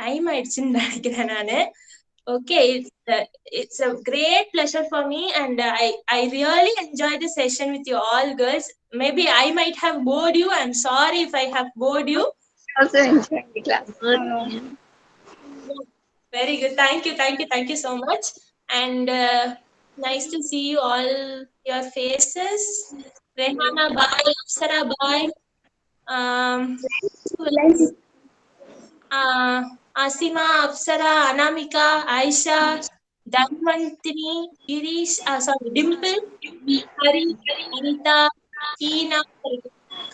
டைம் ஆயிடுச்சுன்னு நினைக்கிறேன் நானு. Okay, it's a great pleasure for me, and I really enjoyed the session with you all girls. Maybe I might have bored you. I'm sorry if I have bored you. Also enjoying the class. Very good. Thank you so much. And nice to see you all, your faces. Rehana, bye. Apsara, bye. Asima, Apsara, Anamika, Aisha, Dhanvantini, Girish, sorry, Dimple, Hari, Anita, Tina,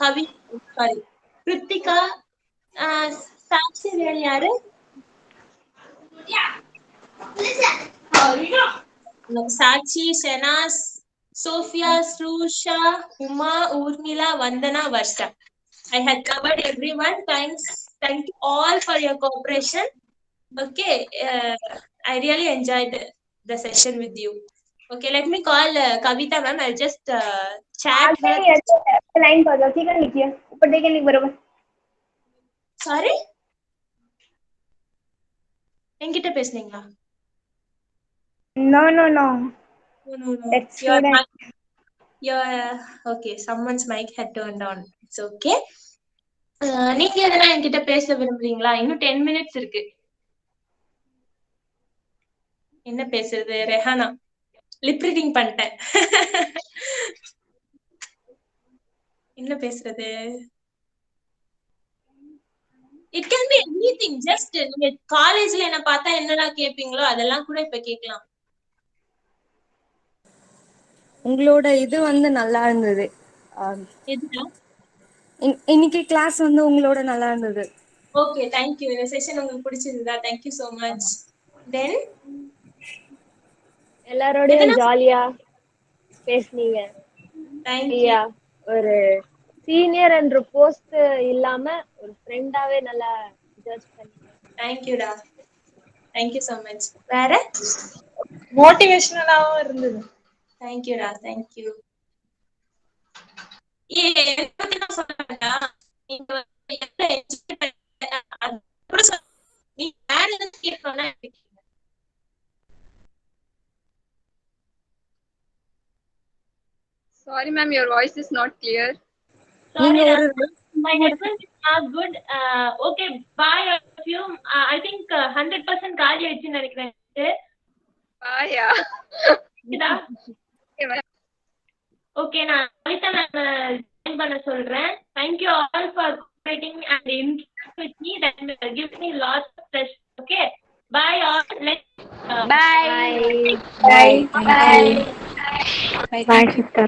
Kavi, sorry, Kritika, Sakshi, yaru? No, Sakshi, Shenas, Sophia, Srusha, Uma, Urmila, Vandana, Varsha. I had covered everyone. Thank you all for your cooperation. Okay, I really enjoyed the session with you. Okay, let me call Kavita ma'am. I'll just chat her. line पर जाओ, ठीक है लिखिए ऊपर देखें लिख बराबर. Sorry? என்கிட்ட பேசுனீங்களா? No. No. That's student. Okay, someone's mic had turned on. It's okay. நீங்க எதனா என்கிட்ட பேச விரும்புறீங்களா? இன்னும் 10 minutes இருக்கு. என்ன பேசுறது? ரெஹானா லிப் ரீடிங் பண்ணிட்டேன். என்ன பேசுறது? It can be anything. Just நீங்க காலேஜ்ல என்ன பார்த்தா என்னடா கேப்பீங்களோ அதெல்லாம் கூட இப்ப கேட்கலாம். உங்களோட இது வந்து நல்லா இருந்தது. எதுடா? இன்னைக்கு கிளாஸ் வந்து உங்களோட நல்லா இருந்தது. Okay, thank you. இந்த செஷன் உங்களுக்கு பிடிச்சிருந்தா? Thank you so much. Then எல்லாரோடையும் ஜாலியா பேசுனீங்க. ஐயா ஒரு சீனியர் என்ற போஸ்ட் இல்லாம ஒரு ஃப்ரெண்டாவே நல்லா ஜட்ஜ் பண்ணீங்க. Thank you டா. Thank you so much. வேற மோட்டிவேஷனலாவும் இருந்தது. Thank you டா. Thank you. பத்தி நான் சொல்றேன்டா. நீங்க எப்படி என்ஜாய் பண்ணீங்க அது கூட சொல்லுங்க. நீ வேற எதுவும் கேட்கணும்னா Sorry ma'am, your voice is not clear. Sorry, my network is not good. Okay, bye all of you. I think 100% காலி ஆயிடுச்சுன்னு நினைக்கிறேன். Bye. Okay ma'am. Okay, நான் கவிதா மேம் ஜாயின் பண்ண சொல்றேன். Thank you all for cooperating and interacting with me. That gives me lots of pleasure. Okay, bye all. Let's Bye. Bye, sister.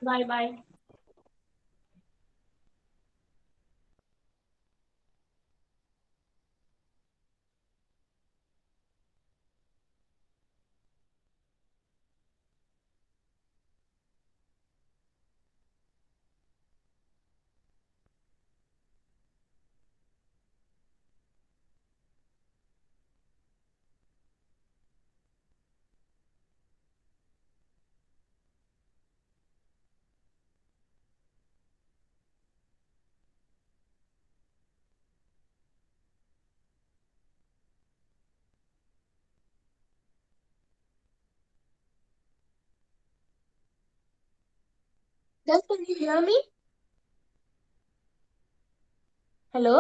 Bye. Can you hear me? Hello?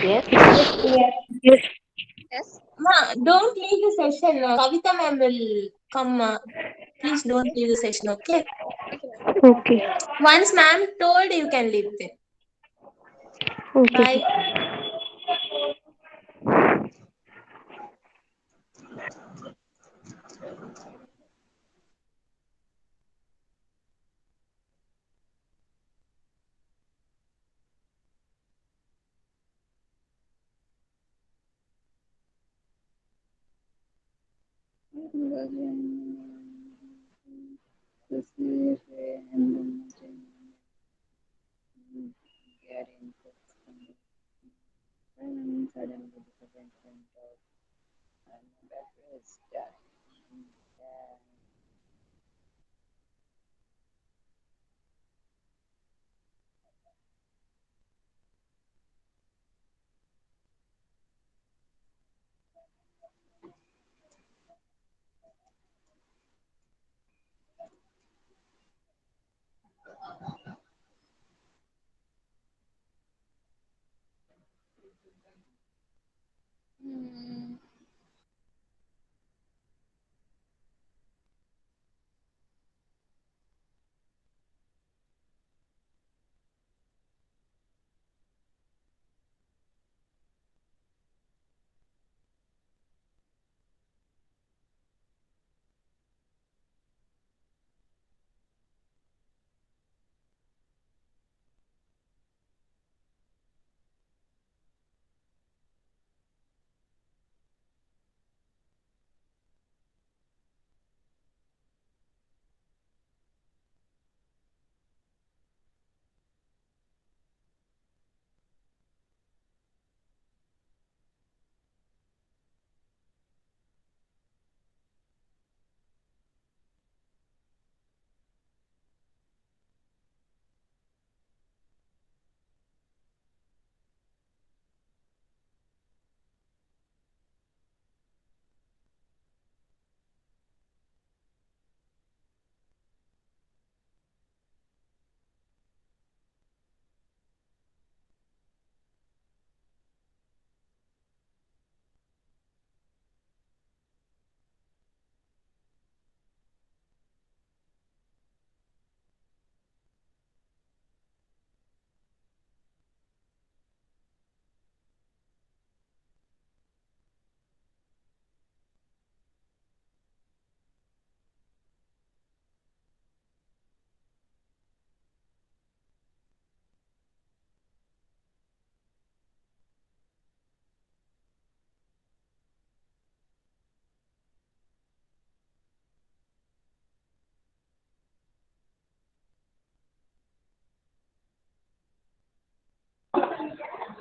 Yes. Ma, don't leave the session. Kavita ma'am will come. Please don't leave the session, okay? Okay. Once ma'am told, you can leave then. Okay. Bye.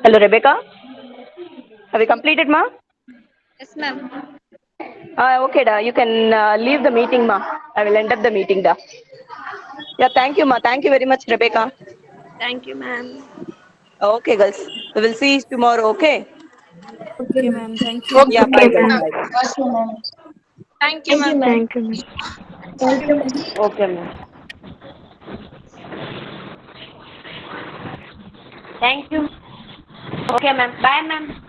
Hello, Rebecca. Have you completed, ma? Yes, ma'am. Okay, da. You can leave the meeting, ma. I will end up the meeting, da. Yeah, thank you, ma. Thank you very much, Rebecca. Thank you, ma'am. Okay, girls. We will see you tomorrow, okay? Okay, ma'am. Thank you. Yeah, bye, Okay, girls. ma'am. Bye. Thank you, ma'am. Thank you, ma'am. Okay, ma'am. Thank you. Okay, ma'am. Bye, ma'am.